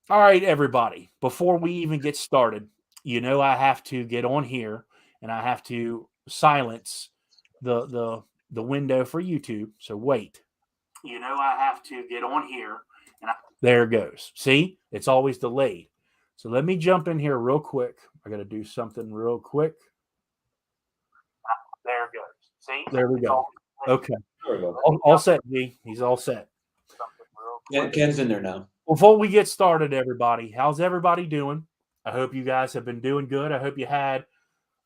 All right, everybody. Before we even get started, I have to get on here and I have to silence the window for YouTube. So wait. I have to get on here there it goes. See? It's always delayed. So let me jump in here real quick. I got to do something real quick. There it goes. See? There we go. Okay. There we go. All set, G. He's all set. Ken's in there now. Before we get started, everybody, how's everybody doing? I hope you guys have been doing good. I hope you had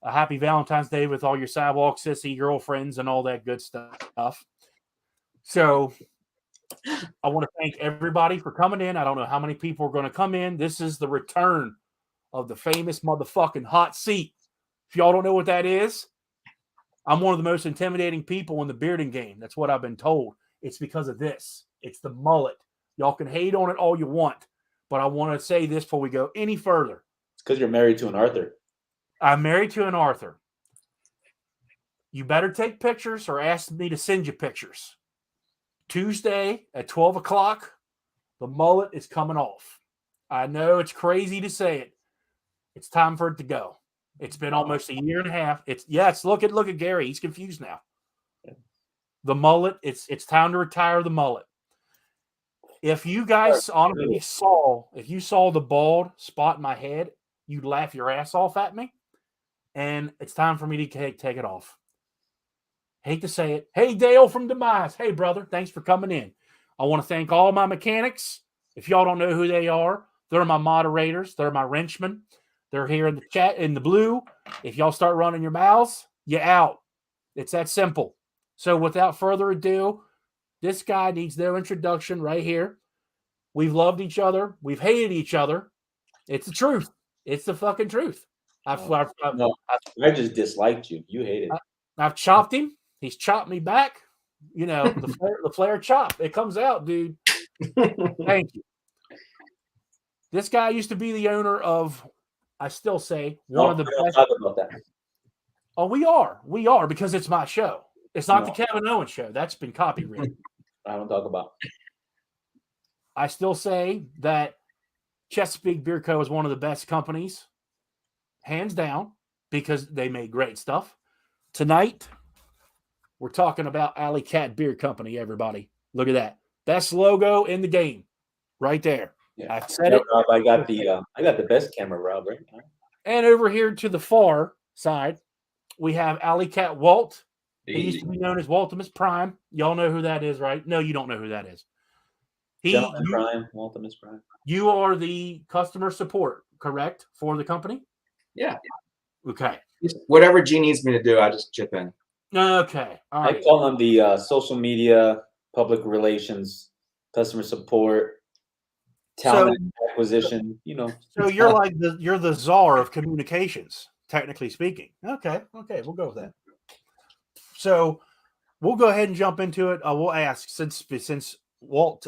a happy Valentine's Day with all your sidewalk sissy girlfriends and all that good stuff. So I want to thank everybody for coming in. I don't know how many people are going to come in. This is the return of the famous motherfucking hot seat. If y'all don't know what that is, I'm one of the most intimidating people in the bearding game. That's what I've been told. It's because of this. It's the mullet. Y'all can hate on it all you want, but I want to say this before we go any further. It's because you're married to an Arthur. I'm married to an Arthur. You better take pictures or ask me to send you pictures. Tuesday at 12 o'clock, the mullet is coming off. I know it's crazy to say it. It's time for it to go. It's been almost a year and a half. Look at Gary. He's confused now. The mullet, it's time to retire the mullet. If you guys honestly if you saw the bald spot in my head, you'd laugh your ass off at me. And it's time for me to take it off. Hate to say it. Hey, Dale from Demise. Hey, brother. Thanks for coming in. I want to thank all my mechanics. If y'all don't know who they are, they're my moderators. They're my wrenchmen. They're here in the chat in the blue. If y'all start running your mouths, you're out. It's that simple. So without further ado, this guy needs no introduction right here. We've loved each other. We've hated each other. It's the truth. It's the fucking truth. I just disliked you. You hated it. I've chopped him. He's chopped me back. The flare chop. It comes out, dude. Thank you. This guy used to be the owner of, I still say, one of the best. Talk about that. Oh, we are because it's my show. It's not the Kevin Owens show. That's been copyrighted. I don't talk about. I still say that Chesapeake Beer Co. is one of the best companies, hands down, because they make great stuff. Tonight, we're talking about Alley Cat Beer Company, everybody. Look at that. Best logo in the game. Right there. Yeah. I've said it. Rob, I got the best camera, Rob, right now. And over here to the far side, we have Alley Cat Walt. He used to be known as Waltimus Prime. Y'all know who that is, right? No, you don't know who that is. Prime, Waltimus Prime. You are the customer support, correct, for the company? Yeah. Okay. Whatever G needs me to do, I just chip in. Okay. All right. I call them the social media, public relations, customer support, talent acquisition. So you're like you're the czar of communications, technically speaking. Okay. We'll go with that. So we'll go ahead and jump into it. We'll ask since Walt,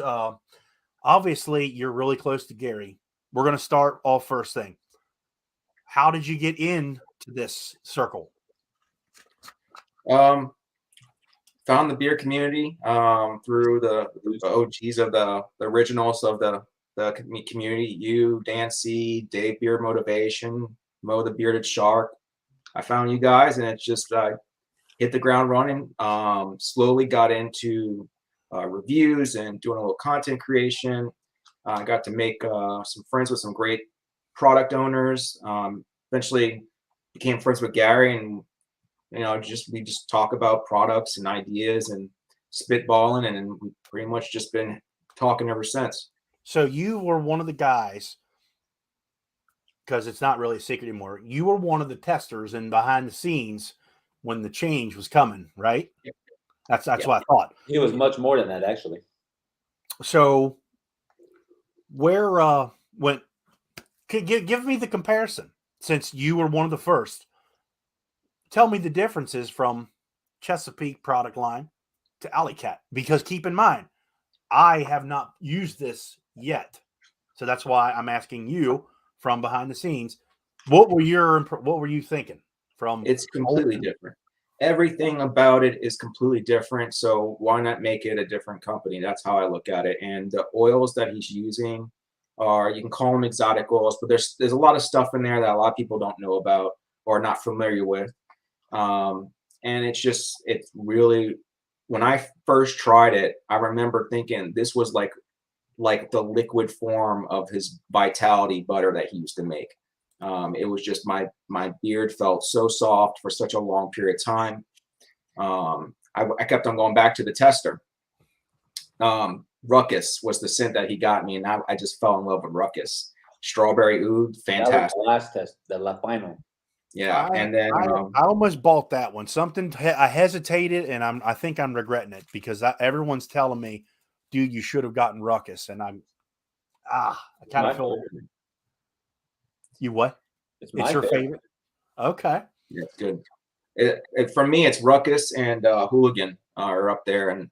obviously you're really close to Gary. We're going to start off first thing. How did you get into this circle? Found the beer community through the OGs of the originals of the community. You, Dan C, Dave Beer Motivation, Mo the Bearded Shark. I found you guys, and it's just hit the ground running. Slowly got into reviews and doing a little content creation. I got to make some friends with some great product owners. Eventually became friends with Gary, and we just talk about products and ideas and spitballing, and we've pretty much just been talking ever since. So you were one of the guys, because it's not really a secret anymore. You were one of the testers and behind the scenes when the change was coming, right? Yeah. That's what I thought. It was much more than that, actually. So where give me the comparison, since you were one of the first. Tell me the differences from Chesapeake product line to Alley Cat, because keep in mind, I have not used this yet. So that's why I'm asking you from behind the scenes. What were you thinking? It's completely different. Everything about it is completely different. So why not make it a different company? That's how I look at it. And the oils that he's using or you can call them exotic oils, but there's a lot of stuff in there that a lot of people don't know about or are not familiar with. And it's really, when I first tried it, I remember thinking this was like the liquid form of his Vitality butter that he used to make. It was just my beard felt so soft for such a long period of time. I kept on going back to the tester. Ruckus was the scent that he got me, and I just fell in love with Ruckus. Strawberry oud, fantastic. That was the last test, the final. Yeah, and then I almost bought that one. I hesitated, and I think I'm regretting it because everyone's telling me, dude, you should have gotten Ruckus, and I kind of feel. You what? It's your favorite. Okay. Yeah, it's good. For me, it's Ruckus and Hooligan are up there, and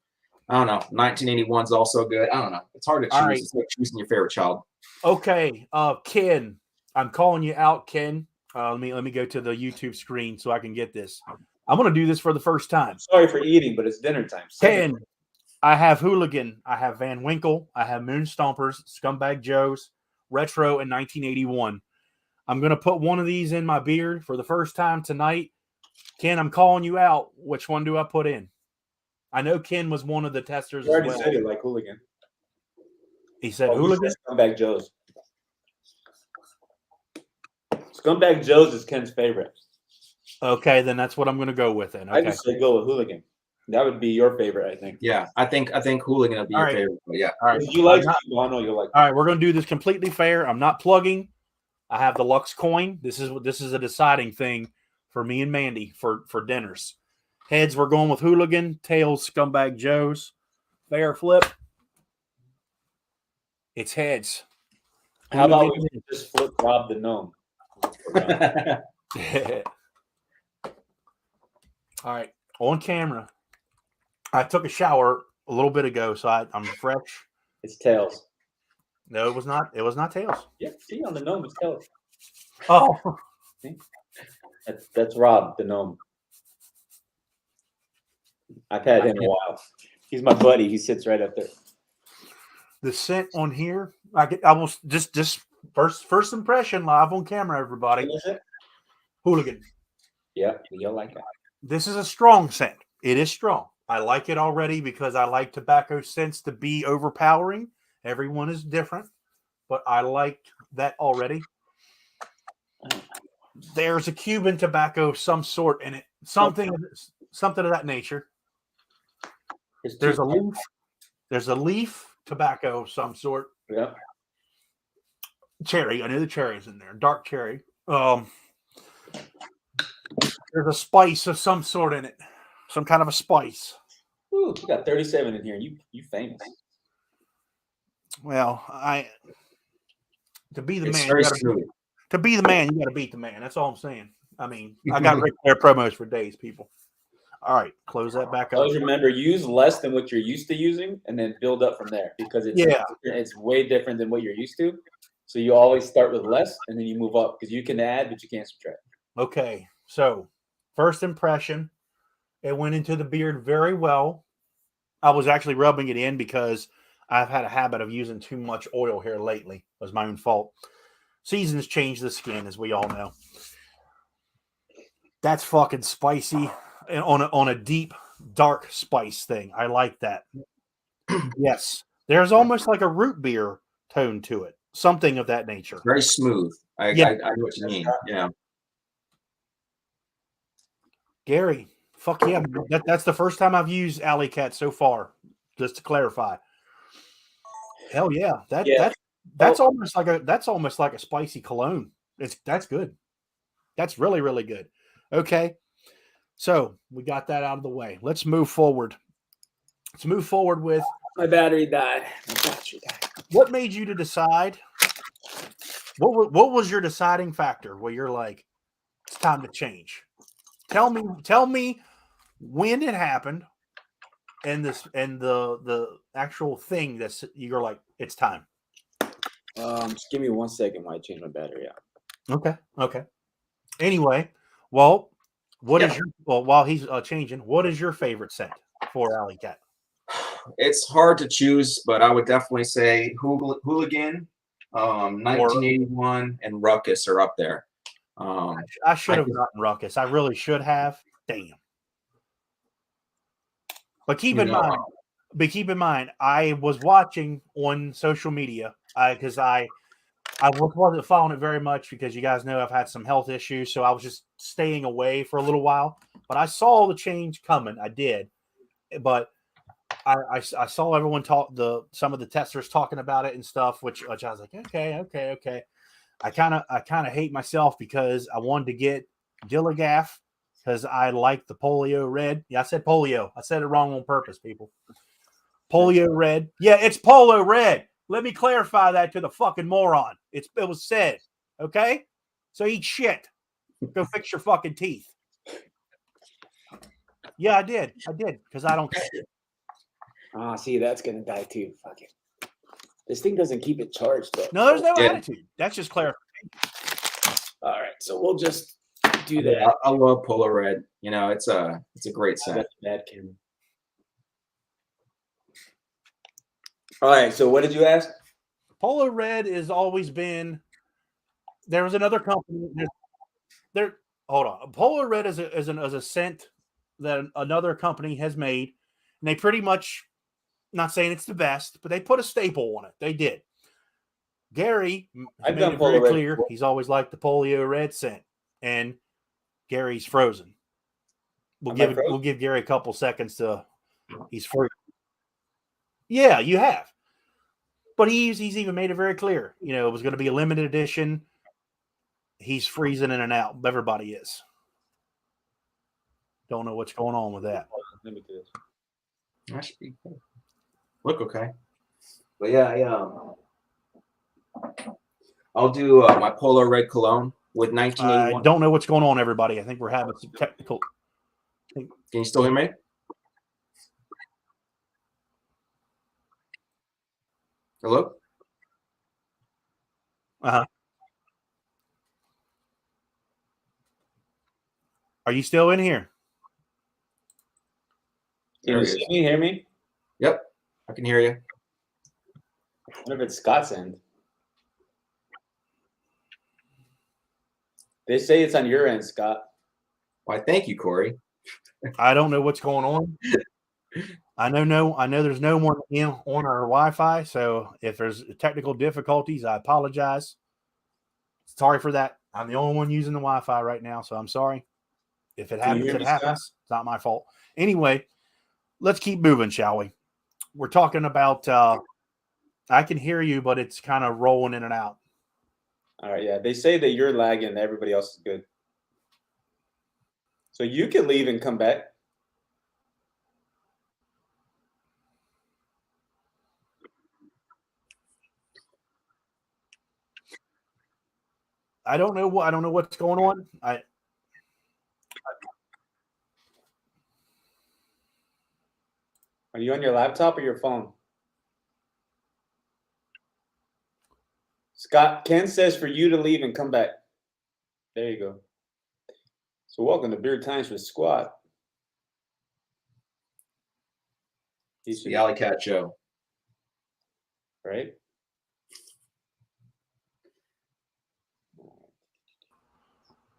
I don't know. 1981 is also good. I don't know. It's hard to choose. Right. It's like choosing your favorite child. Okay, Ken, I'm calling you out, Ken. Let me go to the YouTube screen so I can get this. I'm going to do this for the first time. Sorry for eating, but it's dinner time. Ken, I have Hooligan, I have Van Winkle, I have Moon Stompers, Scumbag Joe's, Retro, and 1981. I'm going to put one of these in my beard for the first time tonight. Ken, I'm calling you out. Which one do I put in? I know Ken was one of the testers You already as well. said it like Hooligan. He said Hooligan? Scumbag Joe's. Scumbag Joe's is Ken's favorite. Okay, then that's what I'm going to go with then. Okay. I just say go with Hooligan. That would be your favorite, I think. Yeah, I think Hooligan would be your favorite. But yeah. All right. You like Shimano, you'll like. All right, we're going to do this completely fair. I'm not plugging. I have the Lux coin. This is a deciding thing for me and Mandy for dinners. Heads, we're going with Hooligan. Tails, Scumbag Joe's. Fair flip. It's heads. How about we just flip Rob the gnome? All right, on camera. I took a shower a little bit ago, so I'm fresh. It's tails. No, it was not. It was not tails. Yeah, see on the gnome, it's tails. Oh, that's Rob the gnome. I've had him a while. He's my buddy. He sits right up there. The scent on here. I will just first impression live on camera, everybody. What is it? Hooligan. Yeah, you'll like that. This is a strong scent. It is strong. I like it already because I like tobacco scents to be overpowering. Everyone is different, but I like that already. There's a Cuban tobacco of some sort in it. Something of that nature. There's a leaf. There's a leaf tobacco of some sort. Yeah. Cherry. I know the cherry's in there. Dark cherry. There's a spice of some sort in it. Some kind of a spice. Ooh, you got 37 in here. You famous. Well, to be the It's man, very you gotta, smooth. to be the man, you got to beat the man. That's all I'm saying. I mean, I got Ric Flair promos for days, people. All right, close that back up. Always remember, use less than what you're used to using, and then build up from there because it's way different than what you're used to. So you always start with less, and then you move up because you can add, but you can't subtract. Okay, so first impression, it went into the beard very well. I was actually rubbing it in because I've had a habit of using too much oil here lately. It was my own fault. Seasons change the skin, as we all know. That's fucking spicy on a deep, dark spice thing. I like that. Yes. There's almost like a root beer tone to it. Something of that nature. Very smooth. I know what you mean. Yeah. Gary, fuck yeah. That's the first time I've used Alley Cat so far, just to clarify. Hell yeah. That's almost like a spicy cologne. That's good. That's really, really good. Okay. So we got that out of the way. Let's move forward. Let's move forward with My battery died. what made you to decide? What was your deciding factor where you're like, it's time to change? Tell me when it happened and the actual thing that's you're like, it's time. Just give me 1 second while I change my battery out. Okay. Anyway, well, while he's changing, what is your favorite scent for Alley Cat? It's hard to choose, but I would definitely say Hooligan 1981 and Ruckus are up there. I should have gotten Ruckus. I really should have. Damn. But keep in mind, I was watching on social media because I wasn't following it very much because you guys know I've had some health issues, so I was just staying away for a little while. But I saw the change coming. I did, but I saw everyone some of the testers talking about it and stuff, which I was like, okay. I kind of hate myself because I wanted to get Dilligaff because I like the Polio Red. Yeah, I said polio. I said it wrong on purpose, people. Polio Red. Yeah, it's Polo Red. Let me clarify that to the fucking moron. It was said. Okay? So eat shit. Go fix your fucking teeth. Yeah, I did. Because I don't care. Ah, see, that's gonna die too. Fuck it. This thing doesn't keep it charged though. No, there's no attitude. That's just clarification. All right, so we'll just do that. I love Polo Red. You know, it's a great scent. Bad camera. All right, so what did you ask? Polo Red has always been. There was another company. Hold on. Polo Red is a scent that another company has made, and they pretty much, not saying it's the best, but they put a staple on it. They did. Gary made it very clear he's always liked the Polio Red scent, and Gary's frozen. We'll give Gary a couple seconds to. He's frozen. Yeah, you have. But he's even made it very clear. You know, it was going to be a limited edition. He's freezing in and out. Everybody is. Don't know what's going on with that. Let me do this. That should be good. Look okay. But yeah, I'll do my Polo Red cologne with 1981. I don't know what's going on, everybody. I think we're having some technical. Can you still hear me? Hello? Uh-huh. Are you still in here? Can you see me, hear me? Yep, I can hear you. I wonder if it's Scott's end. They say it's on your end, Scott. Why, thank you, Corey. I don't know what's going on. I know there's no one on our Wi-Fi, so if there's technical difficulties, I apologize. Sorry for that. I'm the only one using the Wi-Fi right now, so I'm sorry. If it happens, it happens. Scott? It's not my fault. Anyway, let's keep moving, shall we? We're talking about I can hear you, but it's kind of rolling in and out. All right, yeah. They say that you're lagging, everybody else is good. So you can leave and come back. I don't know what's going on. Are you on your laptop or your phone? Scott, Ken says for you to leave and come back. There you go. So welcome to Beard Times with Squat. It's the Alley Cat Show. Right?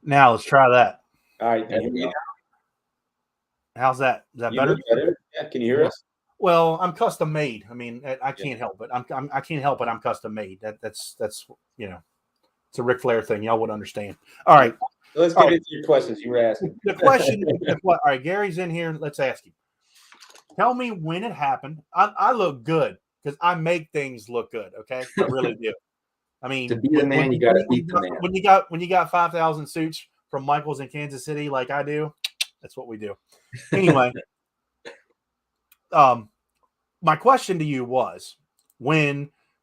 Now let's try that. All right. Can you hear me? How's that? Is that better? Yeah. Can you hear us? Well, I'm custom made. I mean, I can't help it. I can't help it. I'm custom made. That's you know, it's a Ric Flair thing. Y'all would understand. All right. So let's get into your questions you were asking. The question is what? All right, Gary's in here. Let's ask him. Tell me when it happened. I look good because I make things look good. Okay, I really do. I mean, to be the man, you got to beat the man. When you got 5,000 suits from Michaels in Kansas City, like I do, that's what we do. Anyway, my question to you was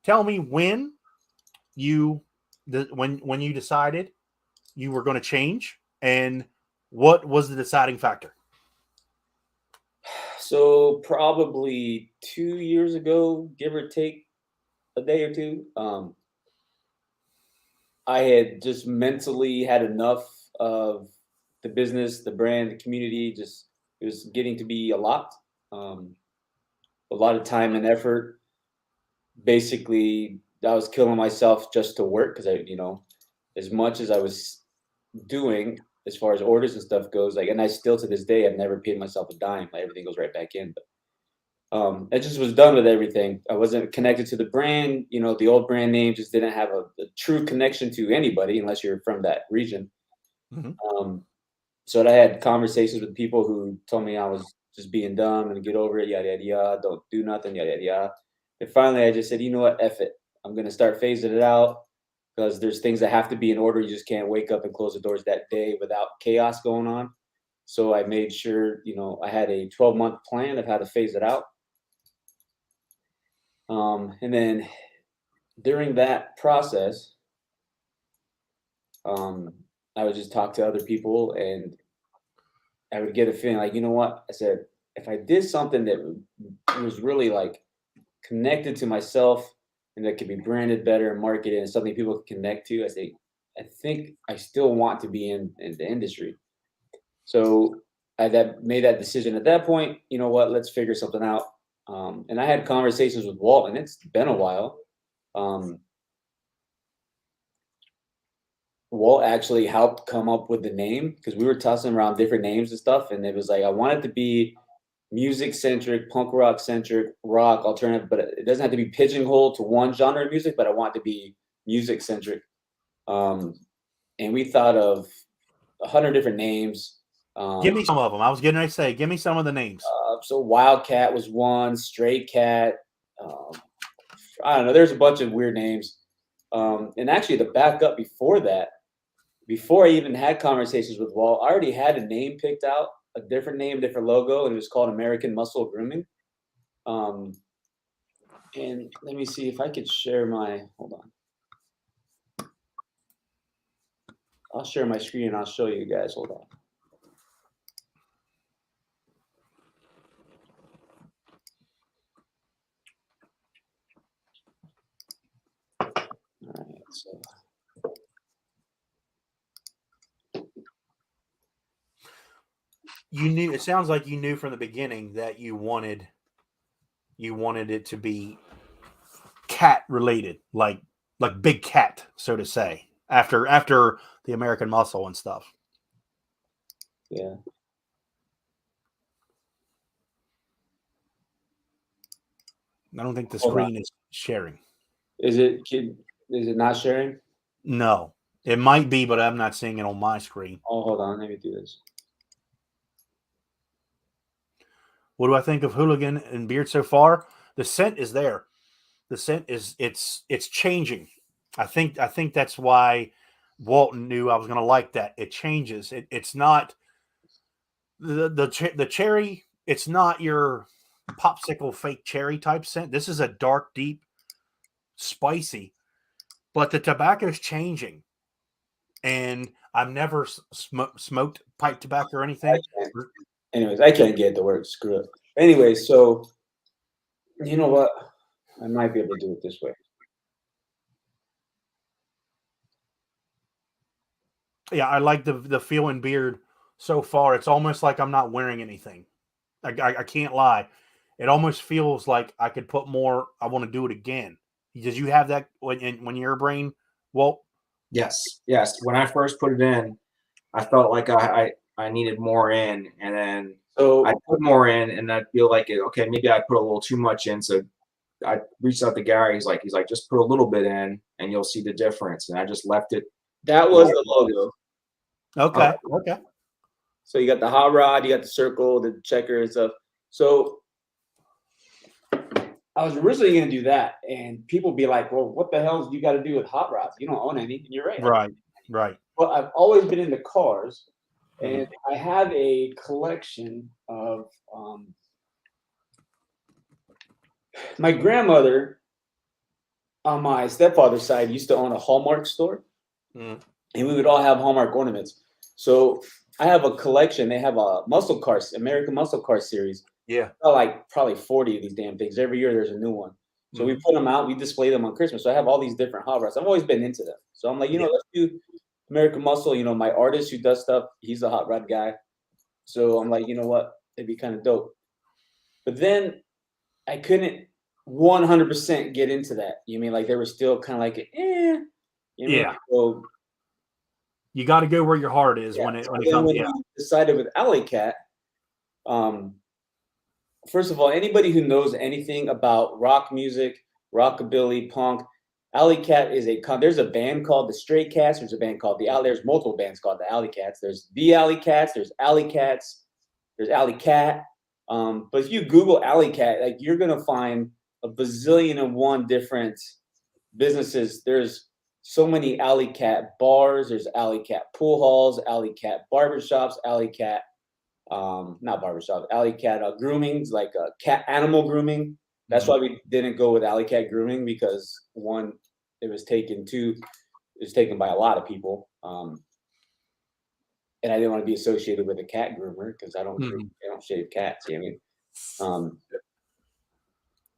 tell me when you decided you were going to change and what was the deciding factor? So probably 2 years ago, give or take a day or two, I had just mentally had enough of the business, the brand, the community. Just it was getting to be a lot of time and effort. Basically, I was killing myself just to work because as much as I was doing as far as orders and stuff goes, like, and I still to this day, I've never paid myself a dime. Like, everything goes right back in. But I just was done with everything. I wasn't connected to the brand. The old brand name just didn't have a true connection to anybody unless you're from that region. Mhm. So I had conversations with people who told me I was just being dumb and get over it, yada, yada, yada, don't do nothing, yada, yada, yada. And finally, I just said, you know what, F it. I'm going to start phasing it out because there's things that have to be in order. You just can't wake up and close the doors that day without chaos going on. So I made sure, I had a 12-month plan of how to phase it out. And then during that process, I would just talk to other people and I would get a feeling like, you know what? I said, if I did something that was really like connected to myself and that could be branded better and marketed and something people could connect to, I think I still want to be in the industry. So made that decision at that point. You know what? Let's figure something out. And I had conversations with Walt, and it's been a while. Walt actually helped come up with the name because we were tossing around different names and stuff, and it was like I want it to be music centric, punk rock centric, rock alternative, but it doesn't have to be pigeonholed to one genre of music. But I want it to be music centric. And we thought of 100 different names. Give me some of them. I was getting ready to say, give me some of the names. So Wildcat was one, Stray Cat. I don't know. There's a bunch of weird names. And actually, the backup before that, before I even had conversations with Walt, I already had a name picked out, a different name, different logo, and it was called American Muscle Grooming. And let me see if I could share hold on. I'll share my screen and I'll show you guys. Hold on. All right, so. It sounds like you knew from the beginning that you wanted it to be cat related, like big cat, so to say, after the American Muscle and stuff. Yeah. I don't think the screen is sharing. Is it not sharing? No, it might be, but I'm not seeing it on my screen. Oh, hold on. Let me do this. What do I think of Hooligan and Beard so far? The scent is there. The scent is it's changing. I think that's why Walton knew I was going to like that. It changes. It's not the cherry. It's not your popsicle fake cherry type scent. This is a dark, deep, spicy. But the tobacco is changing, and I've never smoked pipe tobacco or anything. Anyways, I can't get it to work. Screw it. Anyway, so you know what? I might be able to do it this way. Yeah, I like the feel in Beard so far. It's almost like I'm not wearing anything. I can't lie. It almost feels like I could put more. I want to do it again. Did you have that when your brain, Walt? Yes. When I first put it in, I felt like I needed more in, and then I put more in, and I feel like okay, maybe I put a little too much in. So I reached out to Gary. He's like, just put a little bit in, and you'll see the difference. And I just left it. That was the logo. Okay. Okay. So you got the hot rod, you got the circle, the checker and stuff. So I was originally going to do that, and people be like, "Well, what the hell do you got to do with hot rods? You don't own any." And you're right. Right. But I've always been into cars, and I have a collection of. My grandmother, on my stepfather's side, used to own a Hallmark store, and we would all have Hallmark ornaments. So I have a collection. They have a muscle cars, American Muscle Car series. Yeah. Like probably 40 of these damn things. Every year there's a new one. So we put them out. We display them on Christmas. So I have all these different hot rods. I've always been into them. So I'm like, let's do American Muscle. My artist who does stuff, he's a hot rod guy. So I'm like, you know what? It'd be kind of dope. But then I couldn't 100% get into that. You mean like they were still kind of like, you know what I mean? Yeah. So You got to go where your heart is yeah. when it So when it then comes. when Yeah. we decided with Alley Cat, um, first of all, anybody who knows anything about rock music, rockabilly, punk, Alley Cat is there's a band called the Stray Cats. There's a band called there's multiple bands called the Alley Cats. There's the Alley Cats. There's Alley Cats. There's Alley Cat. But if you Google Alley Cat, like you're gonna find a bazillion and one different businesses. There's so many Alley Cat bars. There's Alley Cat pool halls, Alley Cat barbershops, Alley Cat not barbershop, Alley Cat groomings, like cat animal grooming. That's why we didn't go with Alley Cat grooming, because one, it was taken by a lot of people. And I didn't want to be associated with a cat groomer because I don't shave cats. You know what I mean?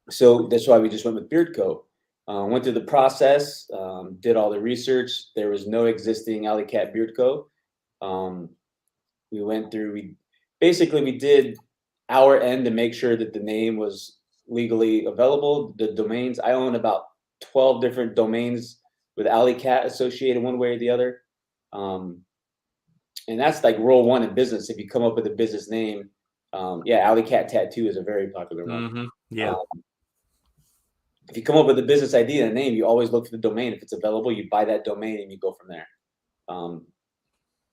So that's why we just went with Beard Co. Went through the process, did all the research. There was no existing Alley Cat Beard Co. We did our end to make sure that the name was legally available. The domains, I own about 12 different domains with Alley Cat associated one way or the other. And that's like rule one in business. If you come up with a business name, Alley Cat Tattoo is a very popular one. Yeah. If you come up with a business idea and a name, you always look for the domain. If it's available, you buy that domain and you go from there.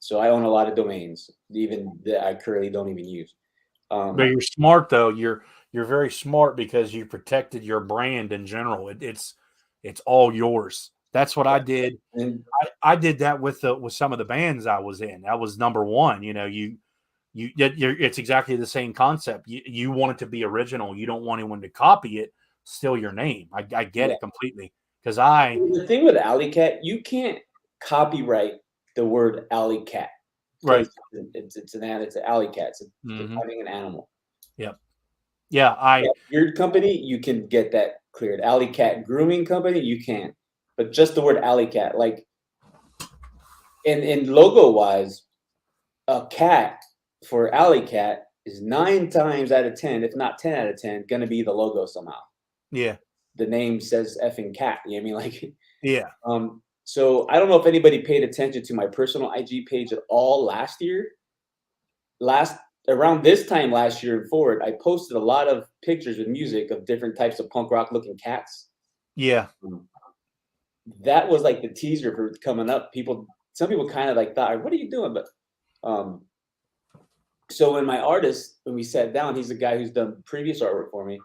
So I own a lot of domains, even that I currently don't even use. But you're smart though. You're very smart because you protected your brand in general. It's all yours. That's what I did. And I did that with some of the bands I was in. That was number one. You know, it's exactly the same concept. You want it to be original. You don't want anyone to copy it, steal your name. I get it completely, because the thing with Alley Cat, you can't copyright the word Alley Cat. Right. It's an Alley Cat. It's having an animal. Yep. Yeah. Beard company, you can get that cleared. Alley Cat grooming company, you can't. But just the word Alley Cat, like in logo wise, a cat for Alley Cat is 9 times out of 10, if not 10 out of 10, gonna be the logo somehow. Yeah. The name says effing cat. You know what I mean? Like, Yeah. So I don't know if anybody paid attention to my personal IG page at all last year. Around this time last year and forward, I posted a lot of pictures with music of different types of punk rock looking cats. Yeah. That was like the teaser for coming up. Some people kind of like thought, what are you doing? But so when we sat down, he's the guy who's done previous artwork for me.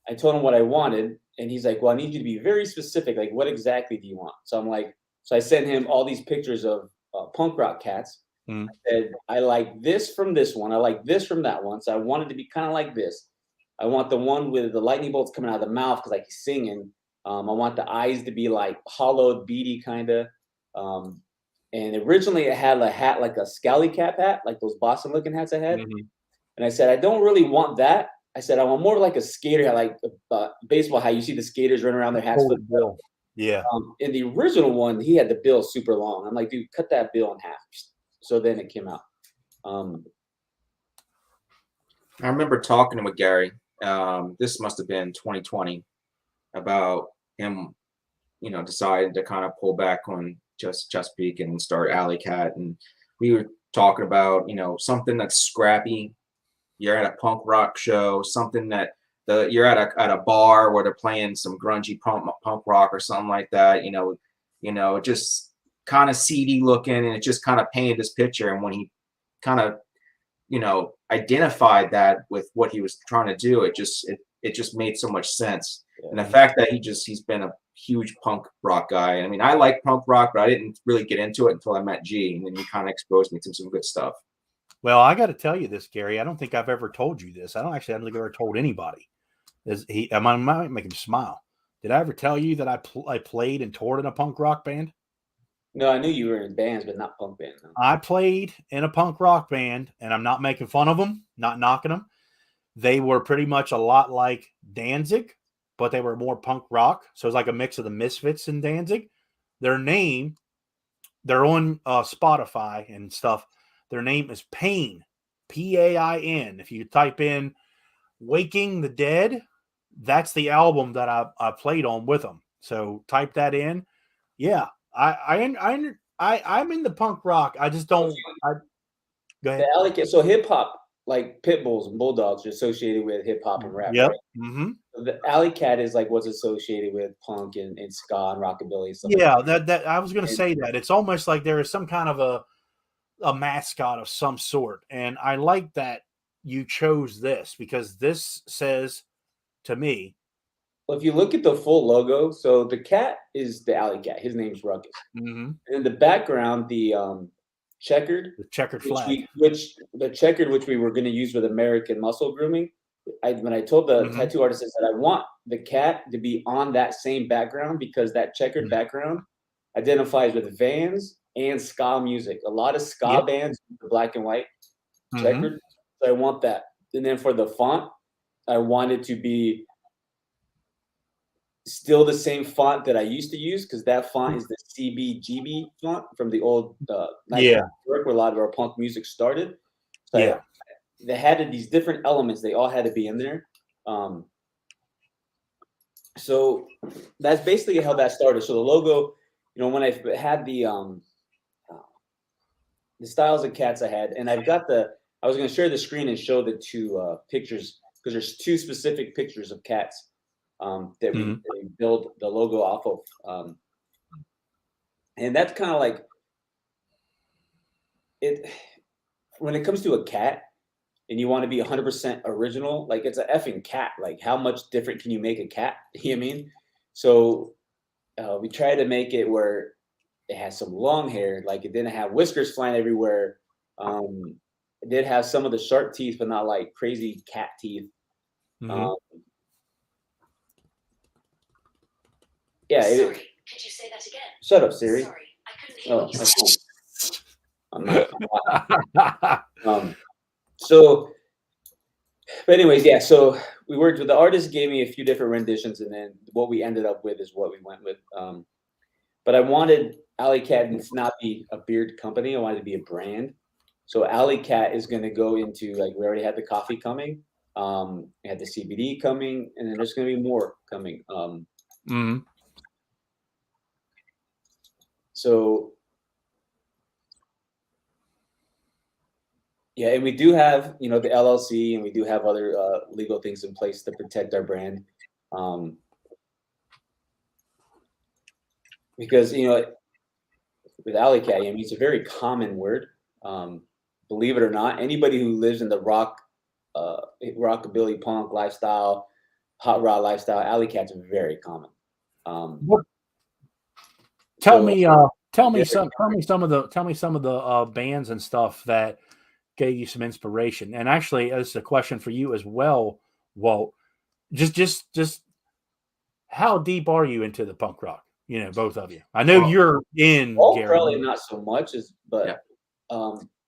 I told him what I wanted, and he's like, well, I need you to be very specific. Like, what exactly do you want? So I'm like, so I sent him all these pictures of punk rock cats. I said, I like this from this one. I like this from that one. So I wanted to be kind of like this. I want the one with the lightning bolts coming out of the mouth because like he's singing. I want the eyes to be like hollowed, beady kind of. And originally it had a hat like a scally cap hat, like those Boston looking hats I had. And I said, I don't really want that. I said, I want more like a skater hat, like baseball hat. You see the skaters running around their hats. Bill. Yeah. In the original one, he had the bill super long. I'm like, dude, cut that bill in half. So then it came out. I remember talking with Gary. This must have been 2020, about him, deciding to kind of pull back on just Chesapeake and start Alley Cat. And we were talking about, something that's scrappy. You're at a punk rock show, something that you're at a bar where they're playing some grungy punk rock or something like that. Just kind of seedy looking, and it just kind of painted this picture. And when he kind of, identified that with what he was trying to do, it just made so much sense. And the fact that he's been a huge punk rock guy. I mean, I like punk rock, but I didn't really get into it until I met G, and then he kind of exposed me to some good stuff. Well, I got to tell you this, Gary. I don't think I've ever told you this. I don't think I've ever told anybody. I might make him smile. Did I ever tell you that I played and toured in a punk rock band? No, I knew you were in bands, but not punk bands. No. I played in a punk rock band, and I'm not making fun of them, not knocking them. They were pretty much a lot like Danzig, but they were more punk rock. So it's like a mix of the Misfits and Danzig. Their name, they're on Spotify and stuff. Their name is Pain, Pain. If you type in Waking the Dead, that's the album that I played on with them. So type that in. Yeah, I'm in the punk rock. I just don't. Go ahead. The alley cat. So hip hop, like pit bulls and bulldogs, are associated with hip hop and rap, Yep. right? Mm-hmm. The alley cat is like what's associated with punk and ska and rockabilly and stuff. Yeah, like that I was going to say that it's almost like there is some kind of a mascot of some sort, and I like that you chose this because this says to me. Well, if you look at the full logo, so the cat is the alley cat. His name's Ruckus. Mm-hmm. And in the background, the checkered, The checkered which flag. which we were going to use with American Muscle Grooming. When I told the Mhm. tattoo artist, I said I want the cat to be on that same background because that checkered background identifies with Vans and ska music. A lot of ska Yep. bands, the black and white Mhm. checkered. So I want that. And then for the font, I want it to be still the same font that I used to use because that font is the CBGB font from the old Yeah. where a lot of our punk music started. So Yeah. they had these different elements. They all had to be in there. So that's basically how that started. So the logo, when I had the styles of cats I had, and I've got I was going to share the screen and show the two pictures because there's two specific pictures of cats that we build the logo off of. And that's kind of like it when it comes to a cat and you want to be 100% original, like it's an effing cat. Like how much different can you make a cat? You know what I mean? So we try to make it where it has some long hair, like it didn't have whiskers flying everywhere. It did have some of the sharp teeth, but not like crazy cat teeth. Mhm. Yeah. Sorry, could you say that again? Shut up, Siri. Sorry, I couldn't hear what you my said. phone. I'm not. So, but anyways, yeah. So we worked with the artist, gave me a few different renditions, and then what we ended up with is what we went with. But I wanted Alley Cat to not be a beard company. I wanted it to be a brand. So Alley Cat is going to go into like we already had the coffee coming, we had the CBD coming, and then there's going to be more coming. Mhm. So yeah, and we do have the LLC, and we do have other legal things in place to protect our brand, because with alley cat, I mean it's a very common word. Believe it or not, anybody who lives in the rockabilly punk lifestyle, hot rod lifestyle, alley cat's very common. Tell So- me some of the bands and stuff that gave you some inspiration. And actually, as a question for you as well, Walt, just how deep are you into the punk rock? Both of you. I know Well, you're in Walt Gary. probably not so much but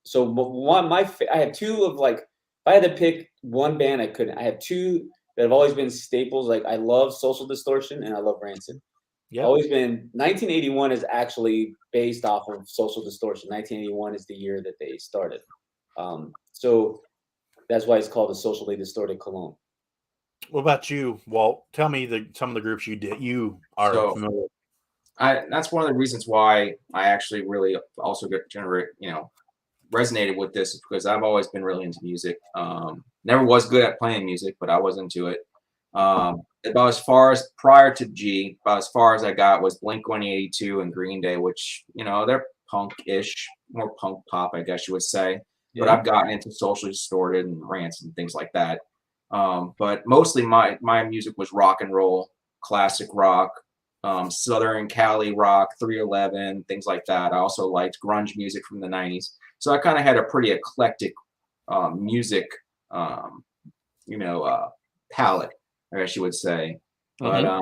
so one I have two of like if I had to pick one band I couldn't. I have two that have always been staples. Like I love Social Distortion and I love Rancid. Yeah. Always been 1981 is actually based off of Social Distortion. 1981 is the year that they started. So that's why it's called the Socially Distorted Cologne. What about you, Walt? Tell me some of the groups you are So- familiar with. That's one of the reasons why I actually really also resonated with this is because I've always been really into music. Never was good at playing music, but I was into it. About as far as prior to G, about as far as I got was Blink-182 and Green Day, which they're punk-ish, more punk pop, I guess you would say. But Yeah. I've gotten into Socially Distorted and Rants and things like that. But mostly my music was rock and roll, classic rock, Southern Cali rock, 311, things like that. I also liked grunge music from the 90s. So I kind of had a pretty eclectic music, palette, I guess you would say. But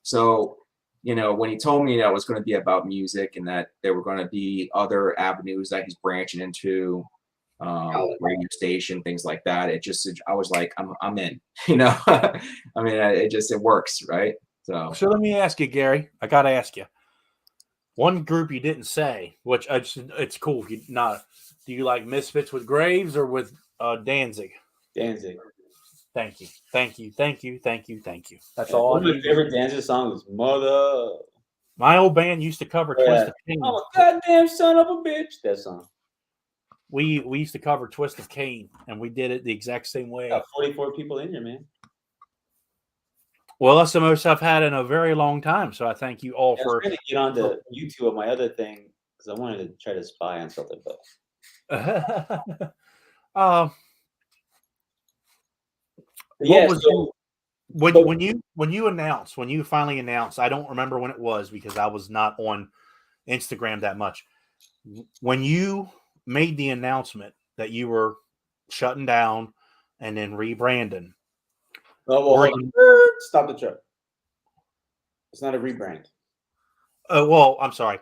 so when he told me that it was going to be about music and that there were going to be other avenues that he's branching into, radio station, things like that, I was like, I'm in. I mean, it works, right? So let me ask you, Gary. I got to ask you. One group you didn't say, which it's cool. If you not, do you like Misfits with Graves or with Danzig? Danzig. Thank you. Thank you. Thank you. Thank you. Thank you. That's Yeah, all one I of my need. favorite dances songs is "Mother." My old band used to cover Oh, Twist yeah. of Cain. I'm a goddamn son of a bitch. That song. We used to cover Twist of Cain, and we did it the exact same way. Got 44 people in here, man. Well, that's the most I've had in a very long time. So I thank you all I was for. trying to get onto YouTube on my other thing because I wanted to try to spy on something, but What yeah. was So when you finally announced? I don't remember when it was because I was not on Instagram that much. When you made the announcement that you were shutting down and then rebranding, oh, well, were hold you? on. Stop the truck. It's not a rebrand. Well, I'm sorry,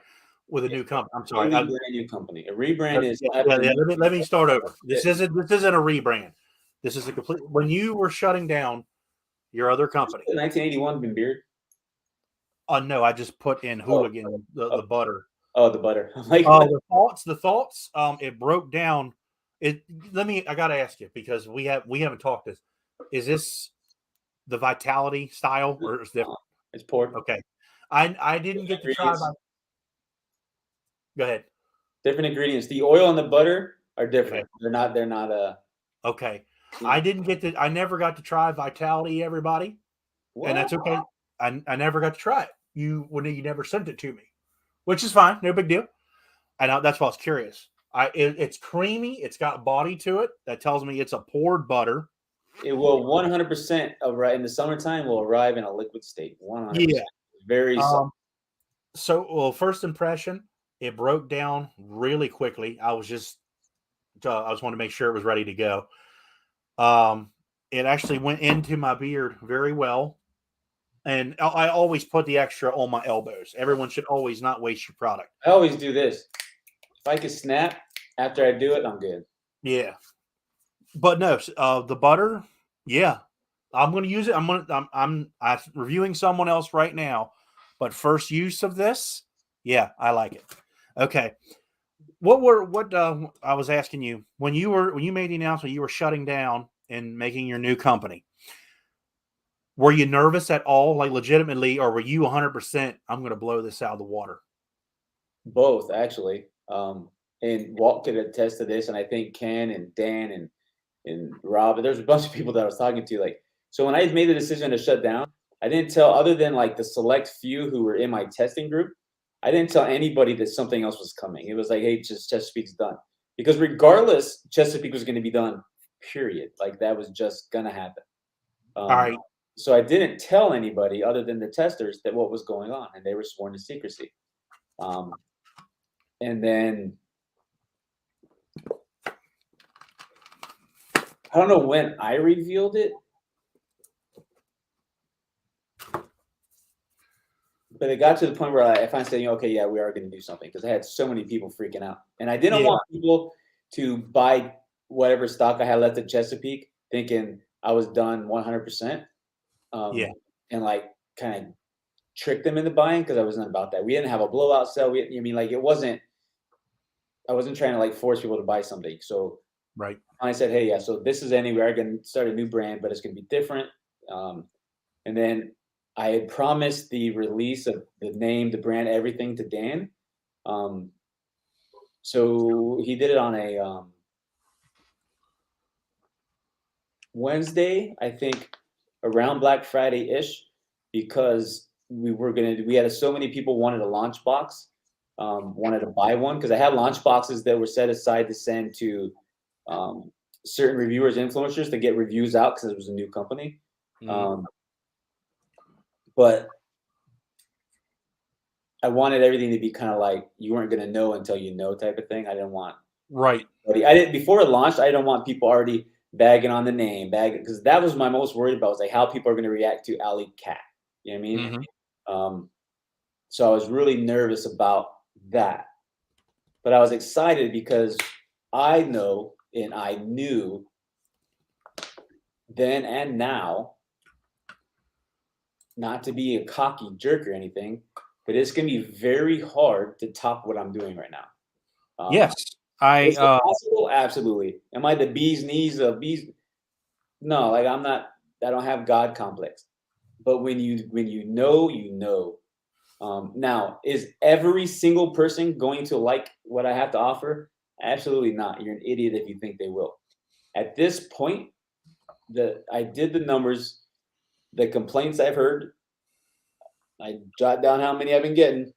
with a It's new company. I'm a sorry. totally brand new company. A rebrand is Let me start over. This isn't a rebrand. This is a complete. When you were shutting down your other company, 1981 been beard. no, I just put in hooligan the butter. Oh, the butter. I'm like, The thoughts. It broke down. I gotta ask you because we haven't talked this. Is this the Vitality style or is different? it's poured. Okay, I didn't get to try. Go ahead. Different ingredients. The oil and the butter are different. Okay. They're not. Okay, I didn't get to. I never got to try Vitality. Everybody, and that's okay. I never got to try it. You never sent it to me, which is fine. No big deal. That's why I was curious. It's creamy. It's got body to it. That tells me it's a poured butter. It will 100% arrive in the summertime. Will arrive in a liquid state. 100%. Yeah. Very soft. So, first impression, it broke down really quickly. I just wanted to make sure it was ready to go. It actually went into my beard very well. And I always put the extra on my elbows. Everyone should always not waste your product. I always do this. If I can snap after I do it, I'm good. Yeah. But no, the butter, yeah. I'm going to use it. I'm reviewing someone else right now, but first use of this, yeah, I like it. Okay. I was asking you when you made the announcement you were shutting down and making your new company. Were you nervous at all, like legitimately, or were you 100%? I'm going to blow this out of the water. Both, actually. And Walt could attest to this, and I think Ken and Dan and Rob. And there's a bunch of people that I was talking to. Like, so when I made the decision to shut down, I didn't tell, other than like the select few who were in my testing group, I didn't tell anybody that something else was coming. It was like, hey, just Chesapeake's done. Because regardless, Chesapeake was going to be done, period. Like that was just going to happen. All right. So I didn't tell anybody other than the testers that what was going on, and they were sworn to secrecy. And then I don't know when I revealed it, but it got to the point where I finally said, okay, yeah, we are going to do something because I had so many people freaking out, and I didn't want people to buy whatever stock I had left at Chesapeake, thinking I was done 100%. And like kind of trick them into buying because I wasn't about that. We didn't have a blowout sale. It wasn't. I wasn't trying to like force people to buy something. So right. I said, hey, yeah, so this is we're going to start a new brand, but it's going to be different. And then I had promised the release of the name, the brand, everything to Dan. So he did it on a Wednesday, I think, around Black Friday-ish, because we had so many people wanted a launch box, wanted to buy one, because I had launch boxes that were set aside to send to certain reviewers, influencers, to get reviews out because it was a new company. But I wanted everything to be kind of like you weren't going to know until you know type of thing. I didn't want before it launched. I didn't want people already bagging on the name, because that was my most worried about, was like how people are going to react to Alley Cat. You know what I mean? So I was really nervous about that, but I was excited because I know and I knew then and now, not to be a cocky jerk or anything, but it's going to be very hard to top what I'm doing right now. Yes. Is it possible? Absolutely. Am I the bee's knees of bees? No, like I'm not. I don't have God complex. But when you know, you know. Now, is every single person going to like what I have to offer? Absolutely not. You're an idiot if you think they will. At this point, I did the numbers, the complaints I've heard. I jot down how many I've been getting.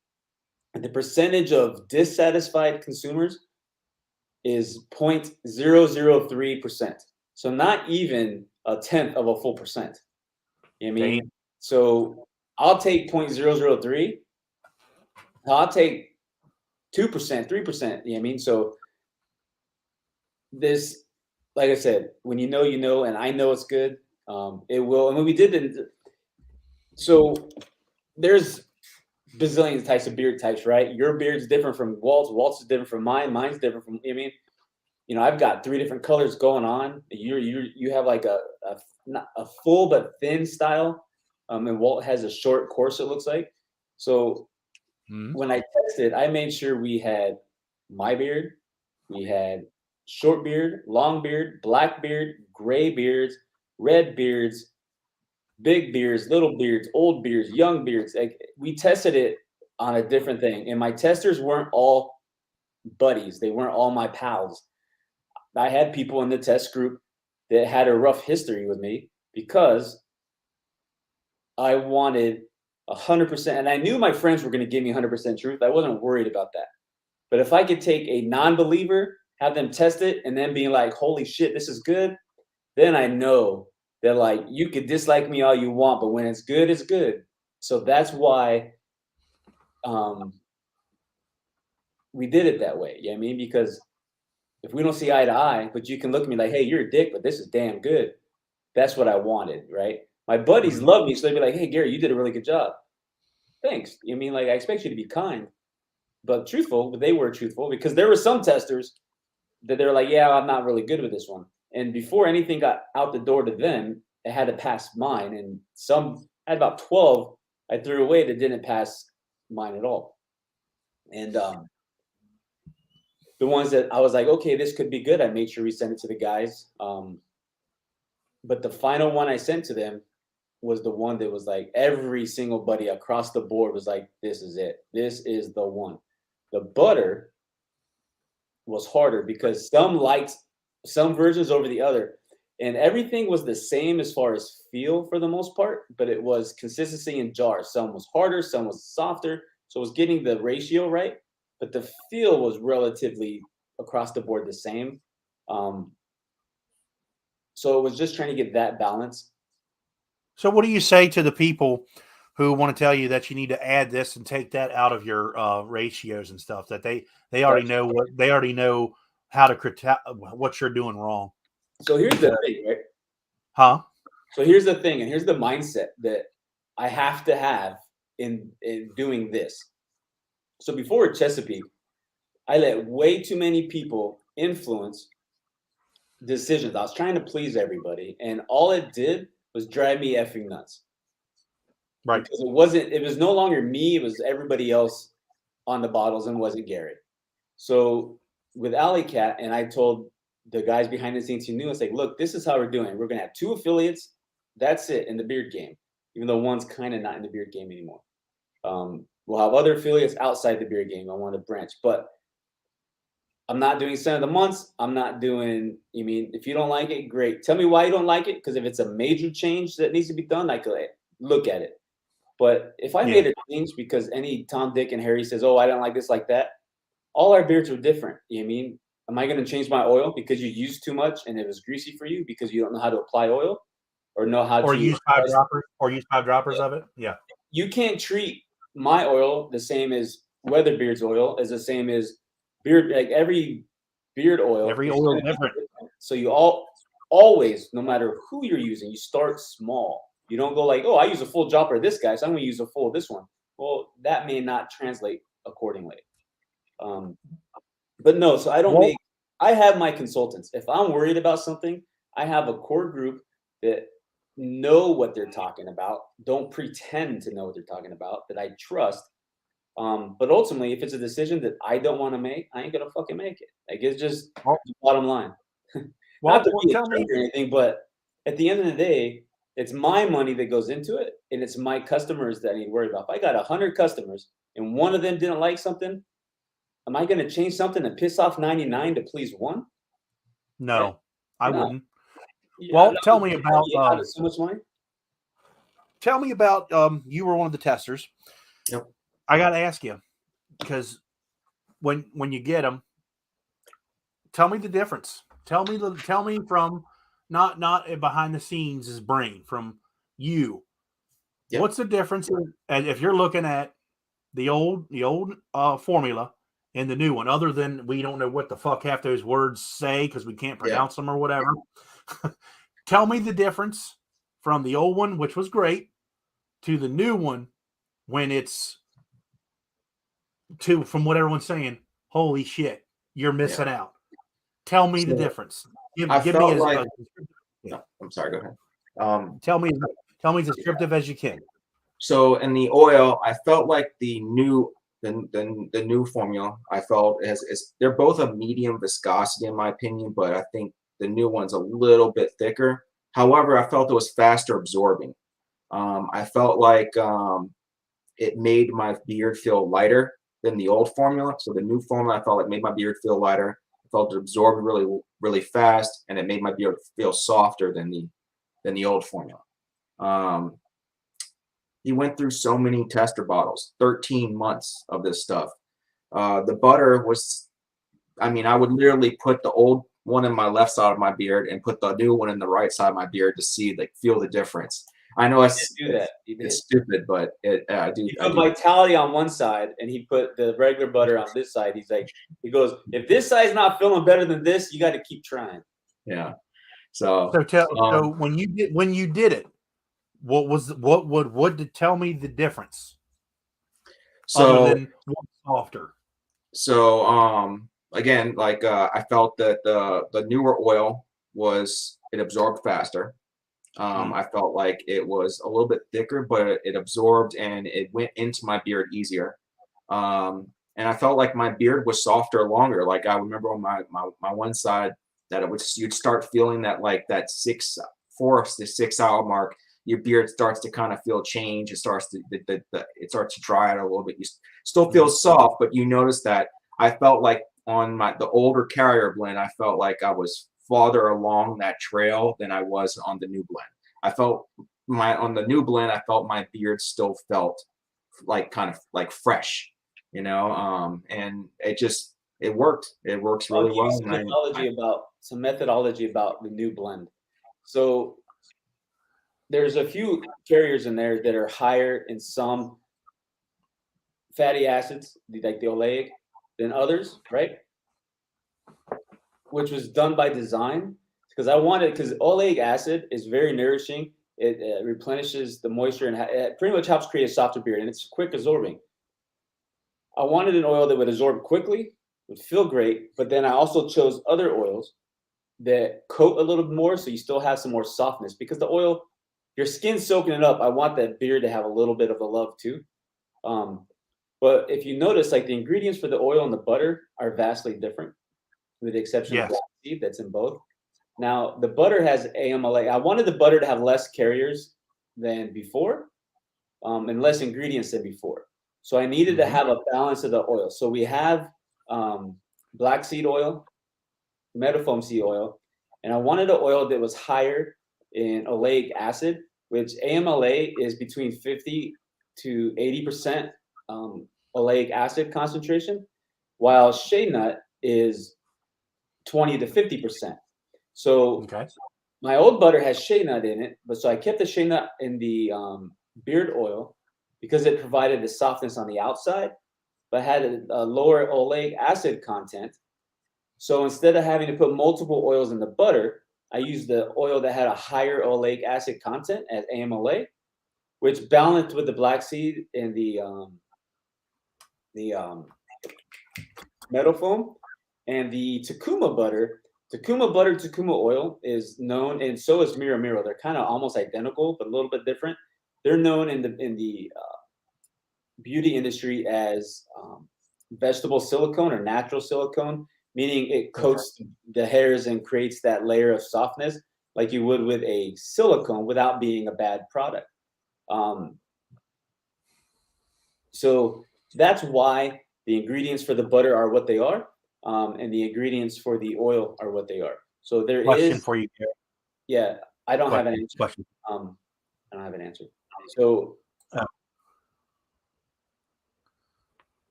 And the percentage of dissatisfied consumers is 0.003%. So not even a tenth of a full percent. You know what I mean? So I'll take 0.003. I'll take 2%, 3%. You know what I mean? So this, like I said, when you know, you know, and I know it's good. It will. And when we did it, so there's bazillion types of beard types, right? Your beard's different from Walt's. Walt's is different from mine. Mine's different from. I mean, I've got 3 different colors going on. You have like not a full but thin style, and Walt has a short, coarse. It looks like. So when I tested, I made sure we had my beard, we had short beard, long beard, black beard, gray beards, red beards, big beards, little beards, old beards, young beards. Like we tested it on a different thing, and my testers weren't all buddies. They weren't all my pals. I had people in the test group that had a rough history with me because I wanted 100%, and I knew my friends were going to give me 100% truth. I wasn't worried about that. But if I could take a non-believer, have them test it, and then be like, "Holy shit, this is good," then I know that like you could dislike me all you want, but when it's good, it's good. So that's why we did it that way. You know what I mean? Because if we don't see eye to eye, but you can look at me like, "Hey, you're a dick, but this is damn good." That's what I wanted, right? My buddies love me, so they'd be like, "Hey, Gary, you did a really good job. Thanks." You know what I mean? Like I expect you to be kind, but truthful. But they were truthful because there were some testers that they're like, "Yeah, I'm not really good with this one." And before anything got out the door to them, it had to pass mine. And some I had about 12 I threw away that didn't pass mine at all. And the ones that I was like, okay, this could be good, I made sure we sent it to the guys. But the final one I sent to them was the one that was like every single buddy across the board was like, this is it. This is the one. The butter was harder because some liked some versions over the other. And everything was the same as far as feel for the most part, but it was consistency in jars. Some was harder, some was softer. So it was getting the ratio right, but the feel was relatively across the board the same. So it was just trying to get that balance. So what do you say to the people who want to tell you that you need to add this and take that out of your ratios and stuff, that they already know how to what you're doing wrong? So here's the thing, right? Huh? So here's the thing, and here's the mindset that I have to have in doing this. So before Chesapeake, I let way too many people influence decisions. I was trying to please everybody, and all it did was drive me effing nuts. Right. Because it was no longer me, it was everybody else on the bottles and wasn't Gary. So with Alley Cat, and I told the guys behind the scenes who knew, it's like, look, this is how we're doing. We're gonna have 2 affiliates. That's it in the beard game, even though one's kind of not in the beard game anymore. We'll have other affiliates outside the beard game. I want to branch, but I'm not doing center of the months. I'm not doing, you mean, if you don't like it, great. Tell me why you don't like it. Because if it's a major change that needs to be done, I could look at it. But if I made a change because any Tom, Dick, and Harry says, oh, I don't like this, like that, all our beards are different. You know what I mean? Am I going to change my oil because you used too much and it was greasy for you because you don't know how to apply oil or know how to use 5 droppers or use 5 droppers of it? Yeah. You can't treat my oil the same as Weatherbeard's oil as the same as beard, like every beard oil. Every oil is different. So you always, no matter who you're using, you start small. You don't go like, oh, I use a full dropper of this guy, so I'm going to use a full of this one. Well, that may not translate accordingly. But no, so I have my consultants. If I'm worried about something, I have a core group that know what they're talking about, don't pretend to know what they're talking about, that I trust. But ultimately, if it's a decision that I don't want to make, I ain't gonna fucking make it. Like it's just the bottom line. Not to be a jerk or anything, but at the end of the day, it's my money that goes into it, and it's my customers that I need to worry about. If I got 100 customers and one of them didn't like something, am I going to change something and piss off 99 to please one? No, I No. wouldn't. Well, tell me about out of so much money. tell me about you were one of the testers. Yep. I got to ask you, because when you get them, tell me the difference. Tell me from not behind the scenes is brain, from you. Yep. What's the difference if you're looking at the old formula and the new one, other than we don't know what the fuck half those words say because we can't pronounce them or whatever? Tell me the difference from the old one, which was great, to the new one when it's from what everyone's saying. Holy shit, you're missing out. Tell me the difference. Give me no, I'm sorry. Go ahead. Tell me as descriptive as you can. So in the oil, I felt like the new formula. I felt they're both a medium viscosity in my opinion, but I think the new one's a little bit thicker. However, I felt it was faster absorbing. I felt like it made my beard feel lighter than the old formula. So the new formula, I felt like made my beard feel lighter. I felt it absorbed really, really fast, and it made my beard feel softer than the old formula. He went through so many tester bottles, 13 months of this stuff. The butter was, I mean, I would literally put the old one in my left side of my beard and put the new one in the right side of my beard to see, like, feel the difference. I know it's stupid, but I do. He put Vitality on one side, and he put the regular butter on this side. He goes, if this side's not feeling better than this, you got to keep trying. Yeah. So when you did it, what did tell me the difference? So other than softer. So again, like I felt that the newer oil it absorbed faster. I felt like it was a little bit thicker, but it absorbed and it went into my beard easier. And I felt like my beard was softer longer. Like I remember on my one side that you'd start feeling that, like that 4 to 6 hour mark, your beard starts to kind of feel change. It starts to it starts to dry out a little bit. You still feel soft, but you notice that I felt like on the older carrier blend, I felt like I was farther along that trail than I was on the new blend. I felt on the new blend, I felt my beard still felt like kind of like fresh, and it worked. It works really well. Some methodology about the new blend. So there's a few carriers in there that are higher in some fatty acids, like the oleic, than others, right? Which was done by design because oleic acid is very nourishing. It replenishes the moisture and it pretty much helps create a softer beard, and it's quick absorbing. I wanted an oil that would absorb quickly, would feel great, but then I also chose other oils that coat a little bit more, so you still have some more softness because the oil, your skin's soaking it up. I want that beard to have a little bit of a love too. But if you notice, like the ingredients for the oil and the butter are vastly different, with the exception of black seed that's in both. Now, the butter has AMLA. I wanted the butter to have less carriers than before, and less ingredients than before. So I needed to have a balance of the oil. So we have black seed oil, metafoam seed oil, and I wanted an oil that was higher in oleic acid, which AMLA is between 50 to 80% oleic acid concentration, while shea nut is 20 to 50%. So my old butter has shea nut in it, but so I kept the shea nut in the beard oil because it provided the softness on the outside, but had a lower oleic acid content. So instead of having to put multiple oils in the butter, I used the oil that had a higher oleic acid content as AMLA, which balanced with the black seed and the metal foam and the Takuma butter. Takuma oil is known, and so is Miro Miro. They're kind of almost identical, but a little bit different. They're known in the beauty industry as vegetable silicone or natural silicone, meaning it coats the hairs and creates that layer of softness. like you would with a silicone without being a bad product. So that's why the ingredients for the butter are what they are, and the ingredients for the oil are what they are. So there Question is, for you, Gary. yeah, I don't have an answer. Question. I don't have an answer. So Oh.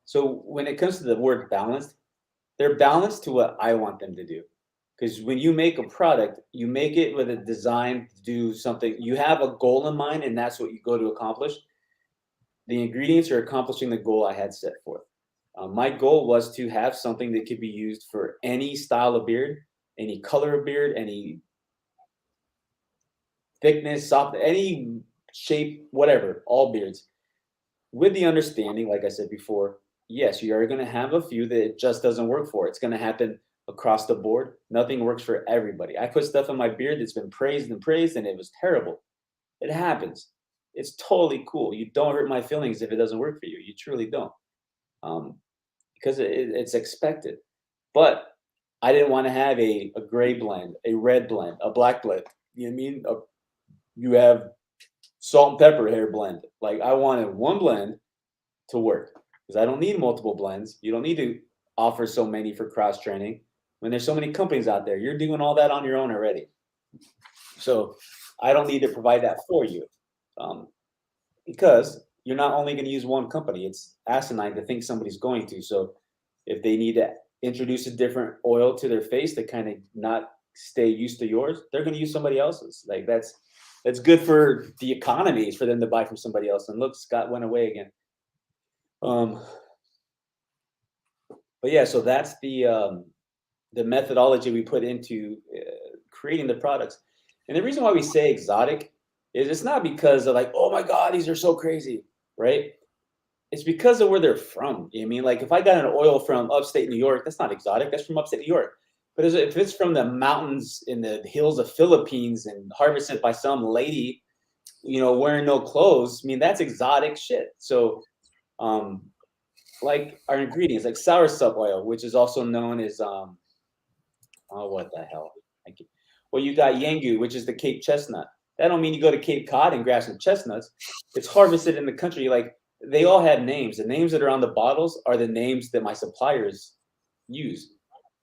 So when it comes to the word balanced, they're balanced to what I want them to do. Because when you make a product, you make it with a design to do something. You have a goal in mind, and that's what you go to accomplish. The ingredients are accomplishing the goal I had set forth. My goal was to have something that could be used for any style of beard, any color of beard, any thickness, soft, any shape, whatever, all beards. With the understanding, like I said before, yes, you are going to have a few that it just doesn't work for. It's going to happen across the board. Nothing works for everybody. I put stuff in my beard that's been praised and praised, and it was terrible. It happens. It's totally cool. You don't hurt my feelings if it doesn't work for you. You truly don't, because it's expected. But I didn't want to have a gray blend, a red blend, a black blend. You know what I mean? You have salt and pepper hair blend. Like I wanted one blend to work because I don't need multiple blends. You don't need to offer so many for cross training when there's so many companies out there. You're doing all that on your own already. So I don't need to provide that for you, because you're not only going to use one company. It's asinine to think somebody's going to. So if they need to introduce a different oil to their face to kind of not stay used to yours, they're going to use somebody else's. Like that's good for the economy for them to buy from somebody else. And look, Scott went away again. But yeah, so that's the methodology we put into creating the products. And the reason why we say exotic is it's not because of like, oh my God, these are so crazy, right? It's because of where they're from. You know what I mean? Like if I got an oil from upstate New York, that's not exotic. That's from upstate New York. But if it's from the mountains in the hills of Philippines and harvested by some lady, wearing no clothes, I mean, that's exotic shit. So, like our ingredients, like soursop oil, which is also known as oh, what the hell? Well, you got yangu, which is the Cape chestnut. That don't mean you go to Cape Cod and grab some chestnuts. It's harvested in the country. Like they all have names. The names that are on the bottles are the names that my suppliers use.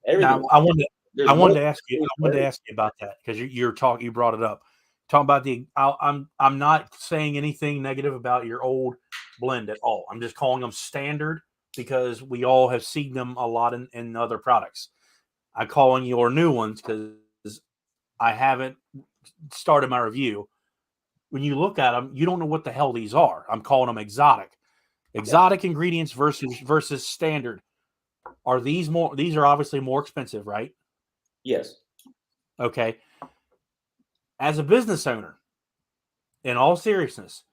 Everything. Now, I wanted There's to ask you. I wanted to ask you about that because you brought it up. Talking about I'm not saying anything negative about your old blend at all. I'm just calling them standard because we all have seen them a lot in other products. I'm calling your new ones because I haven't started my review. When you look at them, you don't know what the hell these are. I'm calling them exotic. Exotic ingredients versus standard. Are these more? These are obviously more expensive, right? Yes. Okay. As a business owner, in all seriousness,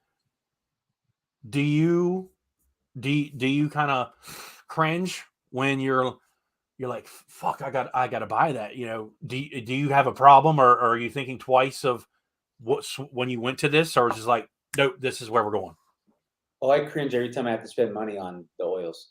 do you kind of cringe when you're like, fuck, I got to buy that? Do you have a problem, or are you thinking twice of when you went to this, or is it just like, no, this is where we're going? Oh, I cringe every time I have to spend money on the oils.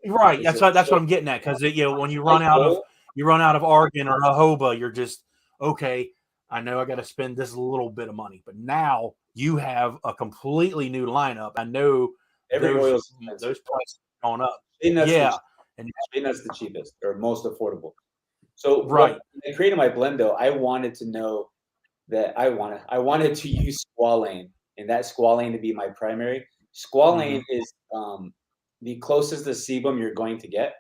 Right. That's what I'm getting at. Because when you run out of Oregon or jojoba, you're just okay. I know I got to spend this little bit of money, but now you have a completely new lineup. I know every those oil's prices are going up. yeah, and that's the cheapest or most affordable. So right. When I created my blend, though, I wanted to know that I wanted to use squalane, and that squalane to be my primary. Squalane is the closest to sebum you're going to get.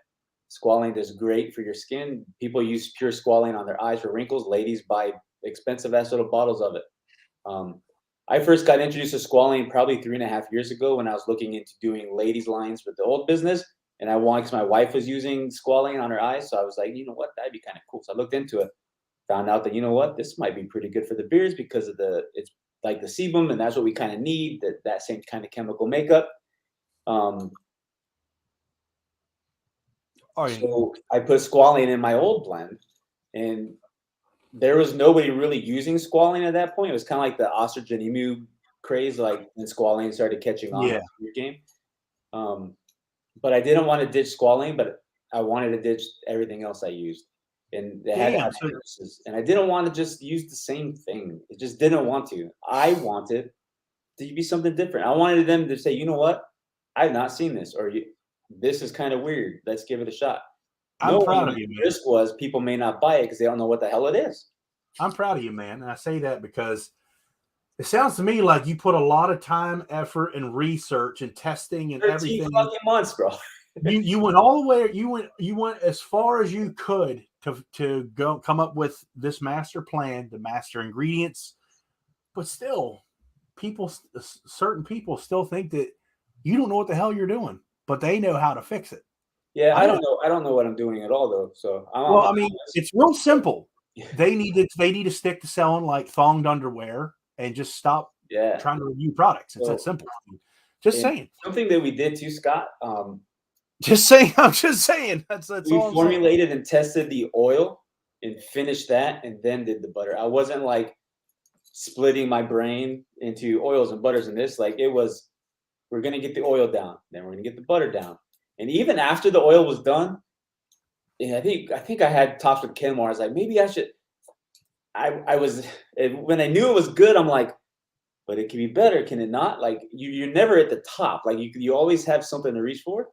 Squalane is great for your skin. People use pure squalane on their eyes for wrinkles. Ladies buy expensive ass little bottles of it. I first got introduced to squalane probably 3.5 years ago when I was looking into doing ladies lines with the old business, and I wanted because my wife was using squalane on her eyes, so I was like, you know what, that'd be kind of cool. So I looked into it, found out that this might be pretty good for the beards because of it's like the sebum, and that's what we kind of need, that same kind of chemical makeup. So I put squalane in my old blend, and there was nobody really using squalane at that point. It was kind of like the ostrich and emu craze, like when squalane started catching on in your game. But I didn't want to ditch squalane, but I wanted to ditch everything else I used. and they had to have Damn. purposes. And I didn't want to just use the same thing. It just didn't want to. I wanted to be something different. I wanted them to say, you know what? I've not seen this, or this is kind of weird. Let's give it a shot. I'm proud Knowing of you, the man. risk was people may not buy it because they don't know what the hell it is. I'm proud of you, man. And I say that because it sounds to me like you put a lot of time, effort, and research and testing and 13 everything. fucking months, bro. You went all the way. You went as far as you could to go come up with this master plan, the master ingredients. But still, certain people still think that you don't know what the hell you're doing, but they know how to fix it. Yeah, I I know. don't know. I don't know what I'm doing at all, though. So Well, I mean, it's real simple. Yeah. They need to stick to selling like thonged underwear and just stop yeah. trying to review products. It's that So- simple. Just And saying. something that we did too, Scott. Just saying. I'm just saying. That's We all I'm saying. formulated and tested the oil and finished that, and then did the butter. I wasn't like splitting my brain into oils and butters and this. Like it was, we're gonna get the oil down, then we're gonna get the butter down, and even after the oil was done, and I think I had talks with Ken more. I was like, maybe I should. I was when I knew it was good, I'm like, but it can be better, can it not? Like you're never at the top. Like you always have something to reach for.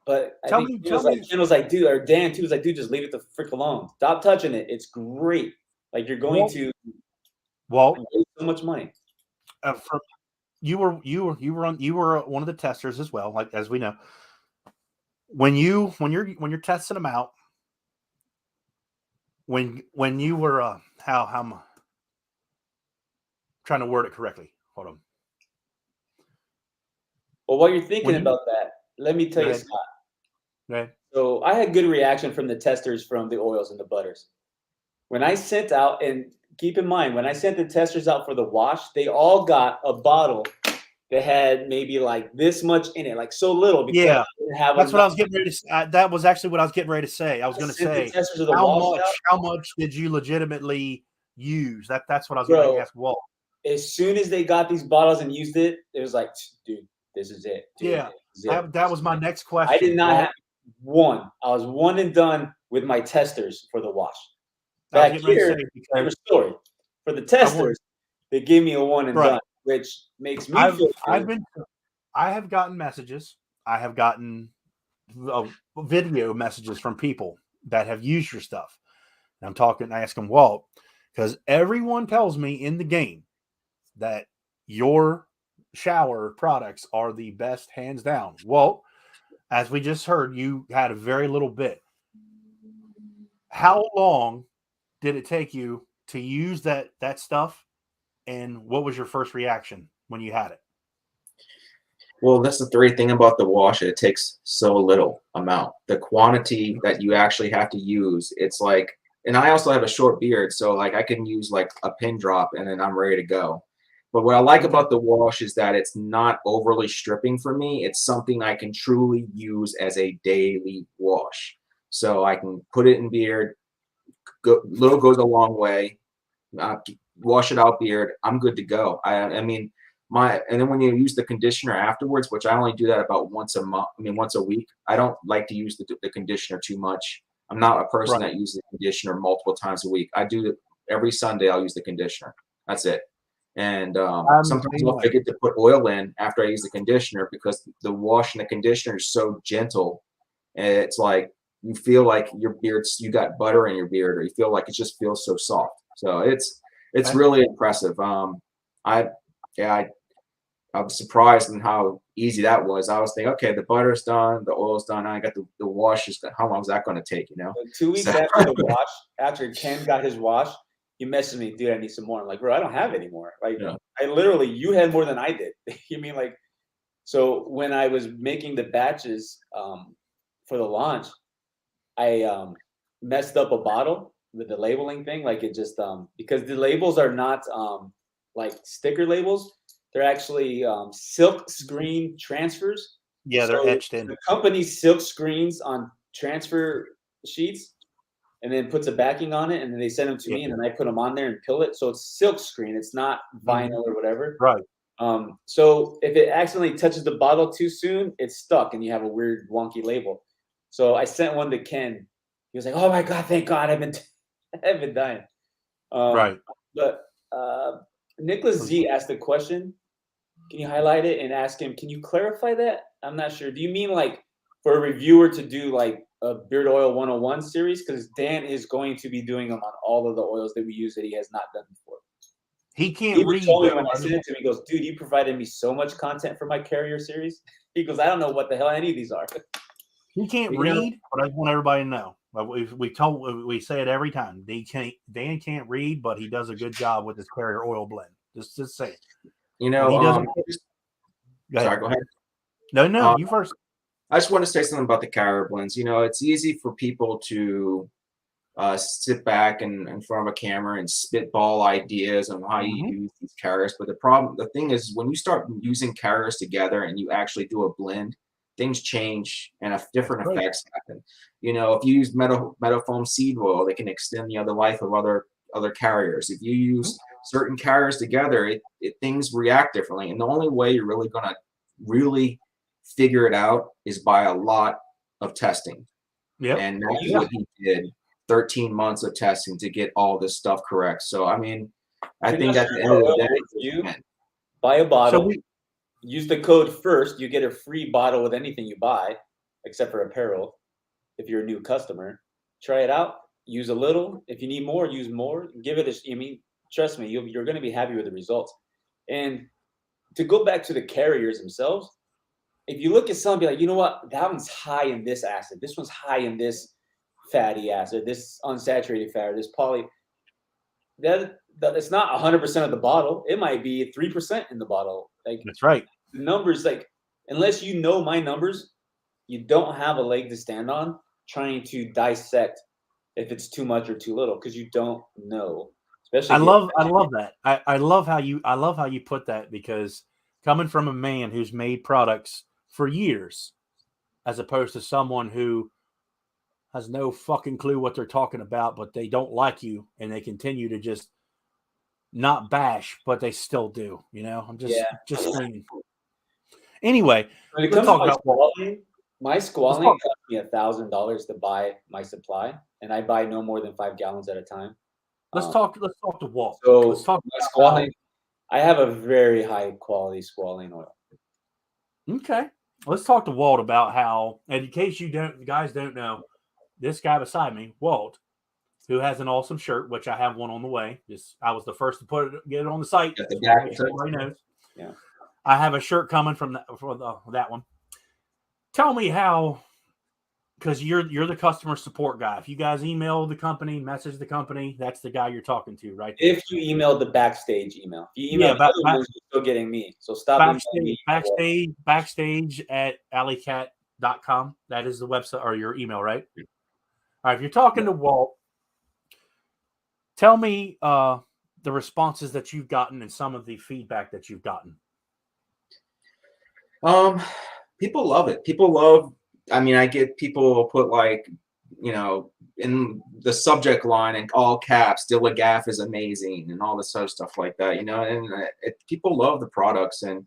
But I think Ken was like, dude, or Dan too was like, dude, just leave it the frick alone. Stop touching it. It's great. Like you're going to Walt, waste so much money. you were one of the testers as well, like as we know. When you're testing them out, when you were how I'm trying to word it correctly. Hold on. Well, while you're thinking about that, let me tell you, Scott. Right. So I had good reaction from the testers from the oils and the butters. When I sent out, and keep in mind, when I sent the testers out for the wash, they all got a bottle that had maybe like this much in it, like so little. Because Yeah, that's what I was enough. getting ready to. That was actually what I was getting ready to say. I was going to say how much did you legitimately use? That's what I was going to ask Walt. As soon as they got these bottles and used it, it was like, dude, this is it. Dude, yeah, is it. that was my next question. I did not have one. I was one and done with my testers for the wash. Back here, different story. For the testers, they gave me a one and done, which makes me feel good. I have gotten messages. I have gotten video messages from people that have used your stuff. And I'm asking Walt, because everyone tells me in the game that your shower products are the best, hands down. Walt, as we just heard, you had a very little bit. How long did it take you to use that stuff? And what was your first reaction when you had it? Well, that's the great thing about the wash. It takes so little amount. The quantity that you actually have to use, it's like, and I also have a short beard, so like I can use like a pin drop and then I'm ready to go. But what I like about the wash is that it's not overly stripping for me. It's something I can truly use as a daily wash. So I can put it in beard. Little goes a long way. Wash it out beard. I'm good to go. I mean, and then when you use the conditioner afterwards, which I only do that about once a month, once a week. I don't like to use the conditioner too much. I'm not a person that uses the conditioner multiple times a week. I do it every Sunday. I'll use the conditioner. That's it. And sometimes I'll forget to put oil in after I use the conditioner because the wash and the conditioner is so gentle. And it's like you feel like your beard's, you got butter in your beard, or you feel like it just feels so soft. So it's really impressive. I was surprised in how easy that was. I was thinking, okay, the butter's done, the oil's done. I got the wash. How long is that going to take? 2 weeks after the wash, after Ken got his wash, he messaged me, dude, I need some more. I'm like, bro, I don't have any more. Like, I literally, you had more than I did. You mean like, so when I was making the batches for the launch, I messed up a bottle with the labeling thing. Like it just, because the labels are not like sticker labels. They're actually silk screen transfers. Yeah, they're etched in. The company silk screens on transfer sheets and then puts a backing on it, and then they send them to me, and then I put them on there and pill it. So it's silk screen. It's not vinyl or whatever. Right. So if it accidentally touches the bottle too soon, it's stuck, and you have a weird wonky label. So I sent one to Ken, He was like, "Oh my God, thank God, I've been dying." Right. But Nicholas Z asked a question. Can you highlight it and ask him? Can you clarify that? I'm not sure. Do you mean like for a reviewer to do like a Beard Oil 101 series? Because Dan is going to be doing them on all of the oils that we use that he has not done before. He He can't even read. told me though. when I sent it to him, he goes, "Dude, you provided me so much content for my carrier series." He goes, "I don't know what the hell any of these are." He can't You know- read, but I want everybody to know. But we say it every time. Dan can't read, but he does a good job with his carrier oil blend. Just say it. You When he know, doesn't. Go ahead. sorry, go ahead. No, you first. I just want to say something about the carrier blends. You know, it's easy for people to sit back in front of a camera and spitball ideas on how you use these carriers. But the thing is, when you start using carriers together and you actually do a blend, things change and different That's right. effects happen. You know, if you use metafoam seed oil, they can extend the other life of other carriers. If you use certain carriers together, things react differently. And the only way you're really gonna really figure it out is by a lot of testing. Yep. And that's what he did. 13 months of testing to get all this stuff correct. So I mean, I think at the end of the day, buy a bottle. So use the code first. You get a free bottle with anything you buy, except for apparel. If you're a new customer, try it out. Use a little. If you need more, use more. Give it a. I mean, trust me, you're going to be happy with the results. And to go back to the carriers themselves, if you look at some, be like, you know what, that one's high in this acid. This one's high in this fatty acid. This unsaturated fat, or this poly. That it's not 100% of the bottle. It might be 3% in the bottle. Like that's right. the numbers, like unless you know my numbers, you don't have a leg to stand on trying to dissect if it's too much or too little because you don't know. Especially I love that. I love how you put that, because coming from a man who's made products for years, as opposed to someone who has no fucking clue what they're talking about, but they don't like you and they continue to just not bash, but they still do. You know, I'm just saying. Anyway, when it let's comes to talk about my squalene cost me $1,000 to buy my supply, and I buy no more than 5 gallons at a time. Let's talk to Walt. So let's talk my squalene. I have a very high quality squalene oil. Okay. Let's talk to Walt about how, and in case you guys don't know, this guy beside me, Walt, who has an awesome shirt, which I have one on the way. I was the first to get it on the site. Got the back Make sure everybody knows. Yeah. I have a shirt coming from that one. Tell me how, because you're the customer support guy. If you guys email the company, message the company, that's the guy you're talking to, right? If you email the backstage email, if you email the other ones, you're still getting me. So stop emailing me. Backstage at alleycat.com. That is the website or your email, right? All right. If you're talking to Walt, tell me the responses that you've gotten and some of the feedback that you've gotten. People love it. People love. I mean, I get people put like, you know, in the subject line in all caps, Dilligaf is amazing and all this other stuff like that, you know, and people love the products. And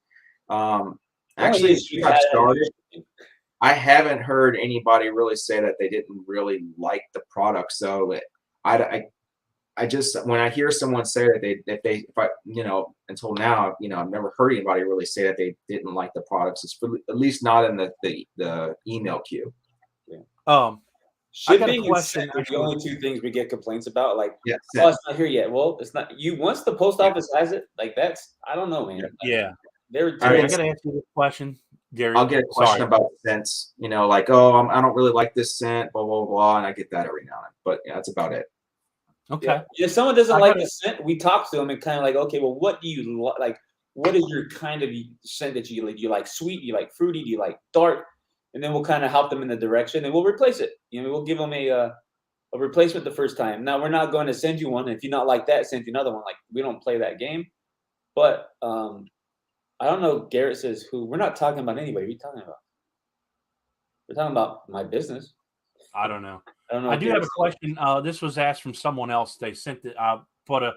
actually, I haven't heard anybody really say that they didn't really like the product. So I just, when I hear someone say that you know, until now, you know, I've never heard anybody really say that they didn't like the products. It's at least not in the email queue. Yeah. Shipping and scent are the only two things we get complaints about. Like, oh, it's not here yet. Well, it's not. Once the post office has it, like that's, I don't know, man. Yeah. They're. I got to ask you this question, Gary. I'll get a question about scents. You know, like, oh, I don't really like this scent, blah blah blah, and I get that every now and then. But yeah, that's about it. Okay. Yeah. If someone doesn't like the scent, we talk to them and kind of like, okay, well, what do you like? What is your kind of scent that you like? Do you like sweet? Do you like fruity? Do you like dark? And then we'll kind of help them in the direction, and we'll replace it. You know, we'll give them a replacement the first time. Now we're not going to send you one. If you not like that, send you another one. Like we don't play that game. But I don't know. Garrett says who? We're not talking about anybody. What are you talking about? We're talking about my business. I don't know. I do have a question. This was asked from someone else. They sent it. I put a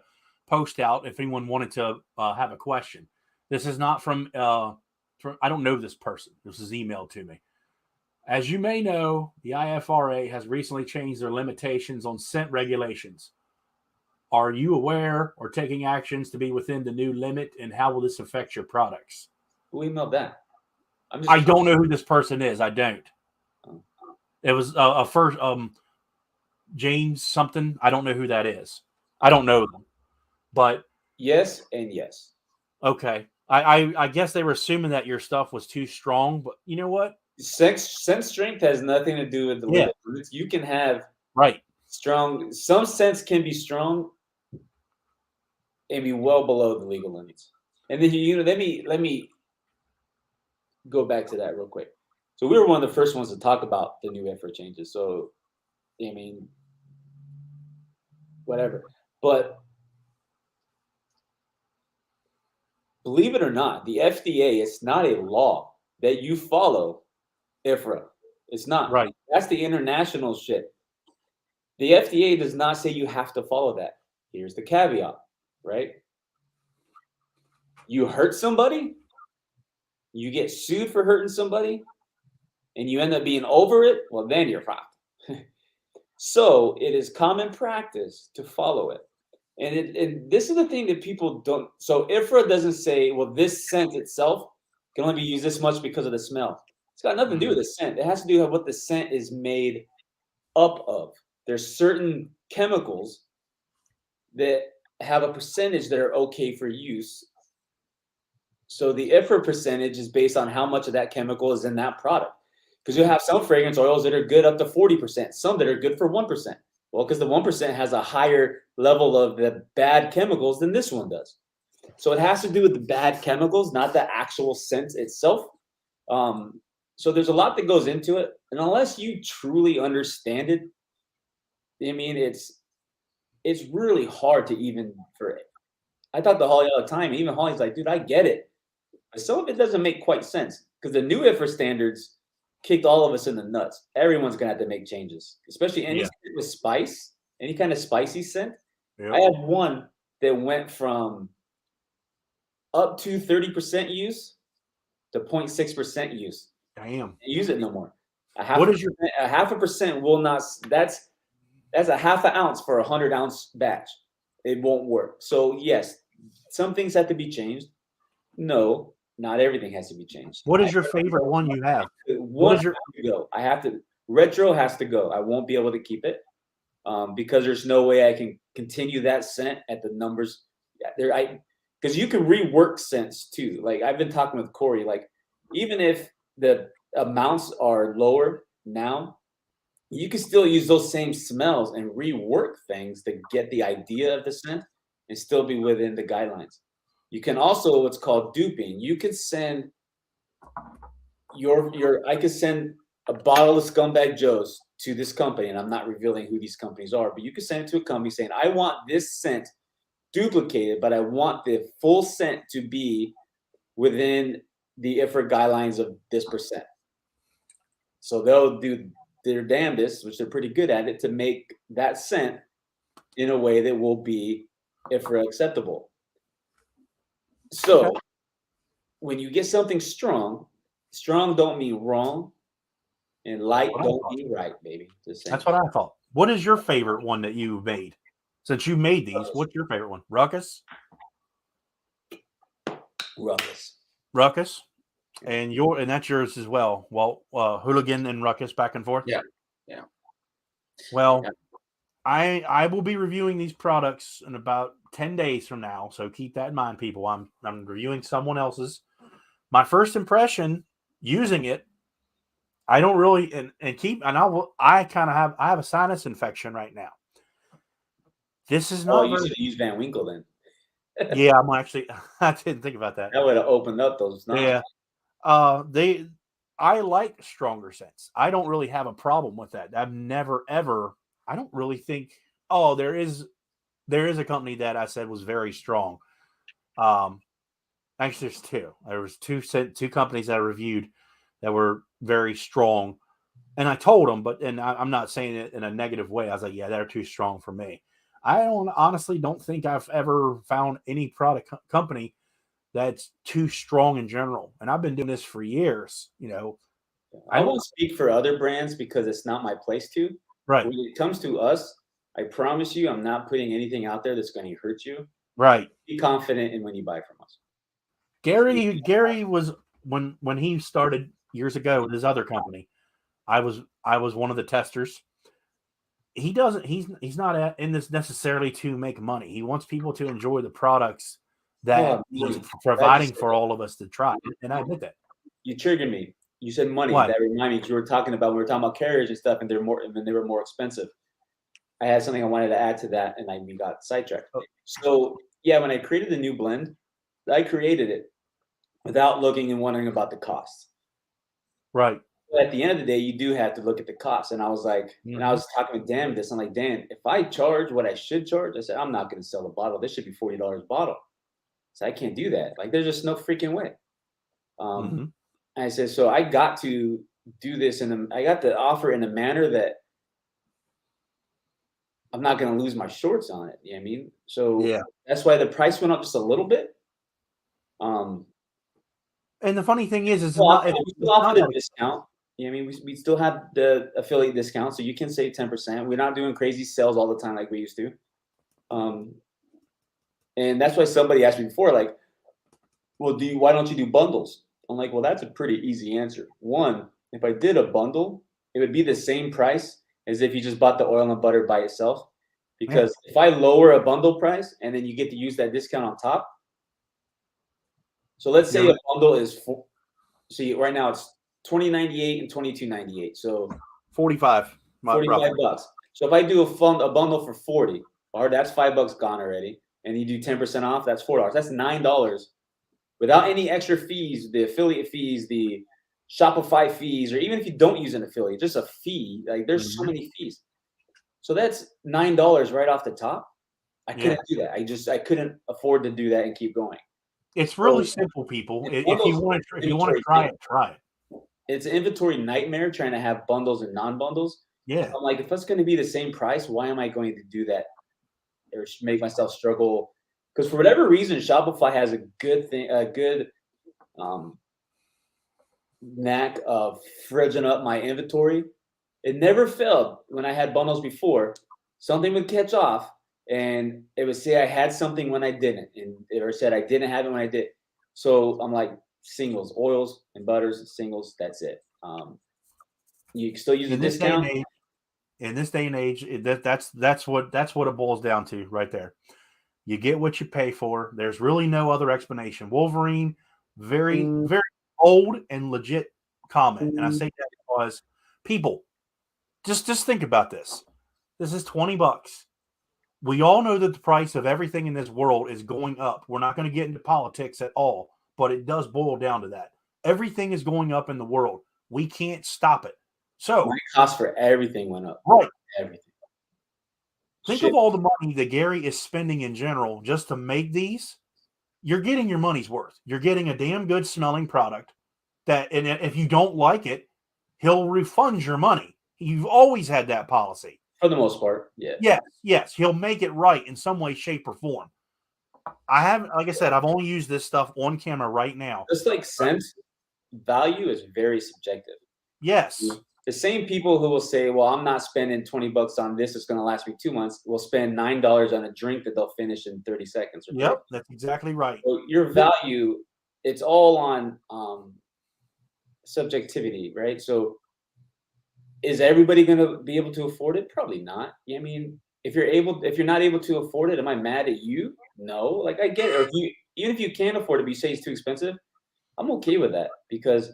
post out if anyone wanted to have a question. This is not from I don't know this person. This is emailed to me. As you may know, the IFRA has recently changed their limitations on scent regulations. Are you aware or taking actions to be within the new limit, and how will this affect your products? Who emailed that? I don't know who this person is. I don't. Oh. It was a first James something. I don't know who that is. I don't know them. But Yes and yes. okay. I guess they were assuming that your stuff was too strong, but you know what? Scent strength has nothing to do with the Yeah. legal limits. You can have Right. strong. Some scents can be strong and be well below the legal limits. And then let me go back to that real quick. So we were one of the first ones to talk about the new IFRA changes. So I mean, whatever. But believe it or not, the FDA, it's not a law that you follow IFRA. It's not. Right. That's the international shit. The FDA does not say you have to follow that. Here's the caveat, right? You hurt somebody, you get sued for hurting somebody, and you end up being over it, well, then you're fucked. So it is common practice to follow it. And this is the thing that people don't. So IFRA doesn't say, well, this scent itself can only be used this much because of the smell. It's got nothing to do with the scent. It has to do with what the scent is made up of. There's certain chemicals that have a percentage that are okay for use. So the IFRA percentage is based on how much of that chemical is in that product. Because you have some fragrance oils that are good up to 40%, some that are good for 1%. Well, because the 1% has a higher level of the bad chemicals than this one does. So it has to do with the bad chemicals, not the actual scent itself. So there's a lot that goes into it. And unless you truly understand it, I mean, it's really hard to even for it. I talk to Holly all the time. Even Holly's like, dude, I get it. But some of it doesn't make quite sense because the new IFRA standards kicked all of us in the nuts. Everyone's gonna have to make changes, especially any scent with spice, any kind of spicy scent. Yep. I have one that went from up to 30% use to 0.6% use. Damn. Use it no more. A What is your half a percent will not. That's a half an ounce for a 100-ounce batch. It won't work. So yes, some things have to be changed. No, not everything has to be changed. what is your favorite one you have? One is your- has to go. I have to. Retro has to go. I won't be able to keep it because there's no way I can continue that scent at the numbers. Because you can rework scents too. Like I've been talking with Corey. Like even if the amounts are lower now, you can still use those same smells and rework things to get the idea of the scent and still be within the guidelines. You can also what's called duping. You can send I could send a bottle of Scumbag Joe's to this company, and I'm not revealing who these companies are, but you can send it to a company saying, I want this scent duplicated, but I want the full scent to be within the IFRA guidelines of this percent. So they'll do their damnedest, which they're pretty good at it, to make that scent in a way that will be IFRA acceptable. So when you get something strong don't mean wrong, and light don't mean right, baby. That's what I thought. What is your favorite one that you made? Since you made these, what's your favorite one? Ruckus? Ruckus. And that's yours as well. Well, Hooligan and Ruckus back and forth. Yeah. Well, yeah. I will be reviewing these products in about 10 days from now, so keep that in mind, people. I'm reviewing someone else's. My first impression using it, I don't really I have a sinus infection right now. This is not. You should use Van Winkle then. Yeah, I didn't think about that. That would have opened up those. Yeah. I like stronger scents. I don't really have a problem with that. I've never ever. I don't really think. Oh, there is a company that I said was very strong. Actually, there's two. There was two companies that I reviewed that were very strong, and I told them, I'm not saying it in a negative way. I was like, yeah, they're too strong for me. I honestly don't think I've ever found any product company that's too strong in general. And I've been doing this for years, I won't speak for other brands because it's not my place to. Right. When it comes to us, I promise you, I'm not putting anything out there that's going to hurt you. Right. Be confident in when you buy from us. Gary was when he started years ago with his other company. I was one of the testers. He doesn't. He's not in this necessarily to make money. He wants people to enjoy the products that he's providing for all of us to try. And I admit that. You triggered me. You said money. Why? That reminded me because you were talking about when we were talking about carriers and stuff, and they were more expensive. I had something I wanted to add to that, and we got sidetracked. Oh. So yeah, when I created the new blend, I created it without looking and wondering about the cost. Right. But at the end of the day, you do have to look at the cost. And I was like, and I was talking with Dan this. I'm like, Dan, if I charge what I should charge, I said, I'm not going to sell a bottle. This should be $40 a bottle. So I can't do that. Like, there's just no freaking way. And I said, so I got to do this I got to offer in a manner that I'm not going to lose my shorts on it. You know what I mean? So that's why the price went up just a little bit. And the funny thing is, we still offer the discount. You know what I mean? We still have the affiliate discount, so you can save 10%. We're not doing crazy sales all the time like we used to. And that's why somebody asked me before, like, well, why don't you do bundles? I'm like, well, that's a pretty easy answer. One, if I did a bundle, it would be the same price as if you just bought the oil and butter by itself. Because if I lower a bundle price and then you get to use that discount on top. So let's say a bundle is right now it's $20.98 and $22.98. So $45. $45. So if I do a bundle for $40, or that's $5 gone already, and you do 10% off, that's $4. That's $9 without any extra fees, the affiliate fees, the Shopify fees, or even if you don't use an affiliate, just a fee. Like there's so many fees. So that's $9 right off the top. I couldn't do that. I couldn't afford to do that and keep going. It's really simple, people. If you want to try it, try it. It's an inventory nightmare trying to have bundles and non-bundles. Yeah. I'm like, if it's going to be the same price, why am I going to do that or make myself struggle? Because for whatever reason, Shopify has a good knack of fridging up my inventory. It never failed when I had bundles before. Something would catch off, and it would say I had something when I didn't, or said I didn't have it when I did. So I'm like, singles, oils and butters, and singles. That's it. You can still use a discount. In this day and age, that's what it boils down to right there. You get what you pay for. There's really no other explanation. Wolverine, very, very old and legit comment. And I say that because people, just think about this. This is $20. We all know that the price of everything in this world is going up. We're not going to get into politics at all, but it does boil down to that. Everything is going up in the world. We can't stop it. So my cost for everything went up. Right. Everything. Think of all the money that Gary is spending in general just to make these. You're getting your money's worth. You're getting a damn good smelling product and if you don't like it, he'll refund your money. You've always had that policy. For the most part, yeah. Yes. He'll make it right in some way, shape, or form. I haven't, like I said, I've only used this stuff on camera right now. Just like scent, value is very subjective. Yes. The same people who will say, well, I'm not spending $20 on this, it's going to last me 2 months, will spend $9 on a drink that they'll finish in 30 seconds. Yep, that's exactly right. So your value, it's all on subjectivity, right? So is everybody going to be able to afford it? Probably not. I mean, if you're not able to afford it, am I mad at you? No. Like, I get it. Or even if you can't afford it, but you say it's too expensive, I'm okay with that because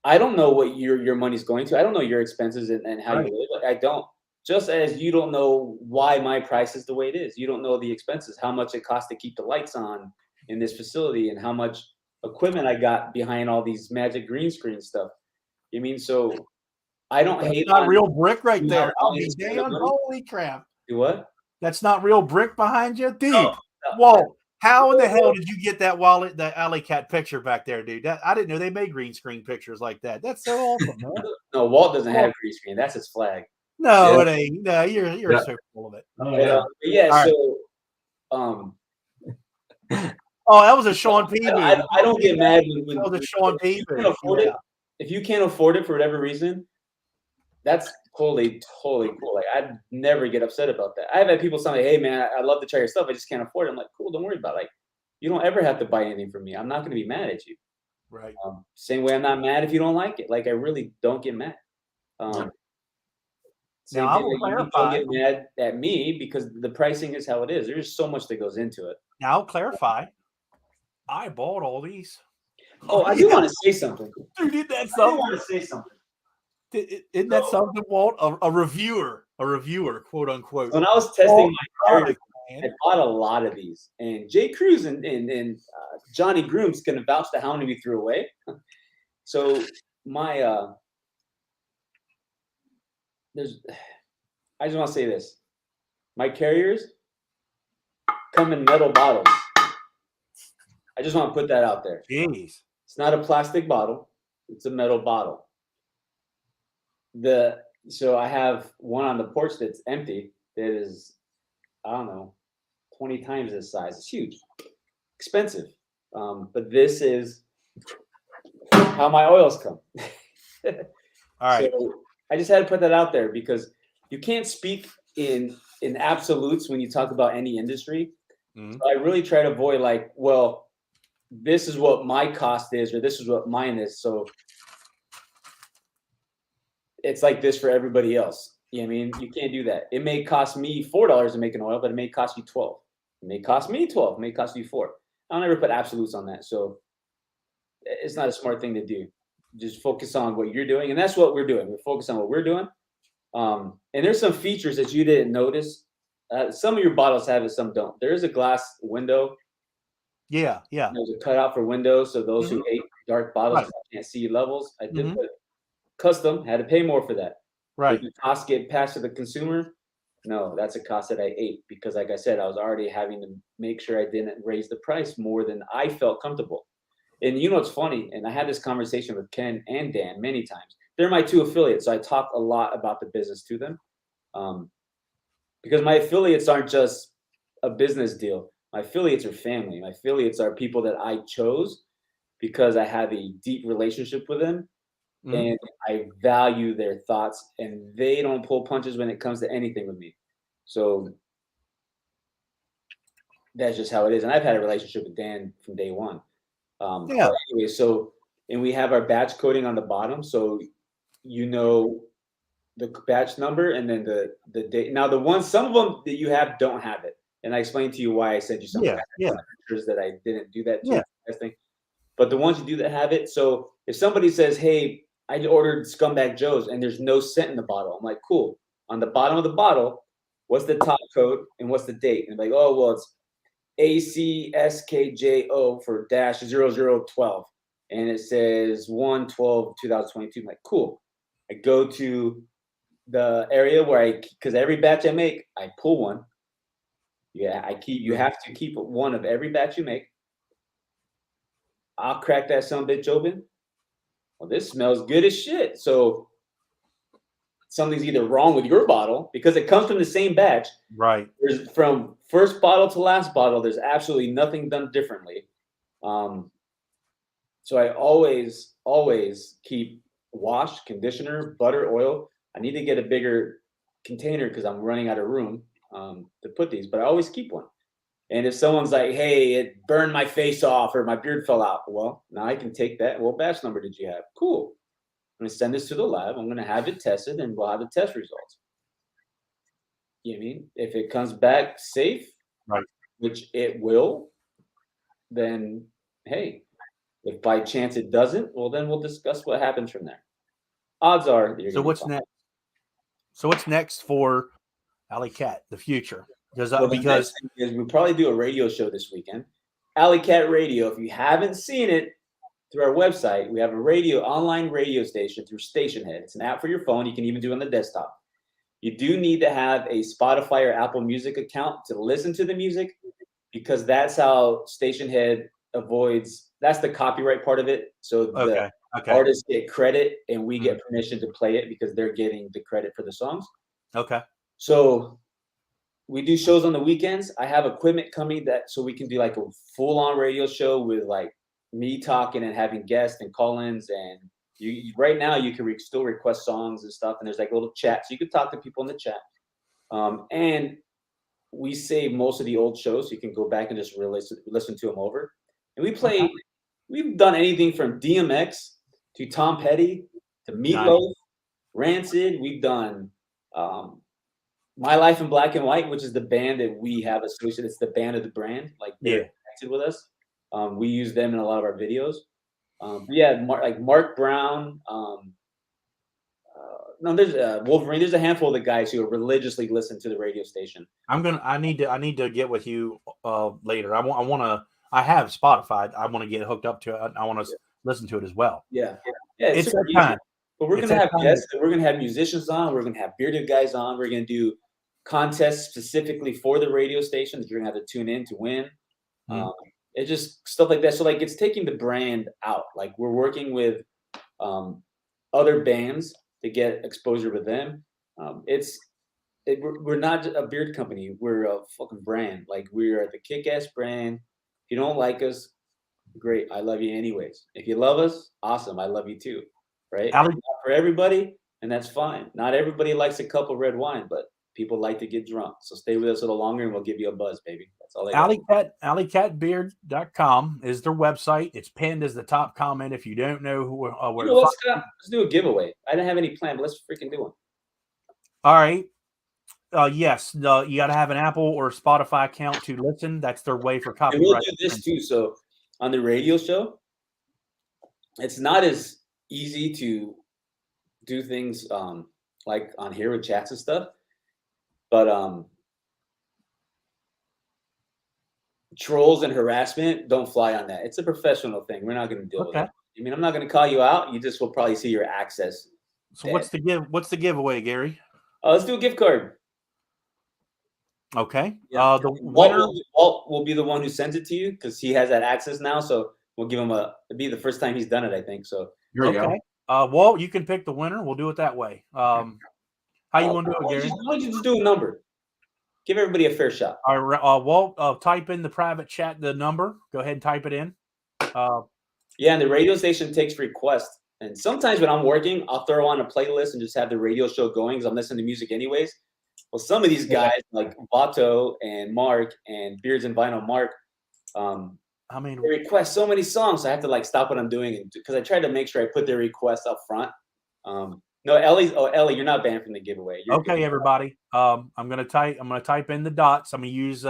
I don't know what your money's going to. I don't know your expenses and how you live. I don't. Just as you don't know why my price is the way it is. You don't know the expenses, how much it costs to keep the lights on in this facility and how much equipment I got behind all these magic green screen stuff. You mean, so I don't hate not real brick right there. I'll be damn, holy crap. Do what? That's not real brick behind you? Dude, Walt, how in the hell did you get that alley cat picture back there, dude? I didn't know they made green screen pictures like that. That's so awesome, man. No, Walt doesn't have green screen. That's his flag. No, it ain't. No, you're so full of it. Oh, that was a Sean P. movie. I don't get mad when that was a Sean P. You can afford it. if you can't afford it for whatever reason, that's totally cool. Like I'd never get upset about that. I've had people say, like, "Hey man, I love to try your stuff. I just can't afford it." I'm like, "Cool, don't worry about it. Like, you don't ever have to buy anything from me. I'm not going to be mad at you. Right. Same way I'm not mad if you don't like it. Like I really don't get mad. Same Now, I thing, will like, you don't clarify. get mad at me because the pricing is how it is. There's so much that goes into it. Now, I'll clarify. I bought all these. Oh, I do want to say something. Dude, isn't that I do something? want to say something. Isn't that something, Walt? A reviewer, quote unquote. When I was testing my carrier, I Man. bought a lot of these, and Jay Cruz and Johnny Grooms can vouch to how many we threw away. So my I just want to say this: my carriers come in metal bottles. I just want to put that out there. Jeez. It's not a plastic bottle; it's a metal bottle. So I have one on the porch that's empty. That is, I don't know, 20 times this size. It's huge, expensive. But this is how my oils come. All right. So I just had to put that out there because you can't speak in absolutes when you talk about any industry. Mhm. So I really try to avoid like, well, this is what my cost is, or this is what mine is. So it's like this for everybody else. You know what I mean? You can't do that. It may cost me $4 to make an oil, but it may cost you 12. It may cost me 12. It may cost you 4. I don't ever put absolutes on that. So it's not a smart thing to do. Just focus on what you're doing. And that's what we're doing. We're focused on what we're doing. And there's some features that you didn't notice. Some of your bottles have it, some don't. There is a glass window. Yeah. There's a cutout for windows. So those who hate dark bottles can't see levels. I did put custom, had to pay more for that. Right. Did the cost get passed to the consumer? No, that's a cost that I ate because, like I said, I was already having to make sure I didn't raise the price more than I felt comfortable. And you know what's funny? And I had this conversation with Ken and Dan many times. They're my two affiliates, so I talk a lot about the business to them. Because my affiliates aren't just a business deal. My affiliates are family. My affiliates are people that I chose because I have a deep relationship with them. And I value their thoughts, and they don't pull punches when it comes to anything with me. So that's just how it is. And I've had a relationship with Dan from day one. Yeah. But anyway, and we have our batch coding on the bottom, so you know the batch number and then the date. Now some of them that you have don't have it, and I explained to you why I sent you some pictures that I didn't do that to testing. But the ones you do that have it, so if somebody says, "Hey, I ordered Scumbag Joe's and there's no scent in the bottle," I'm like, "Cool." On the bottom of the bottle, what's the top code and what's the date? And like, "Oh, well, it's ACSKJO for -0012, and it says 1/12/2022." I'm like, "Cool." I go to the area where because every batch I make, I pull one. Yeah, you have to keep one of every batch you make. I'll crack that sumbitch open. Well, this smells good as shit. So something's either wrong with your bottle because it comes from the same batch. Right. There's from first bottle to last bottle, there's absolutely nothing done differently. So I always keep wash, conditioner, butter, oil. I need to get a bigger container because I'm running out of room to put these, but I always keep one. And if someone's like, "Hey, it burned my face off or my beard fell out," well, now I can take that. What batch number did you have? Cool. I'm going to send this to the lab. I'm going to have it tested, and we'll have the test results. You know what I mean? If it comes back safe, Right, which it will, then hey, if by chance it doesn't, well, then we'll discuss what happens from there. Odds are that you're so gonna be what's fine. next? So what's next for Alley Cat? The future, because Well, the next thing is we'll probably do a radio show this weekend. Alley Cat Radio. If you haven't seen it through our website, we have a online radio station through Station Head. It's an app for your phone. You can even do it on the desktop. You do need to have a Spotify or Apple Music account to listen to the music because that's how Station Head avoids. That's the copyright part of it. So the artists get credit and we get permission to play it because they're getting the credit for the songs. Okay. So we do shows on the weekends. I have equipment coming so we can do like a full-on radio show with like me talking and having guests and call-ins and Right now you can still request songs and stuff, and there's like a little chat, so you can talk to people in the chat. And we save most of the old shows, so you can go back and just listen to them over. And we've done anything from DMX to Tom Petty to Meatloaf, Rancid. We've done My Life in Black and White, which is the band that we have associated. It's the band of the brand, like they're connected with us. We use them in a lot of our videos. Like Mark Brown. No, there's Wolverine. There's a handful of the guys who religiously listen to the radio station. I need to get with you later. I have Spotify. I want to get hooked up to it. I want to listen to it as well. Yeah. It's that easy. time. But we're gonna have guests. We're gonna have musicians on. We're gonna have bearded guys on. We're gonna do contests specifically for the radio station that you're gonna have to tune in to win. It's just stuff like that. So like it's taking the brand out. Like we're working with other bands to get exposure with them. We're not a beard company. We're a fucking brand. Like we're the kick-ass brand. If you don't like us, great. I love you anyways. If you love us, awesome. I love you too. Right? Not for everybody, and that's fine. Not everybody likes a cup of red wine, but people like to get drunk. So stay with us a little longer and we'll give you a buzz, baby. That's all I got. Alleycatbeard.com is their website. It's pinned as the top comment. If you don't know where let's do a giveaway. I didn't have any plan, but let's freaking do one. All right. Yes, you got to have an Apple or Spotify account to listen. That's their way for copyright. And we'll do this too. So on the radio show, it's not as easy to do things like on here with chats and stuff, but trolls and harassment don't fly on that. It's a professional thing. We're not going to deal with it. I mean, I'm not going to call you out. You just will probably see your access. So what's the giveaway, Gary? Let's do a gift card. Okay. Yeah. The winner Walt will be the one who sends it to you because he has that access now. So we'll give him it'll be the first time he's done it, I think. So here we go. Walt, you can pick the winner. We'll do it that way. How you want to do it, Gary? Why don't you just do a number? Give everybody a fair shot. All right, Walt, type in the private chat the number. Go ahead and type it in. And the radio station takes requests. And sometimes when I'm working, I'll throw on a playlist and just have the radio show going because I'm listening to music anyways. Well, some of these guys like Vato and Mark and Beards and Vinyl Mark, they request so many songs. So I have to like stop what I'm doing because I try to make sure I put their requests up front. No, Ellie, you're not banned from the giveaway. You're okay, good. Everybody. I'm gonna type in the dots. I'm gonna use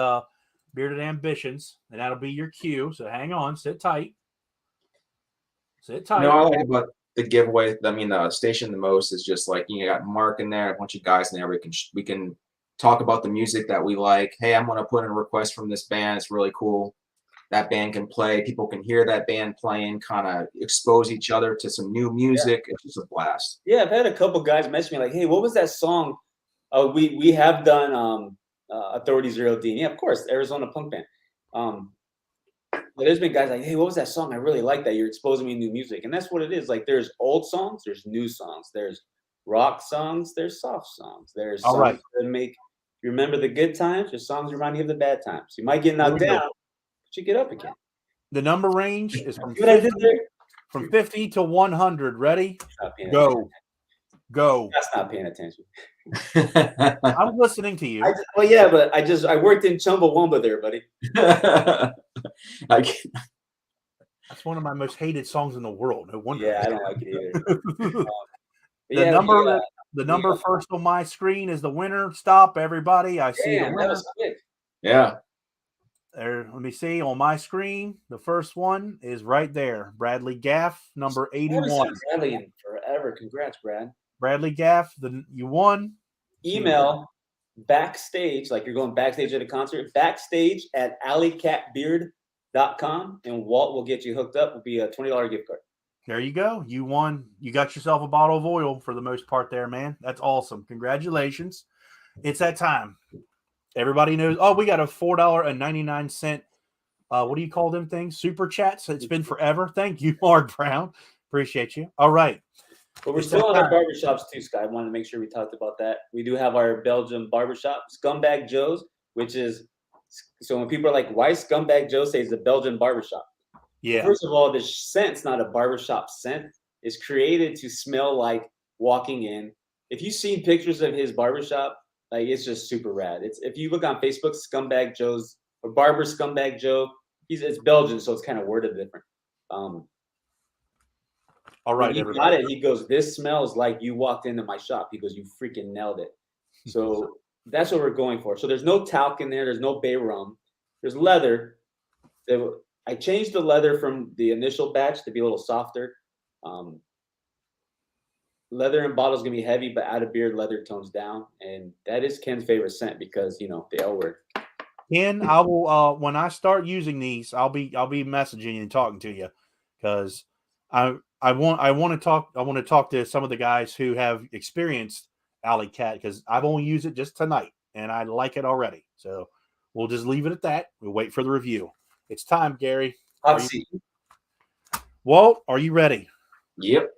Bearded Ambitions, and that'll be your cue. So hang on, sit tight. Sit tight. No, I like about the giveaway. I mean, the station the most is just like you got Mark in there, a bunch of guys in there. We can talk about the music that we like. Hey, I'm gonna put in a request from this band. It's really cool. That band can play. People can hear that band playing. Kind of expose each other to some new music. Yeah. It's just a blast. Yeah, I've had a couple guys message me like, "Hey, what was that song?" We have done Authority Zero D. Yeah, of course, Arizona punk band. But there's been guys like, "Hey, what was that song? I really like that. You're exposing me to new music." And that's what it is. Like, there's old songs, there's new songs, there's rock songs, there's soft songs, there's songs that make you remember the good times. There's songs that remind you of the bad times. You might get knocked down, but you get up again. The number range is from 50 to 100. Ready? Go. That's not paying attention. I'm listening to you. I worked in Chumbawamba there, buddy. That's one of my most hated songs in the world. No wonder. Yeah, I don't like it either. The number first on my screen is the winner. Stop, everybody. I see the winner. That was quick. Yeah. There, let me see on my screen. The first one is right there. Bradley Gaff, number 81. Bradley in forever. Congrats, Brad. Bradley Gaff, you won. Email backstage, like you're going backstage at a concert, backstage@alleycatbeard.com, and Walt will get you hooked up. Will be a $20 gift card. There you go. You won. You got yourself a bottle of oil for the most part there, man. That's awesome. Congratulations. It's that time. Everybody knows. Oh, we got a $4.99. What do you call them things? Super chats. It's been forever. Thank you, Mark Brown. Appreciate you. All right. But we're still in our barbershops too, Scott. I wanted to make sure we talked about that. We do have our Belgium barbershop, Scumbag Joe's, which is so when people are like, why Scumbag Joe says the Belgian barbershop? Yeah. First of all, the scent's not a barbershop scent. is created to smell like walking in. If you've seen pictures of his barbershop, like it's just super rad. It's if you look on Facebook, Scumbag Joe's or Barber Scumbag Joe, it's Belgian, so it's kind of worded different. All When right, he everybody. got it, he goes, "This smells like you walked into my shop." He goes, "You freaking nailed it." So that's what we're going for. So there's no talc in there. There's no bay rum. There's leather. I changed the leather from the initial batch to be a little softer. Um, leather in bottle is gonna be heavy, but out of beard, leather tones down, and that is Ken's favorite scent because the L word. Ken, I will when I start using these, I'll be messaging you and talking to you because I want to talk to some of the guys who have experienced Alley Cat because I've only used it just tonight and I like it already. So we'll just leave it at that. We'll wait for the review. It's time, Gary. Hot seat. Walt, are you ready? Yep.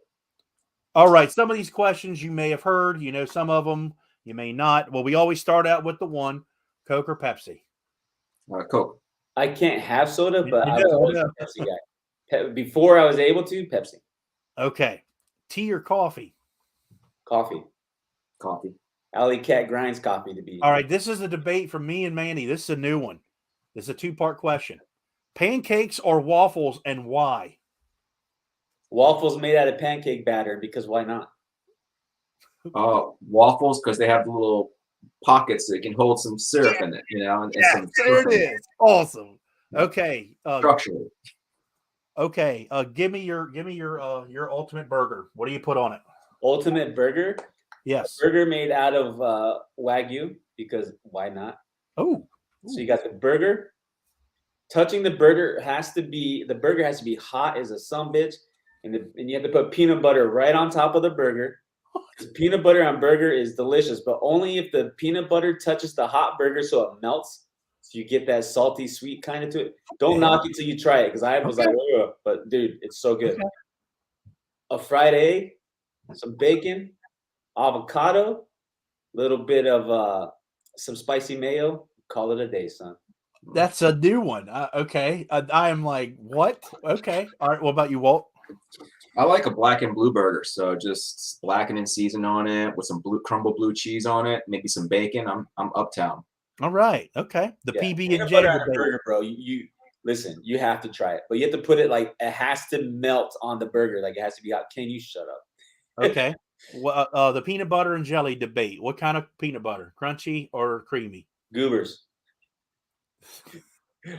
All right. Some of these questions you may have heard, some of them you may not. Well, we always start out with the one, Coke or Pepsi. Coke. I can't have soda, but You I was know, always I a know. Pepsi guy. Before I was able to, Pepsi. Okay. Tea or coffee? Coffee. Coffee. Alley Cat grinds coffee to be. All right. This is a debate from me and Manny. This is a new one. This is a two-part question. Pancakes or waffles and why? Waffles made out of pancake batter because why not? Waffles because they have the little pockets that can hold some syrup in it, and some there it is. Awesome. Okay. structurally. Okay. Give me your ultimate burger. What do you put on it? Ultimate burger. Yes. Burger made out of Wagyu because why not? Oh. So you got the burger. Touching the burger has to be hot as a sumbitch, and you have to put peanut butter right on top of the burger. Peanut butter on burger is delicious, but only if the peanut butter touches the hot burger so it melts. So you get that salty, sweet kind of to it. Don't knock it till you try it, because I was like, ugh, but dude, it's so good. Okay. A fried egg, some bacon, avocado, little bit of some spicy mayo. Call it a day, son. That's a new one. Okay. I am like, what? Okay. All right. What about you, Walt? I like a black and blue burger, so just blacken and season on it with some crumbled blue cheese on it, maybe some bacon. I'm uptown. All right. Okay. The Yeah. PB and Peanut J butter on a debate. burger, bro. You listen. You have to try it, but you have to put it like it has to melt on the burger. Like it has to be hot. Can you shut up? Okay. Well, the peanut butter and jelly debate. What kind of peanut butter? Crunchy or creamy? Goobers.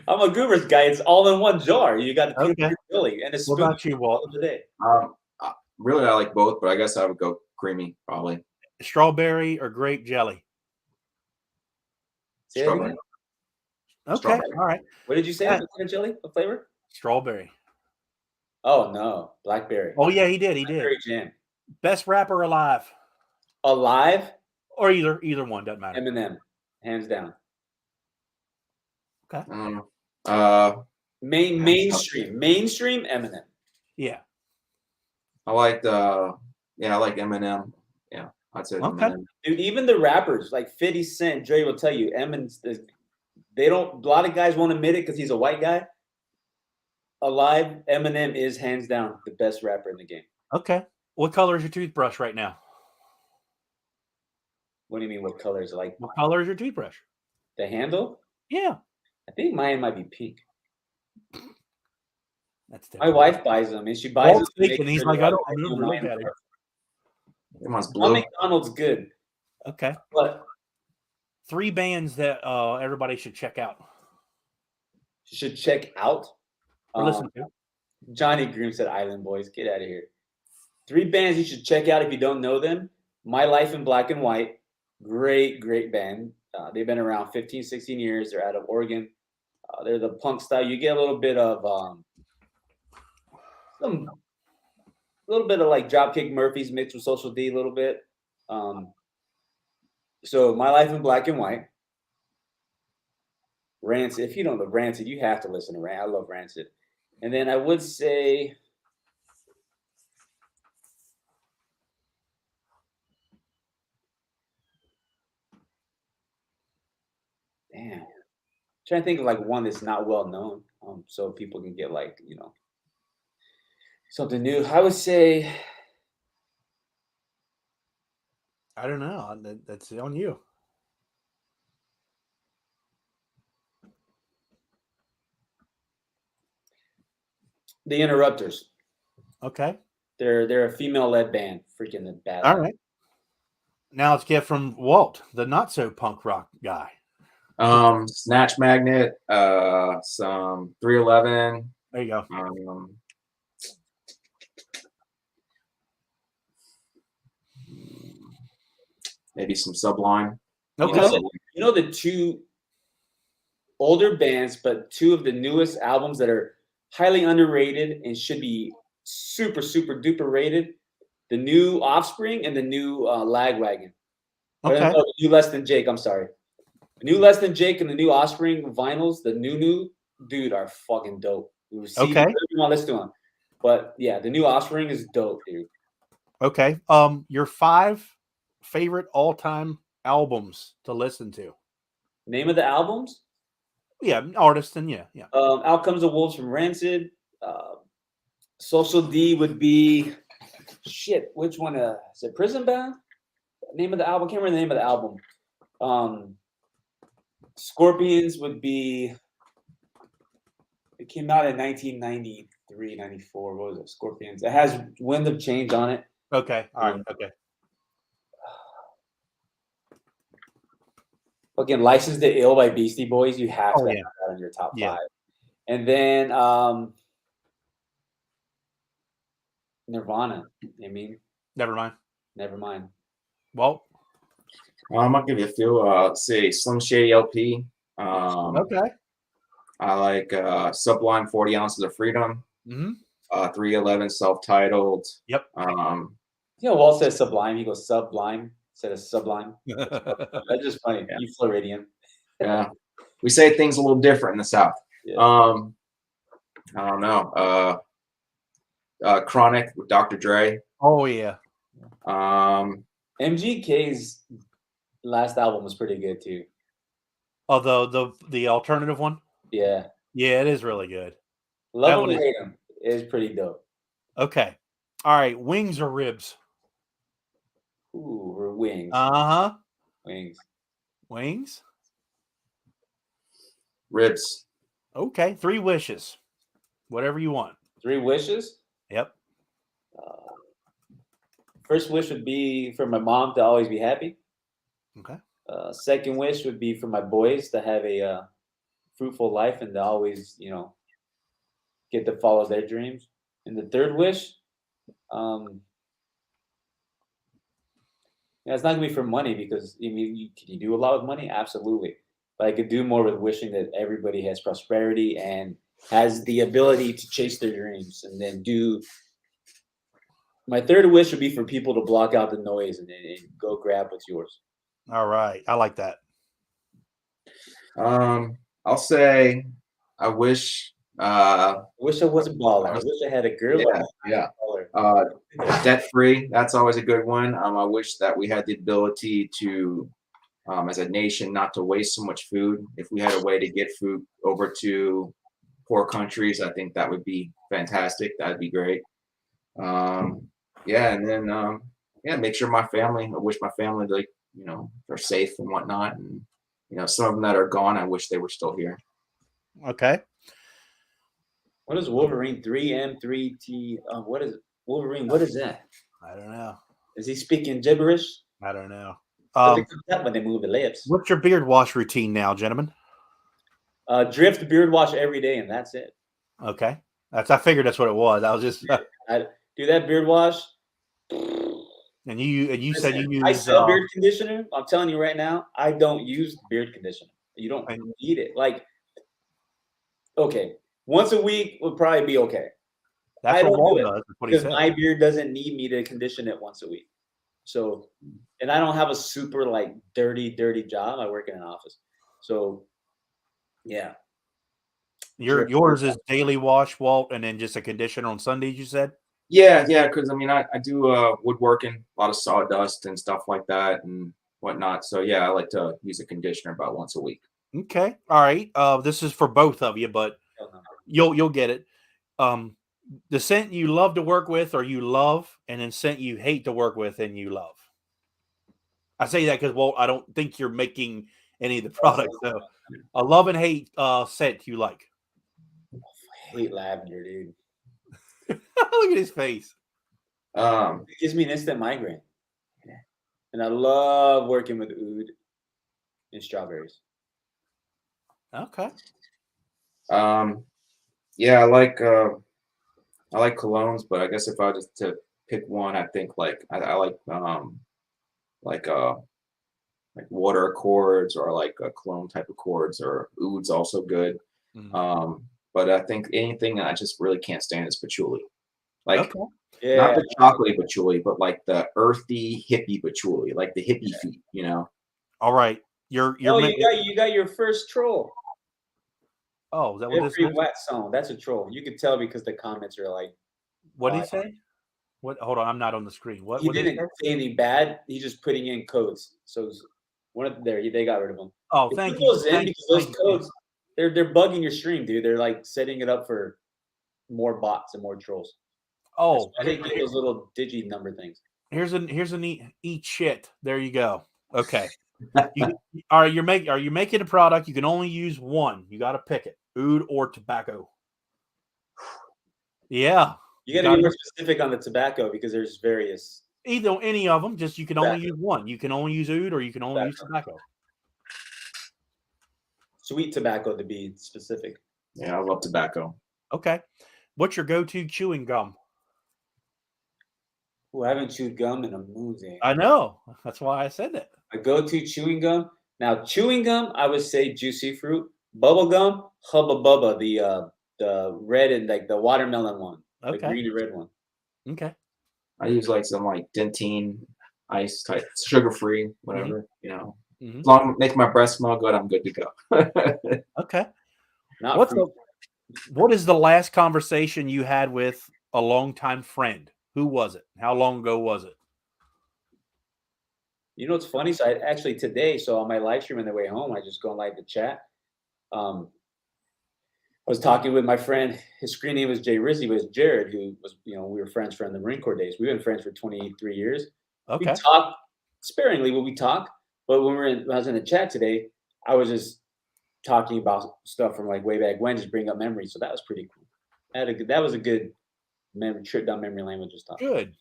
I'm a Goobers guy. It's all in one jar. You got the peanut butter jelly and a What spoon about you, Walt? of the day. Really, I like both, but I guess I would go creamy probably. Strawberry or grape jelly? Say that Strawberry. again? Okay. Strawberry. All right. What did you say? Yeah. What kind of jelly? What flavor? Strawberry. Oh no, blackberry. Oh yeah, he did. He did. Blackberry jam. Best rapper alive, Alive, or either one doesn't matter. Eminem, hands down. Mainstream, Eminem. Yeah. I like Eminem. Yeah, I'd say Okay. Eminem. Dude, even the rappers like 50 Cent, Dre will tell you, they don't. A lot of guys won't admit it because he's a white guy. Alive, Eminem is hands down the best rapper in the game. Okay. What color is your toothbrush right now? What do you mean? What color is it? Like What color is your toothbrush? the handle? Yeah. I think mine might be pink. That's My different. wife buys them, and she buys Walt's them. to make thinking, he's sure like, they're I don't like, remember. Look mine at it. are- Mine's Well, blue. McDonald's good, Okay. but 3 bands that everybody should check out you should check out. or listen to. Johnny Groom said, "Island Boys, get out of here." 3 bands you should check out if you don't know them. My Life in Black and White, great band. They've been around 15, 16 years. They're out of Oregon. They're the punk style. You get a little bit of like Dropkick Murphys mixed with Social D a little bit. So My Life in Black and White. Rancid. If you don't know Rancid, you have to listen to Rancid. I love Rancid. And then I would say damn. Trying to think of like one that's not well known. So people can get like, Something new. I would say I don't know. That's on you. the Interrupters. Okay. They're a female-led band. Freaking bad. All right. Now let's get from Walt, the not so punk rock guy. Snatch Magnet, some 311, There you go. maybe some Sublime. Okay. You know the two older bands, but two of the newest albums that are highly underrated and should be super, super duper rated. The new Offspring and the new Lagwagon. Okay. No, the new Less Than Jake. I'm sorry. The new Less Than Jake and the new Offspring vinyls, the new dude are fucking dope. Okay. You want to listen to them. But yeah, the new Offspring is dope, dude. Okay. Your 5 favorite all-time albums to listen to. Name of the albums? Yeah, artists and yeah. Out Comes the Wolves from Rancid. Social D would be shit. Which one? Is it Prison Bound? Name of the album? Can't remember the name of the album. Scorpions would be. It came out in 1993, 94. What was it? Scorpions. It has Wind of Change on it. Okay. All right. Okay. Fucking License to Ill by Beastie Boys. You have to have that in your top 5. And then Nirvana. I mean, Never mind. never mind. Walt. I'll give you a few. Say Slim Shady LP. Okay. I like Sublime 40 Ounces of Freedom. Mm-hmm. 311 self-titled. Yep. Walt says Sublime. He goes Sublime instead of Sublime. That's just funny. Yeah. You Floridian. Yeah. We say things a little different in the South. Yeah. I don't know. Chronic with Dr. Dre. Oh yeah. MGK's last album was pretty good too. Oh, the alternative one. Yeah. Yeah, it is really good. Love one him or is- hate him is pretty dope. Okay. All right. Wings or ribs? Ooh, or Wings. Wings. Wings. Ribs. Okay. 3 wishes. Whatever you want. 3 wishes. Yep. First wish would be for my mom to always be happy. Okay. Second wish would be for my boys to have a fruitful life and to always, get to follow their dreams. And the third wish, it's not gonna be for money because can you do a lot with money? Absolutely, but I could do more with wishing that everybody has prosperity and has the ability to chase their dreams, and then do. My third wish would be for people to block out the noise and go grab what's yours. All right. I like that. I I'll say I wish wish I wasn't baller. I wish I had a girl. yeah. Debt free, that's always a good one. I wish that we had the ability to as a nation not to waste so much food. If we had a way to get food over to poor countries, I think that would be fantastic. That'd be great. And then make sure my family, I wish my family are safe and whatnot. And some of them that are gone, I wish they were still here. Okay. What is Wolverine 3M3T? What is it? Wolverine? What is that? I don't know. Is he speaking gibberish? I don't know. It comes out when they move the lips. What's your beard wash routine now, gentlemen? Drift beard wash every day, and that's it. Okay. I figured that's what it was. I was just I do that beard wash. and you said you use I sell beard conditioner. I'm telling you right now, I don't use beard conditioner. You don't need it. Okay, once a week would probably be okay. That's what Walt does. That's what he Because said. my beard doesn't need me to condition it once a week. So, and I don't have a super dirty job. I work in an office. So, yeah. Yours is daily wash, Walt, and then just a conditioner on Sundays, you said? Yeah, because I do woodworking, a lot of sawdust and stuff like that and whatnot. So yeah, I like to use a conditioner about once a week. Okay. All right. This is for both of you, but you'll get it. The scent you love to work with or you love, and then scent you hate to work with and you love. I say that because, Walt, I don't think you're making any of the products. So a love and hate scent you like. I hate lavender, dude. Look at his face. Um, It gives me an instant migraine. And I love working with oud and strawberries. Okay. yeah, I like colognes, but I guess if I was to pick one, I think I like water accords or like cologne type accords, or oud's also good. Mhm. But I think anything I just really can't stand is patchouli. Like Okay. Yeah. not the chocolatey patchouli, but like the earthy hippie patchouli, like the hippie feet, you know. All right. You're Oh, ma- you got your first troll. Oh, is that what this Every is? wet song. That's a troll. You can tell because the comments are like, What did he say? What? Hold on, I'm not on the screen. What? he What did he didn't say? say anything bad. He's just putting in codes. So one of there, they got rid of them. Oh, Put thank you. those in Thank because you. those codes, they're bugging your stream, dude. They're like setting it up for more bots and more trolls. Oh, I didn't get those little digi number things. here's a neat eat shit. There you go. Okay. Are you making a product? You can only use one. You got to pick it: oud or tobacco. Yeah, You got to gotta be more specific on the tobacco because there's various. either any of them. Just you can only Tobacco. use one. You can only use oud or you can only use tobacco. Sweet tobacco to be specific. Yeah, I love tobacco. Okay. What's your go-to chewing gum? Ooh, I haven't chewed gum in a moon. I know. That's why I said that. My go-to chewing gum. Now, chewing gum, I would say juicy fruit. Bubble gum, Hubba Bubba, the red and like the watermelon one, the Okay. green and red one. Okay. I use like some like Dentine ice type, sugar free, whatever, you know. Mhm. As long as it makes my breath smell good, I'm good to go. Okay. Not fruit. What is the last conversation you had with a longtime friend? Who was it? How long ago was it? You know what's funny? So I actually today, so on my live stream on the way home, I just go live to chat. I was talking with my friend. His screen name was Jay Rizzi, but it's Jared, who was, we were friends from the Marine Corps days. We've been friends for 23 years. We Okay. talk sparingly when we talk, but when I was in the chat today, I was just talking about stuff from like way back when, just bring up memories. So that was pretty cool. That was a good trip down memory lane with just talking.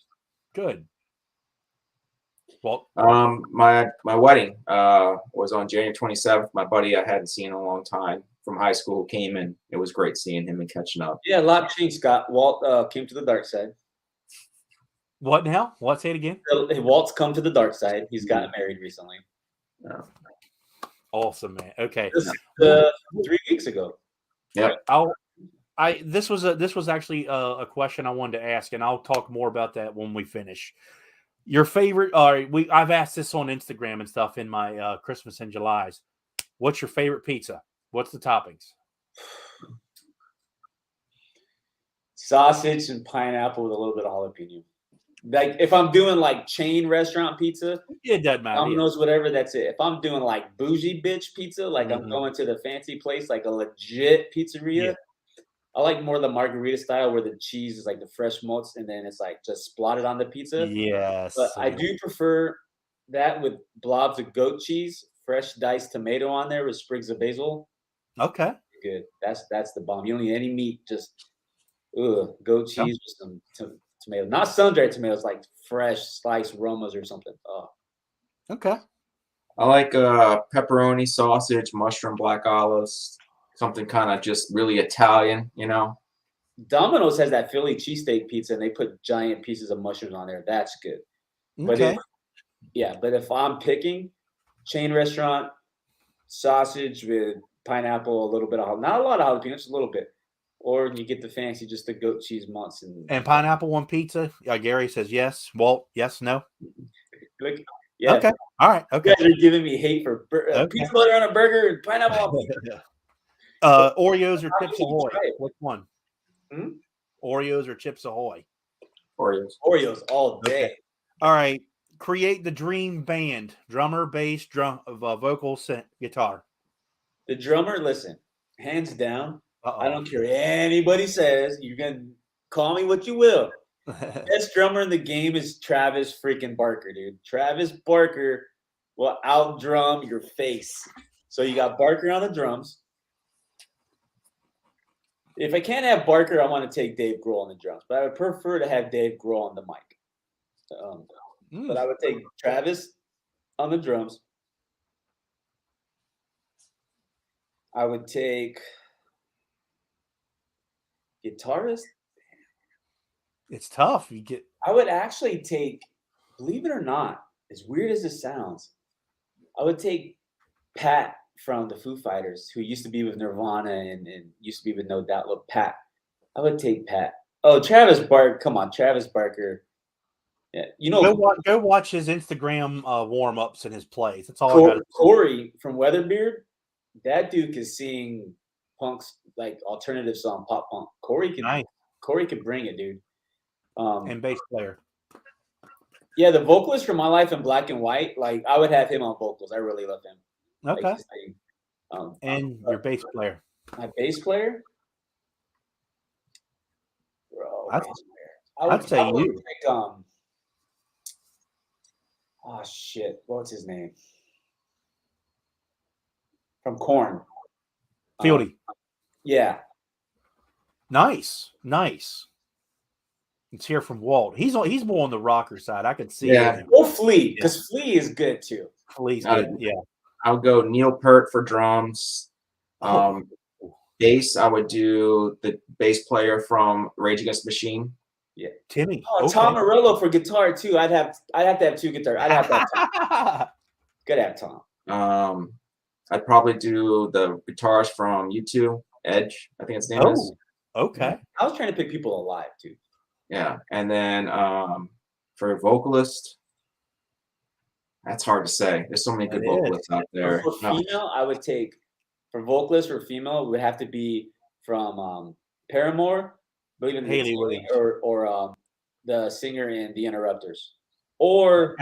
Good. Well, My wedding was on January 27th. My buddy I hadn't seen in a long time from high school came, and it was great seeing him and catching up. Yeah, a lot changed, Scott. Walt came to the dark side. what now? What? Say it again. Walt's come to the dark side. He's gotten married recently. Awesome, man. Okay. This, 3 weeks ago. Yep. This was actually a question I wanted to ask, and I'll talk more about that when we finish. Your favorite? I've asked this on Instagram and stuff in my Christmas in July's. What's your favorite pizza? What's the toppings? Sausage and pineapple with a little bit of jalapeno. Like if I'm doing like chain restaurant pizza, It doesn't matter. Domino's, whatever, that's it. If I'm doing like bougie bitch pizza, like I'm Mhm. going to the fancy place, like a legit pizzeria, Yeah. I like more the margarita style where the cheese is like the fresh malts and then it's like just splotted on the pizza. Yes. But I do prefer that with blobs of goat cheese, fresh diced tomato on there with sprigs of basil. Okay. Good. That's the bomb. You don't need any meat, just goat cheese with some tomato. Not sun-dried tomatoes, like fresh sliced Romas or something. Oh. Okay. I like pepperoni, sausage, mushroom, black olives, something kind of just really Italian, you know. Domino's has that Philly cheesesteak pizza and they put giant pieces of mushrooms on there. That's good. Okay. But if I'm picking chain restaurant, sausage with pineapple, a little bit of not a lot of jalapeno, just a little bit. Or you get the fancy, just the goat cheese mutts And pineapple on pizza? Gary says yes. Walt, yes, no. like, yeah. Okay. All right. You Okay. guys are giving me hate for Okay. pizza butter on a burger and pineapple on pizza. Oreos or How Chips can you Ahoy? try it? Which one? Hmm? Oreos or Chips Ahoy? Oreos. Oreos all day. Okay. All right. Create the dream band: drummer, bass, vocals, guitar. The drummer, listen, hands down. Uh-oh. I don't care what anybody says. You're gonna Call me what you will. Best drummer in the game is Travis freaking Barker, dude. Travis Barker will out-drum your face. So you got Barker on the drums. If I can't have Barker, I want to take Dave Grohl on the drums, but I would prefer to have Dave Grohl on the mic. But I would take Travis on the drums. I would take guitarist. It's tough. You get I would actually take, believe it or not, as weird as it sounds, I would take Pat from the Foo Fighters, who used to be with Nirvana and used to be with No Doubt. Look, Pat. I would take Pat. Oh, Travis Barker. Come on, Travis Barker. Yeah, you know, go watch his Instagram warm ups and his plays. That's all I got. Corey from Weatherbeard. That dude can sing punks like alternative song, pop punk. Corey can bring it, dude. And bass player. Yeah, the vocalist from My Life in Black and White, like I would have him on vocals. I really love him. Okay. Like, and your bass player. My bass player? Bro, I'd say you. Take, oh shit, what's his name? From Korn. Fieldy. Yeah. Nice. Let's hear from Walt. He's more on the rocker side. I could see him. Or Flea, because Flea is good too. Flea's good. Yeah. I'll go Neil Peart for drums. Bass, I would do the bass player from Rage Against the Machine. Yeah. Timmy. Oh, Tom Morello for guitar too. I'd have to have two guitars. I'd have to have Tom. Good at Tom. I'd probably do the guitarist from U2, Edge, I think his name is. Okay. I was trying to pick people alive too. Yeah. And then for vocalist, that's hard to say. There's so many good vocalists out there. For female, I would take, for vocalist or female, it would have to be from Paramore, believe in Haley Williams, or the singer in The Interrupters, or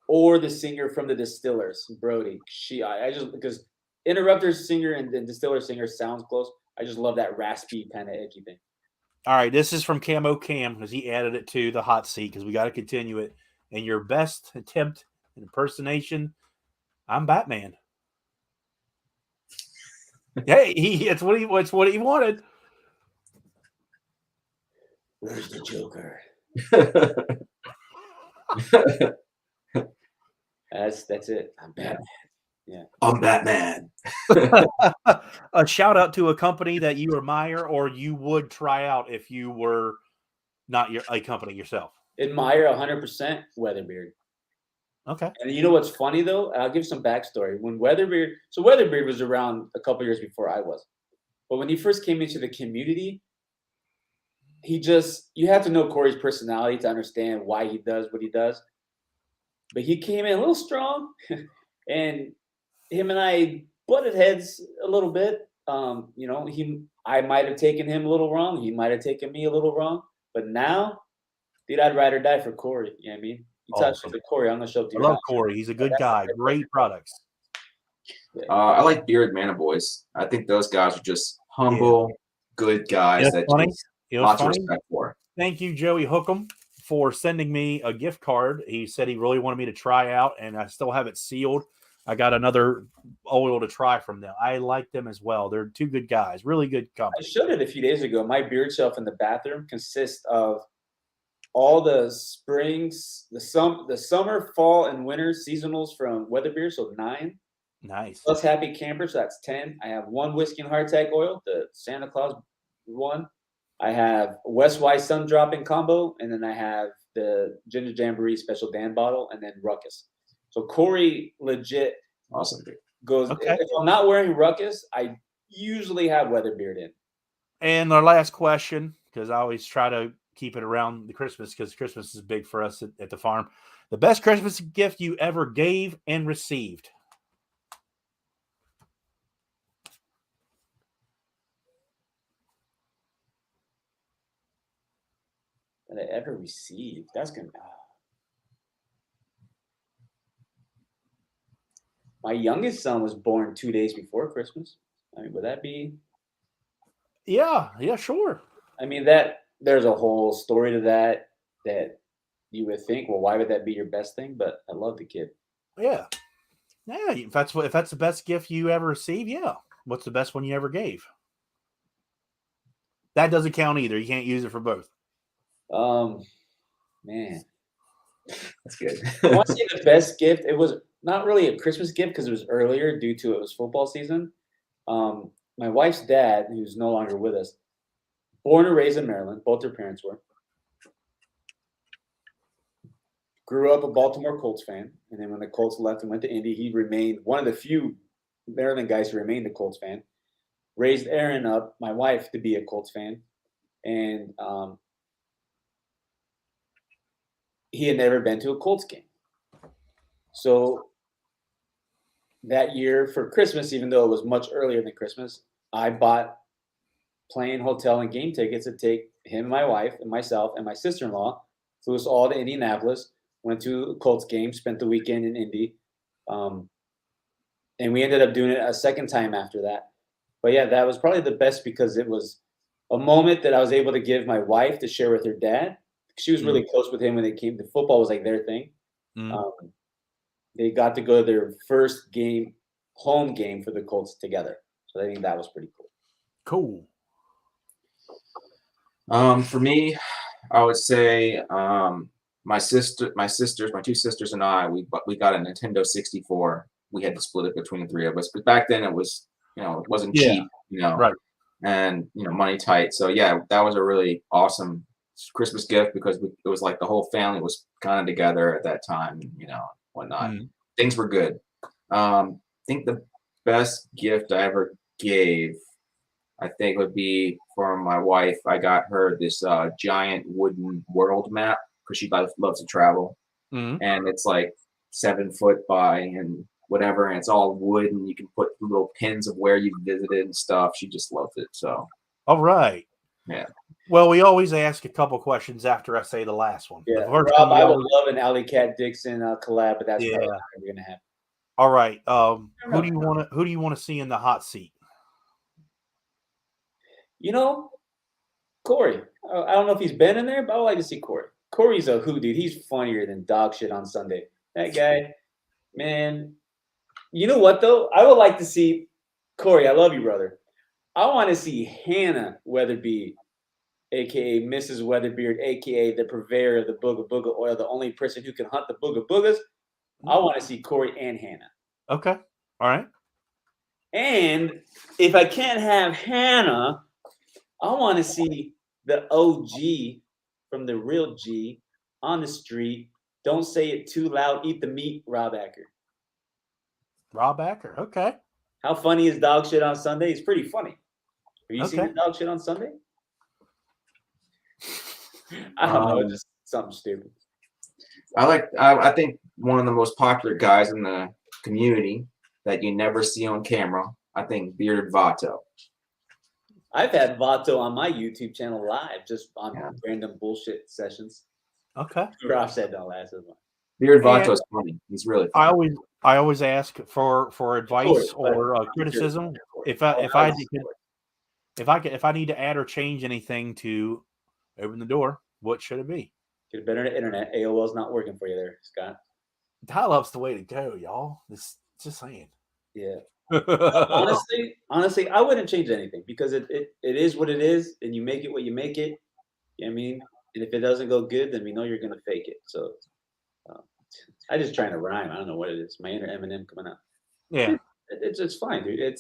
the singer from the Distillers, Brody. I just, because Interrupters singer and the Distillers singer sounds close. I just love that raspy kind of edgy thing. All right, this is from Camo Cam because he added it to the hot seat because we got to continue it. And your best attempt at impersonation, I'm Batman. Hey, it's what he wanted. Where's the Joker? That's it. I'm Batman. Yeah. I'm Batman. A shout out to a company that you admire or you would try out if you were not a company yourself. Admire 100% Weatherbeard. Okay. And you know what's funny though? I'll give some backstory. When Weatherbeard was around a couple years before I was. But when he first came into the community, you have to know Corey's personality to understand why he does what he does. But he came in a little strong and him and I butted heads a little bit. I might have taken him a little wrong. He might have taken me a little wrong. But now, dude, I'd ride or die for Corey. You know what I mean? You touch with Corey, I'm going to show up to you. I love Corey. He's a good guy. Great products. I like Beard Mana Boys. I think those guys are just humble, good guys that just lots of respect for. Thank you, Joey Hookham, for sending me a gift card. He said he really wanted me to try out, and I still have it sealed. I got another oil to try from them. I like them as well. They're two good guys, really good company. I showed it a few days ago. My beard shelf in the bathroom consists of all the springs, the summer, fall, and winter seasonals from Weatherbeard, so 9. Nice. Plus Happy Camper, so that's 10. I have 1 whiskey and hardtack oil, the Santa Claus one. I have West Y Sun Dropping combo, and then I have the Ginger Jamboree Special Dan bottle, and then Ruckus. So Corey legit awesome goes. Okay. If I'm not wearing Ruckus, I usually have Weatherbeard in. And our last question, because I always try to keep it around the Christmas, because Christmas is big for us at the farm. The best Christmas gift you ever gave and received? That I ever received. That's gonna. My youngest son was born 2 days before Christmas. I mean, would that be? Yeah, sure. I mean, that there's a whole story to that you would think, well, why would that be your best thing? But I love the kid. Yeah. Yeah. If that's the best gift you ever received, yeah. What's the best one you ever gave? That doesn't count either. You can't use it for both. Man, That's good. I want to say the best gift. It was not really a Christmas gift because it was earlier due to it was football season. My wife's dad, who's no longer with us, born and raised in Maryland. Both their parents were. Grew up a Baltimore Colts fan, and then when the Colts left and went to Indy, he remained one of the few Maryland guys who remained a Colts fan. Raised Erin up, my wife, to be a Colts fan, and he had never been to a Colts game. So that year for Christmas, even though it was much earlier than Christmas, I bought plane, hotel, and game tickets to take him and my wife and myself and my sister-in-law, flew us all to Indianapolis, went to a Colts game, spent the weekend in Indy. And we ended up doing it a second time after that. But yeah, that was probably the best because it was a moment that I was able to give my wife to share with her dad. She was really close with him when it came to football, was like their thing. They got to go to their first game, home game for the Colts together. So I think that was pretty cool. Cool. For me, I would say my two sisters and I, we got a Nintendo 64. We had to split it between the three of us, but back then it was, it wasn't cheap, right. and money tight. So yeah, that was a really awesome Christmas gift because it was like the whole family was kind of together at that time, whatnot. Things were good. I think the best gift I ever gave, I think, would be for my wife. I got her this giant wooden world map because she loves to travel, and it's like 7 foot by and whatever, and it's all wood, and you can put little pins of where you visited and stuff. She just loves it. So, all right. Yeah. Well, we always ask a couple questions after I say the last one. Yeah, The first Rob, one I would love an Alley Cat Dixon collab, but that's probably not ever gonna happen. All right. Who do you want to see in the hot seat? Corey. I don't know if he's been in there, but I would like to see Corey. Corey's a hoot, dude. He's funnier than dog shit on Sunday. That guy, man. You know what though? I would like to see Corey. I love you, brother. I want to see Hannah Weatherby, aka Mrs. Weatherbeard, aka the purveyor of the Booga Booga oil, the only person who can hunt the Booga Boogas. I want to see Corey and Hannah. Okay. All right. And if I can't have Hannah, I want to see the OG from the real G on the street. Don't say it too loud. Eat the meat, Rob Acker. Rob Acker. Okay. How funny is dog shit on Sunday? It's pretty funny. Have you seen the dog shit on Sunday? I don't know. Just something stupid. I think one of the most popular guys in the community that you never see on camera, I think Bearded Vato. I've had Vato on my YouTube channel live, just on random bullshit sessions. Okay. Rob said no last one. Bearded Vato's funny. He's really funny. I always ask for advice or criticism. If I need to add or change anything to open the door, what should it be? Get a better internet. AOL's not working for you there, Scott. Dial-up's the way to go, y'all. Just saying. Yeah. honestly, I wouldn't change anything because it is what it is, and you make it what you make it. You know what I mean? And if it doesn't go good, then we know you're gonna fake it. So I'm just trying to rhyme. I don't know what it is. My inner Eminem coming out. Yeah. It's fine, dude.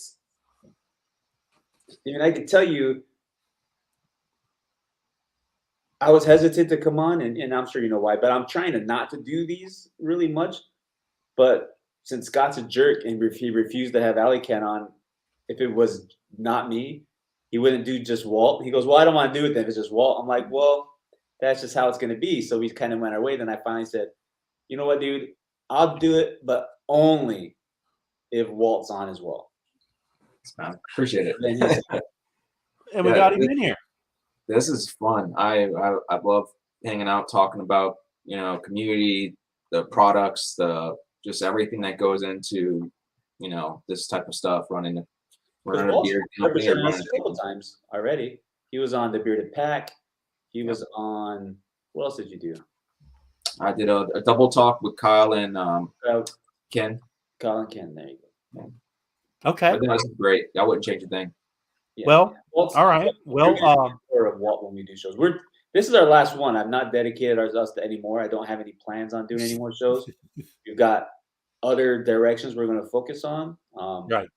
I could tell you I was hesitant to come on, and I'm sure you know why, but I'm trying to not to do these really much. But since Scott's a jerk and he refused to have Alley Cat on, if it was not me, he wouldn't do just Walt. He goes, well, I don't want to do it then if it's just Walt. I'm like, well, that's just how it's going to be. So we kind of went our way. Then I finally said, you know what, dude? I'll do it, but only if Walt's on as well. Appreciate it. And we got him in here. This is fun. I love hanging out, talking about community, the products, just everything that goes into this type of stuff. Running a beard company. A couple times already. He was on the Bearded Pack. He was on. What else did you do? I did a double talk with Kyle and Ken. Colin Ken. There you go. Okay. But that was great. I wouldn't change a thing. Yeah. Well, Walt's- all right. Well, Or of Walt when we do shows. This is our last one. I've not dedicated us to anymore. I don't have any plans on doing any more shows. We've got other directions we're going to focus on. right.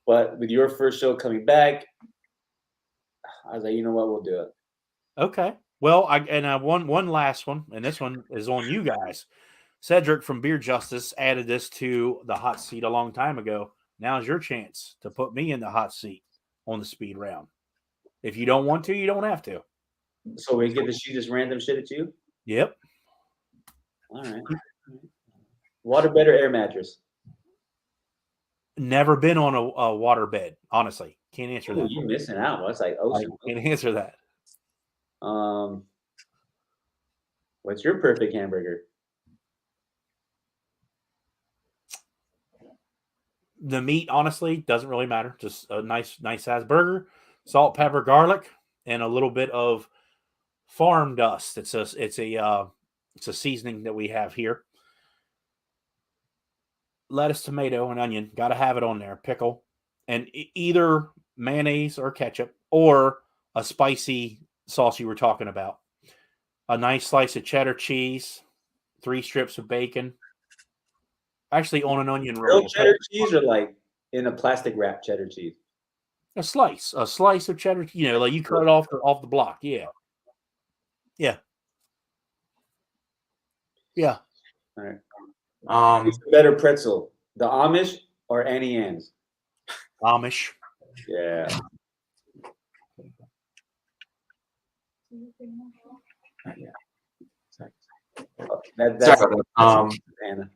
But with your first show coming back, I was like, you know what, we'll do it. Okay. Well, one last one, and this one is on you guys. Cedric from Beer Justice added this to the hot seat a long time ago. Now's your chance to put me in the hot seat on the speed round. If you don't want to, you don't have to. So we get to shoot this random shit at you? Yep. All right. Water bed or air mattress? Never been on a water bed. Honestly, can't answer Ooh, that. you're missing out. That's like I ocean. can't answer that. What's your perfect hamburger? The meat, honestly, doesn't really matter. Just a nice size burger, salt, pepper, garlic, and a little bit of farm dust. It's a seasoning that we have here. Lettuce, tomato, and onion. Got to have it on there. Pickle, and either mayonnaise or ketchup, or a spicy sauce you were talking about. A nice slice of cheddar cheese, 3 strips of bacon. Actually, on an onion roll. Real cheddar cheese or like in a plastic wrap cheddar cheese? A slice of cheddar. You know, like you cut it off the block. Yeah. All right. Um, Better pretzel, the Amish or Annie Ann's? Amish. Yeah. That's sorry about that. Anna.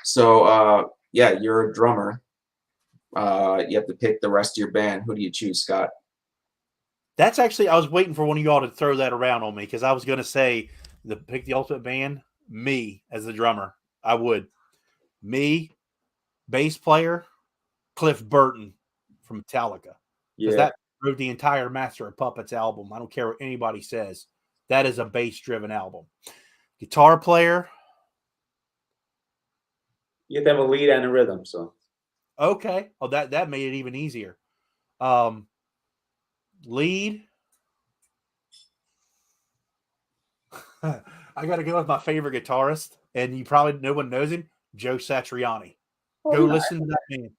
So yeah, you're a drummer. You have to pick the rest of your band. Who do you choose, Scott? That's actually, I was waiting for one of y'all to throw that around on me because I was going to say pick the ultimate band, me as the drummer. I would. Me, bass player, Cliff Burton from Metallica. Because that wrote the entire Master of Puppets album. I don't care what anybody says. That is a bass-driven album. Guitar player. You have to have a lead and a rhythm, so. Okay. Oh, that made it even easier. Lead. I got to go with my favorite guitarist, and no one knows him, Joe Satriani. Go listen to that man.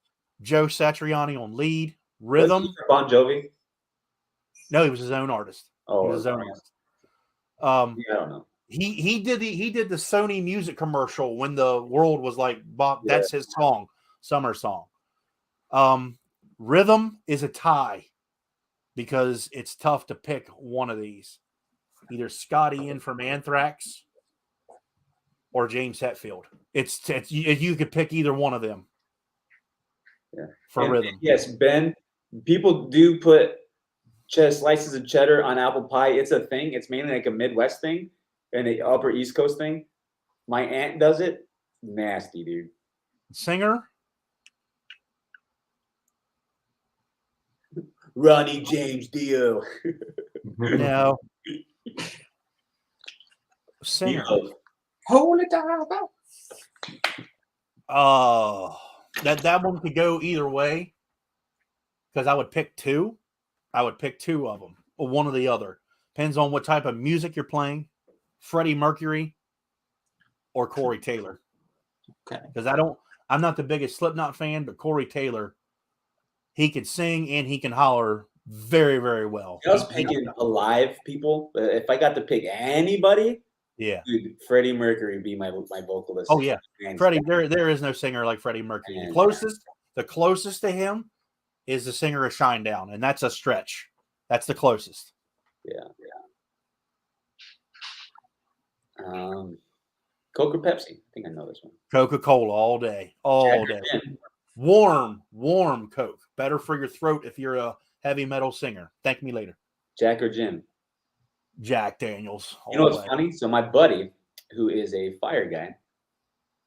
Joe Satriani on lead, rhythm. Bon Jovi? No, he was his own artist. Oh, he was his own artist. I don't know. He did the Sony music commercial when the world was like, Bob, that's his song, summer song. Rhythm is a tie because it's tough to pick one of these. Either Scott Ian from Anthrax or James Hetfield. It's you could pick either one of them. Yeah. For rhythm. Yes, Ben. People do put slices of cheddar on apple pie. It's a thing. It's mainly like a Midwest thing and an Upper East Coast thing. My aunt does it. Nasty, dude. Singer. Ronnie James Dio. No. Singer. Hold it down. That one could go either way because I would pick two. I would pick two of them, or one or the other. Depends on what type of music you're playing. Freddie Mercury or Corey Taylor. Okay. Because I'm not the biggest Slipknot fan, but Corey Taylor, he can sing and he can holler very, very well. I was picking alive people, but if I got to pick anybody, yeah, dude, Freddie Mercury would be my vocalist. Oh yeah, Freddie. There is no singer like Freddie Mercury. The closest to him is the singer of Shinedown, and that's a stretch. That's the closest. Yeah. Coke or Pepsi? I think I know this one. Coca-Cola all day. Warm Coke. Better for your throat if you're a heavy metal singer. Thank me later. Jack or gin? Jack Daniels. You know what's funny? So my buddy, who is a fire guy,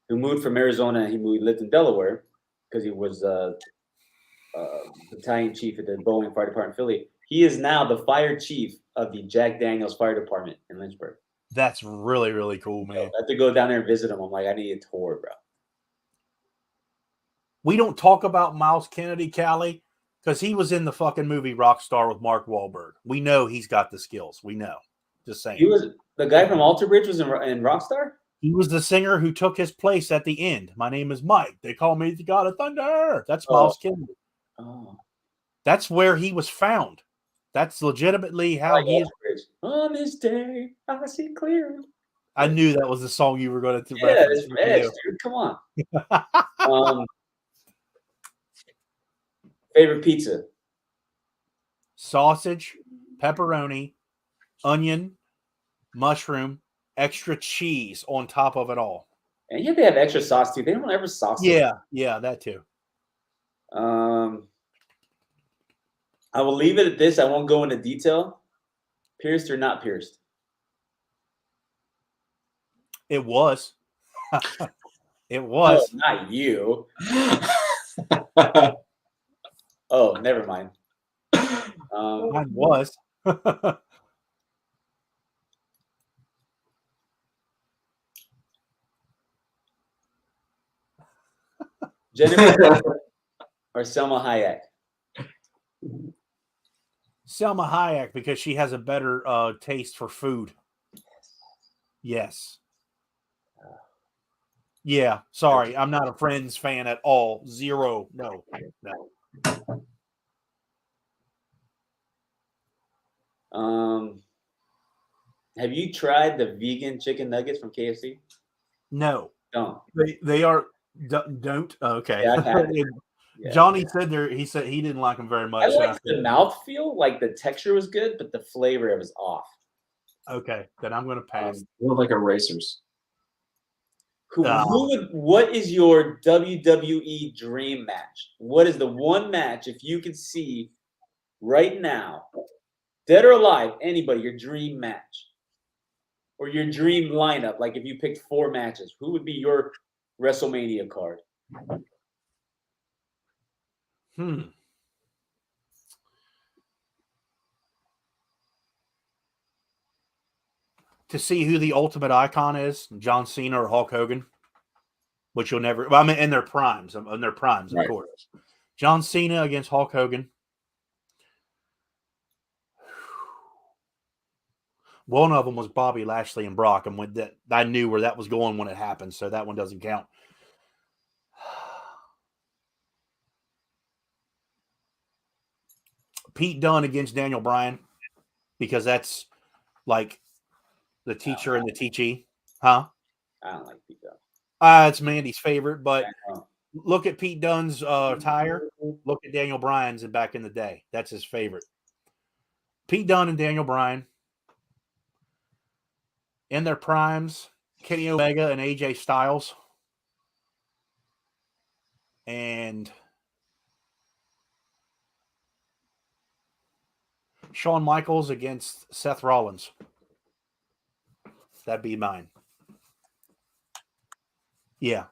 who moved from Arizona, he lived in Delaware because he was battalion chief at the Boeing Fire Department in Philly. He is now the fire chief of the Jack Daniels Fire Department in Lynchburg. That's really, really cool, I man. have to go down there and visit him. I'm like, I need a tour, bro. We don't talk about Miles Kennedy, Callie, because he was in the fucking movie Rockstar with Mark Wahlberg. We know he's got the skills. We know. Just saying. He was the guy from Alter Bridge was in Rockstar? He was the singer who took his place at the end. My name is Mike. They call me the God of Thunder. That's Miles Kennedy. Oh. That's where he was found. That's legitimately how Like he is. Alter Bridge. On this day, I see clear. I knew that was the song you were going to Yeah, reference. it's Edge, dude. Come on. Favorite pizza? Sausage, pepperoni, onion, mushroom, extra cheese on top of it all. And you have to have extra sauce too. They don't ever sauce it. Yeah, that too. I will leave it at this. I won't go into detail. Pierced or not pierced? It was. It Oh, was. not you. Oh, never mind. Mine was. Jennifer or Selma Hayek? Selma Hayek, because she has a better taste for food. Yes. Yeah. Sorry, I'm not a Friends fan at all. Zero. No. Have you tried the vegan chicken nuggets from KFC? No. Don't. They are don't. Okay. Yeah, I've had it. Yeah. Johnny said he said he didn't like them very much. I liked the mouthfeel, like the texture was good, but the flavor it was off. Okay, then I'm going to pass. Look like erasers. What is your WWE dream match? What is the one match, if you could see right now, dead or alive, anybody, your dream match or your dream lineup? Like if you picked 4 matches, who would be your WrestleMania card? To see who the ultimate icon is, John Cena or Hulk Hogan, which you'll never. Well, I mean, in their primes, of Right. course. John Cena against Hulk Hogan. One of them was Bobby Lashley and Brock, and when that I knew where that was going when it happened, so that one doesn't count. Pete Dunne against Daniel Bryan, because that's like the teacher and the teachee, huh? I don't like Pete Dunne. It's Mandy's favorite, but look at Pete Dunne's tire. Look at Daniel Bryan's and back in the day. That's his favorite. Pete Dunne and Daniel Bryan in their primes. Kenny Omega and AJ Styles. And Shawn Michaels against Seth Rollins. That'd be mine. Yeah.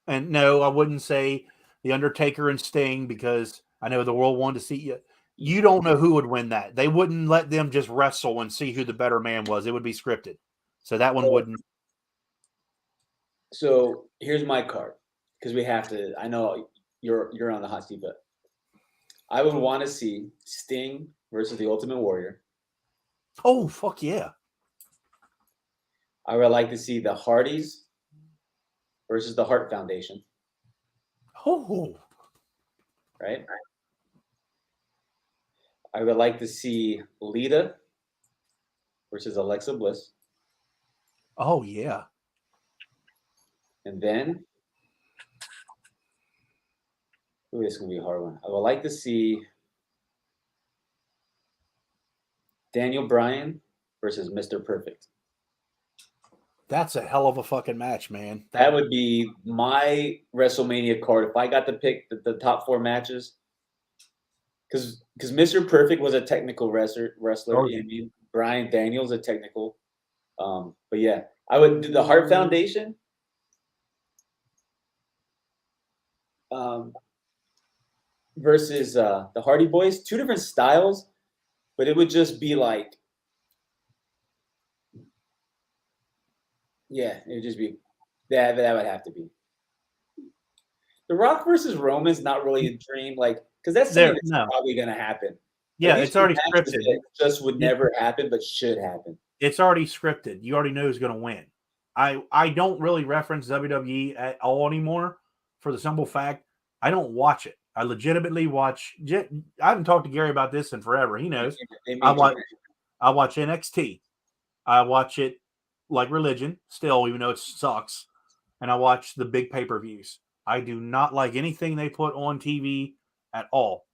And no, I wouldn't say The Undertaker and Sting, because I know the world wanted to see you. You don't know who would win that. They wouldn't let them just wrestle and see who the better man was. It would be scripted. So that one wouldn't. So here's my card, because we have to. I know you're on the hot seat, but I would want to see Sting versus the Ultimate Warrior. Oh, fuck yeah. I would like to see the Hardys versus the Hart Foundation. Oh. Right? I would like to see Lita versus Alexa Bliss. Oh, yeah. And then, ooh, this is going to be a hard one. I would like to see Daniel Bryan versus Mr. Perfect. That's a hell of a fucking match, man. That would be my WrestleMania card if I got to pick the top 4 matches. Because Mr. Perfect was a technical wrestler. Oh, yeah. I mean, Bryan Daniels a technical. But yeah, I would do the Hart Foundation. Versus the Hardy Boys. 2 different styles, but it would just be like, yeah, it would just be that. That would have to be The Rock versus Roman's not really a dream, like because that's something There, that's no, probably gonna happen. yeah, These it's are already matches scripted. that just would It- never happen, but should happen. It's already scripted. You already know who's going to win. I don't really reference WWE at all anymore for the simple fact I don't watch it. I legitimately watch. I haven't talked to Gary about this in forever. He knows. They I made you- watch NXT. I watch it like religion still, even though it sucks. And I watch the big pay-per-views. I do not like anything they put on TV at all.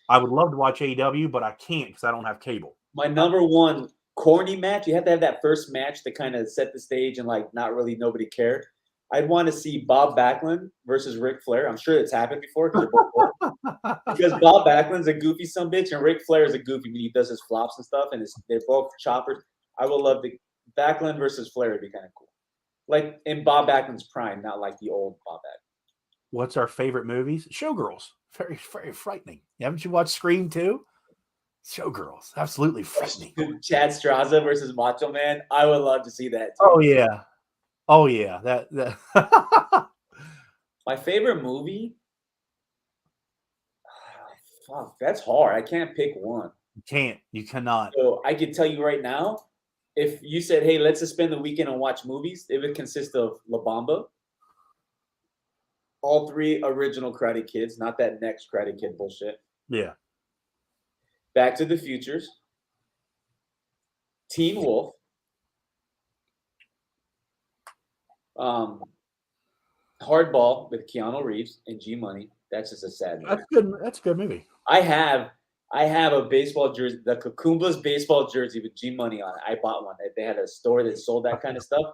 I would love to watch AEW, but I can't because I don't have cable. My number one corny match. You have to have that first match to kind of set the stage and like not really nobody cared. I'd want to see Bob Backlund versus Ric Flair. I'm sure it's happened before because Bob Backlund's a goofy sumbitch and Ric Flair is a goofy when he does his flops and stuff, and they're both choppers. I would love the Backlund versus Flair would be kind of cool, like in Bob Backlund's prime, not like the old Bob Backlund. What's our favorite movies? Showgirls. Very, very frightening. Haven't you watched Scream 2? Showgirls. Absolutely frightening. Chad Straza versus Macho Man. I would love to see that too. Oh yeah. Oh yeah. That My favorite movie. Fuck, that's hard. I can't pick one. you can't. You cannot. So I can tell you right now, if you said, "Hey, let's just spend the weekend and watch movies," it would consist of La Bamba, all three original Karate Kids, not that next Karate Kid bullshit. Yeah. Back to the Futures, Teen Wolf, Hardball with Keanu Reeves and G Money. That's just a sad movie. That's good. That's a good movie. I have a baseball jersey, the Kukumba's baseball jersey with G Money on it. I bought one. They had a store that sold that kind of stuff.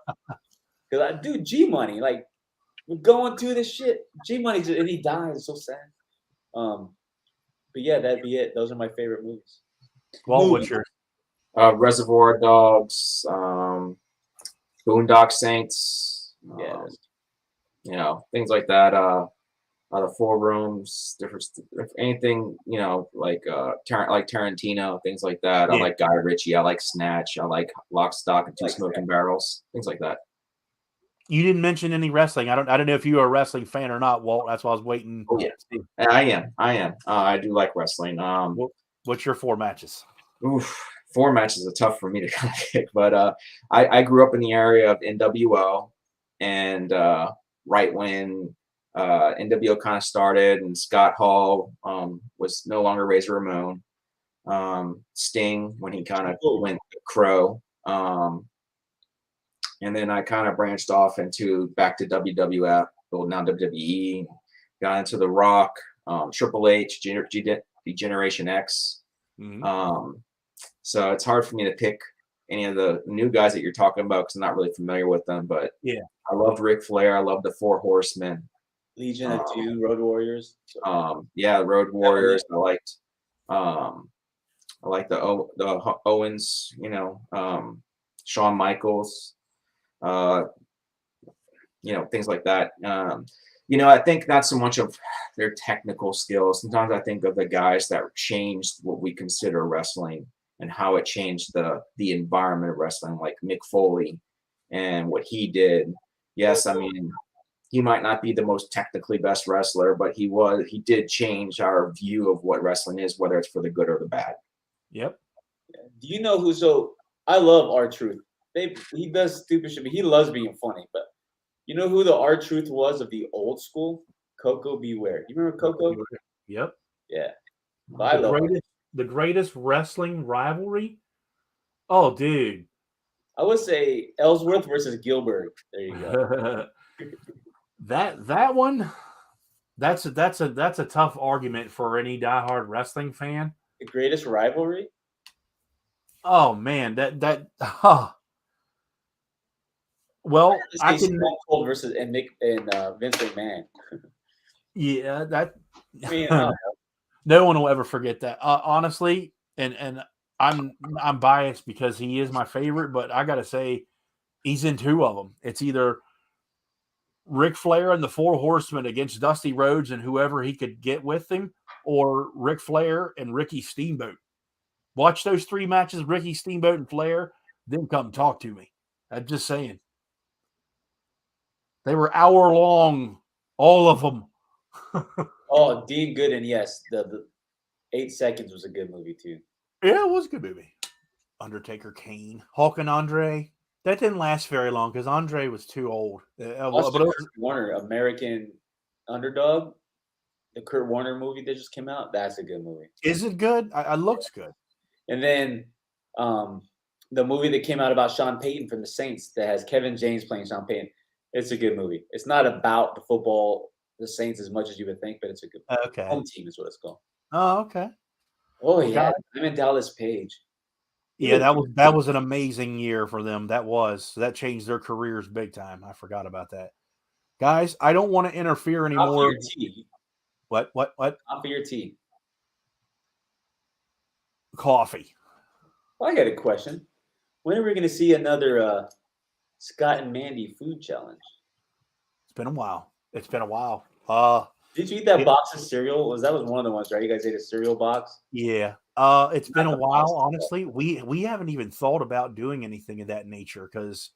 Because I do G Money, like we're going through this shit. G Money, and he died. It's so sad. But yeah, that'd be it. Those are my favorite movies. Walt, what's your Reservoir Dogs, Boondock Saints, Yeah, you know, things like that. The Four Rooms, different anything, you know, like like Tarantino, things like that. I Yeah. like Guy Ritchie. I like Snatch. I like Lock, Stock, and Two Like Smoking Barrels, things like that. you didn't mention any wrestling. I don't know if you are a wrestling fan or not, Walt. That's why I was waiting. Oh, yeah. I am. I do like wrestling. What's your 4 matches? Oof, 4 matches are tough for me to kind of pick, but I grew up in the area of NWO, and right when NWO kind of started and Scott Hall was no longer Razor Ramon, Sting when he kind of went Crow, and then I kind of branched off back to WWF, well now WWE, got into The Rock, Triple H, Generation X. Mhm. So it's hard for me to pick any of the new guys that you're talking about because I'm not really familiar with them. But Yeah. I loved Ric Flair. I loved the Four Horsemen. Legion of Doom, Road Warriors. Yeah, Road Warriors. I liked the Owens. You know, Shawn Michaels. You know, things like that. You know, I think not so much of their technical skills. Sometimes I think of the guys that changed what we consider wrestling and how it changed the environment of wrestling, like Mick Foley and what he did. Yes, I mean, he might not be the most technically best wrestler, but he did change our view of what wrestling is, whether it's for the good or the bad. Yep. Do you know who? So I love R-Truth. He does stupid shit, but he loves being funny. But you know who the R-Truth was of the old school? Coco Beware. You remember Coco? Yep. Yeah. I love The greatest wrestling rivalry. Oh, dude. I would say Ellsworth versus Gilbert. There you go. that one. That's a tough argument for any diehard wrestling fan. The greatest rivalry? Oh man, Well, I can. Stone Cold versus Vince McMahon. Yeah, that. I mean, I don't know. No one will ever forget that. Honestly, and I'm biased because he is my favorite, but I gotta say, he's in 2 of them. It's either Ric Flair and the Four Horsemen against Dusty Rhodes and whoever he could get with him, or Ric Flair and Ricky Steamboat. Watch those 3 matches, Ricky, Steamboat, and Flair. Then come talk to me. I'm just saying. They were hour long, all of them. Oh, Dean Gooden, yes. The 8 Seconds was a good movie too. Yeah, it was a good movie. Undertaker, Kane, Hulk, and Andre. That didn't last very long because Andre was too old. Also, But it was, Kurt Warner, American Underdog, the Kurt Warner movie that just came out. That's a good movie. is it good? It looks good. And then the movie that came out about Sean Payton from the Saints that has Kevin James playing Sean Payton. It's a good movie. It's not about the football, the Saints as much as you would think, but it's a good movie. Okay. Home Team is what it's called. Oh, okay. Oh Well, yeah, guys- I'm in Dallas Page. Yeah, that was an amazing year for them. That changed their careers big time. I forgot about that. Guys, I don't want to interfere Not for anymore. your tea. What? Not for your tea. Coffee. Well, I got a question. When are we going to see another Scott and Mandy food challenge? It's been a while. Did you eat that Yeah. box of cereal? That was one of the ones, right? You guys ate a cereal box? Yeah. It's been a Not the while, box. honestly. We haven't even thought about doing anything of that nature because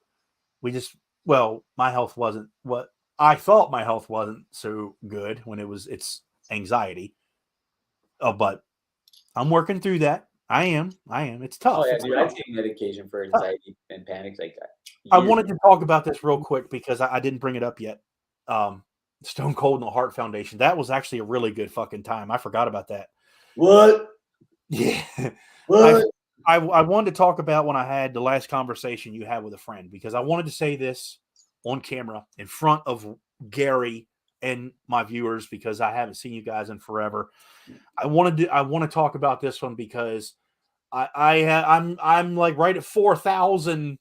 my health wasn't what I thought my health wasn't so good when it's anxiety. But I'm working through that. I am. It's tough. Oh yeah, It's dude. I tough. take medication for anxiety and panics like that. I wanted to talk about this real quick because I didn't bring it up yet. Stone Cold and the Heart Foundation. That was actually a really good fucking time. I forgot about that. What? Yeah. What? I wanted to talk about when I had the last conversation you had with a friend because I wanted to say this on camera in front of Gary and my viewers because I haven't seen you guys in forever. I want to talk about this one because I'm like right at 4,000.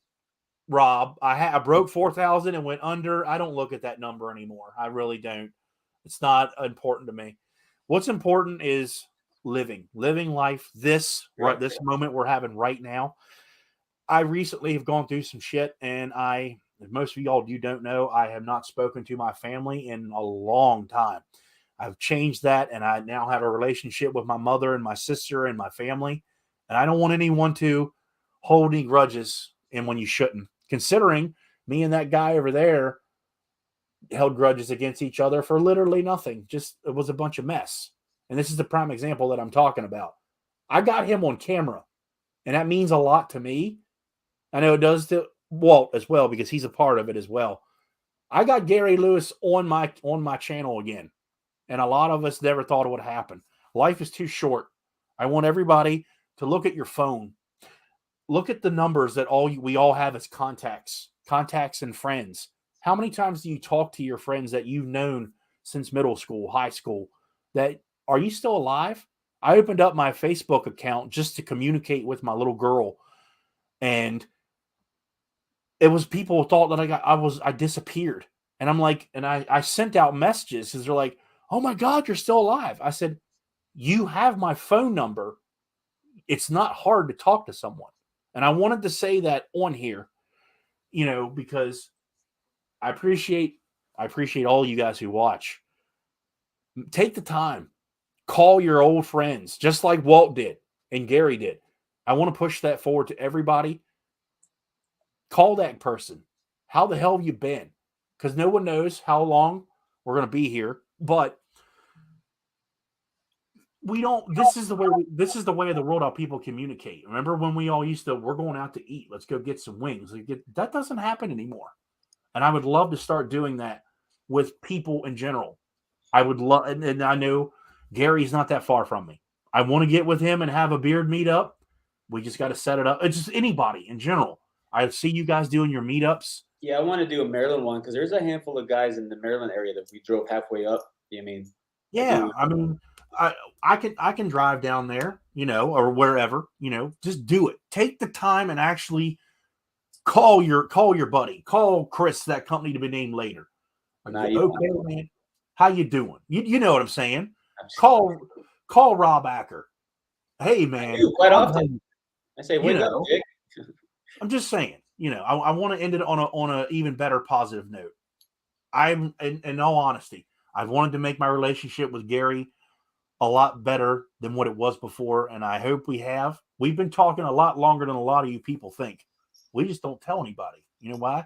Rob, I broke 4,000 and went under. I don't look at that number anymore. I really don't. It's not important to me. What's important is living life. This moment we're having right now. I recently have gone through some shit, and as most of y'all don't know, I have not spoken to my family in a long time. I've changed that, and I now have a relationship with my mother and my sister and my family, and I don't want anyone to hold any grudges in when you shouldn't. Considering me and that guy over there held grudges against each other for literally nothing. Just it was a bunch of mess. And this is the prime example that I'm talking about. I got him on camera, and that means a lot to me. I know it does to Walt as well because he's a part of it as well. I got Gary Lewis on my channel again, and a lot of us never thought it would happen. Life is too short. I want everybody to look at your phone. Look at the numbers that we all have as contacts and friends. How many times do you talk to your friends that you've known since middle school, high school? That are you still alive? I opened up my Facebook account just to communicate with my little girl, and it was people thought that I disappeared, and I'm like, and I sent out messages because they're like, "Oh my God, you're still alive." I said, "You have my phone number. It's not hard to talk to someone." And I wanted to say that on here, because I appreciate all you guys who watch. Take the time, call your old friends, just like Walt did and Gary did. I want to push that forward to everybody. Call that person. How the hell have you been? Because no one knows how long we're going to be here, but we don't. This is the way of the world how people communicate. Remember when we all used to? We're going out to eat. Let's go get some wings. That doesn't happen anymore. And I would love to start doing that with people in general. I would love, and I know Gary's not that far from me. I want to get with him and have a beard meetup. We just got to set it up. It's just anybody in general. I see you guys doing your meetups. Yeah, I want to do a Maryland one because there's a handful of guys in the Maryland area that we drove halfway up. I mean, Yeah, I mean, I can drive down there, or wherever, just do it. Take the time and actually call your buddy, call Chris, that company to be named later. Okay, man, how you doing? You know what I'm saying? Call Rob Acker. Hey, man, I do quite often. I say, wake up, Dick. I'm just saying, I want to end it on a even better positive note. I'm in all honesty, I've wanted to make my relationship with Gary a lot better than what it was before, and I hope we have. We've been talking a lot longer than a lot of you people think. We just don't tell anybody. You know why?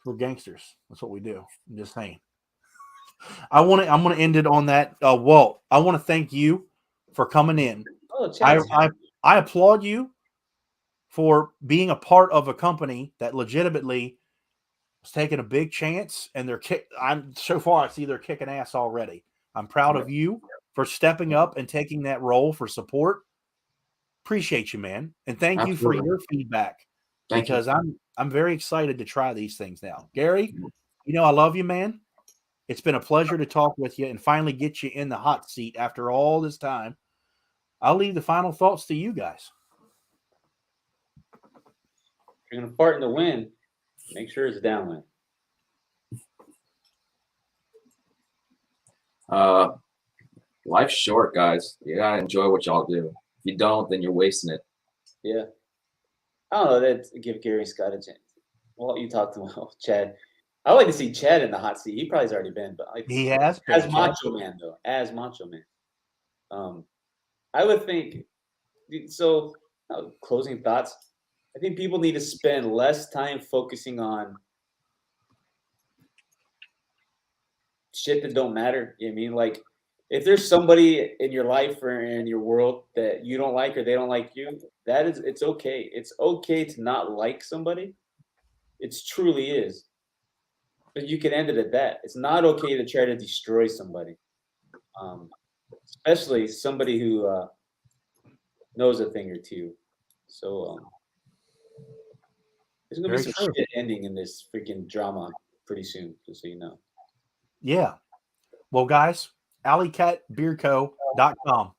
We're gangsters. That's what we do. I'm just saying. I'm gonna end it on that. Walt, I want to thank you for coming in. Oh, Chad's I applaud you for being a part of a company that legitimately was taking a big chance, and I'm so far I see they're kicking ass already. I'm proud of you for stepping up and taking that role for support. Appreciate you, man, and thank you for Absolutely. your feedback Thank you. because I'm very excited to try these things now. Gary, I love you, man. It's been a pleasure to talk with you and finally get you in the hot seat after all this time. I'll leave the final thoughts to you guys. If you're gonna fart in the wind, make sure it's downwind. Life's short, guys. You gotta enjoy what y'all do. If you don't, then you're wasting it. Yeah. I don't know. That give Gary Scott a chance. Well, you talked to Chad. I would like to see Chad in the hot seat. He probably's already been, but like He has been, as Chad. Macho Man though. As Macho Man. I would think. So, closing thoughts. I think people need to spend less time focusing on shit that don't matter. You know what I mean? Like, if there's somebody in your life or in your world that you don't like or they don't like you, it's okay. It's okay to not like somebody. It truly is. But you can end it at that. It's not okay to try to destroy somebody, especially somebody who knows a thing or two. So there's gonna be Very some true. shit ending in this freaking drama pretty soon, just so you know. Yeah. Well, guys, alleycatbeardco.com.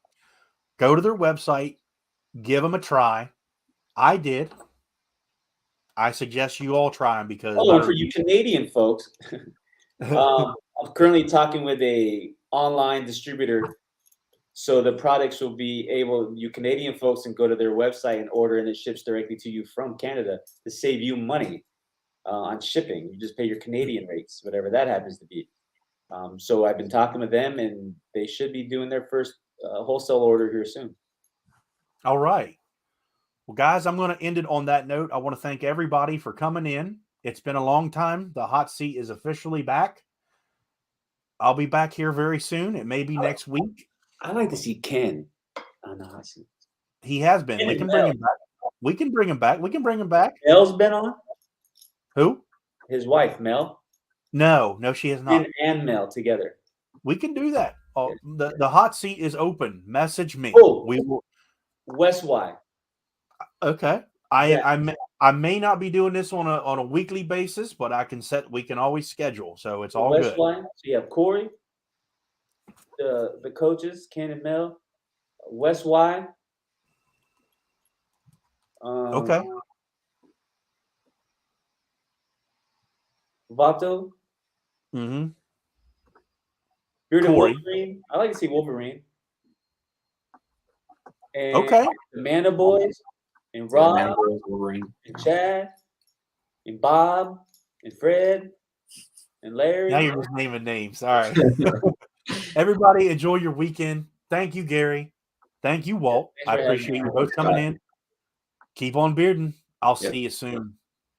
Go to their website, give them a try. I did. I suggest you all try them because Oh, and for you Canadian folks, I'm currently talking with a online distributor, so the products will be you Canadian folks can go to their website and order, and it ships directly to you from Canada to save you money on shipping. You just pay your Canadian rates, whatever that happens to be. So I've been talking with them, and they should be doing their first wholesale order here soon. All right. Well, guys, I'm going to end it on that note. I want to thank everybody for coming in. It's been a long time. The hot seat is officially back. I'll be back here very soon. It may be next week. I like to see Ken on the hot seat. He has been. Ken We and can bring Mel. him back. We can bring him back. We can bring him back. Mel's been on. Who? His wife, Mel. No, she has not. Ken and Mel together. We can do that. Oh, the hot seat is open. Message me. Oh. We will. West Y. Okay. I may not be doing this on a weekly basis, but we can always schedule. So it's all West good. Y. So you have Corey, the coaches, Ken and Mel, West Y. Okay. Vato. Mm-hmm. Bearded Corey. Wolverine. I like to see Wolverine. And Okay. the Mana Boys, and Rob, and Chad, and Bob, and Fred, and Larry. Now you're just naming names. All right. Everybody, enjoy your weekend. Thank you, Gary. Thank you, Walt. Thanks I for having appreciate me. you both coming in. Keep on bearding. I'll see you soon.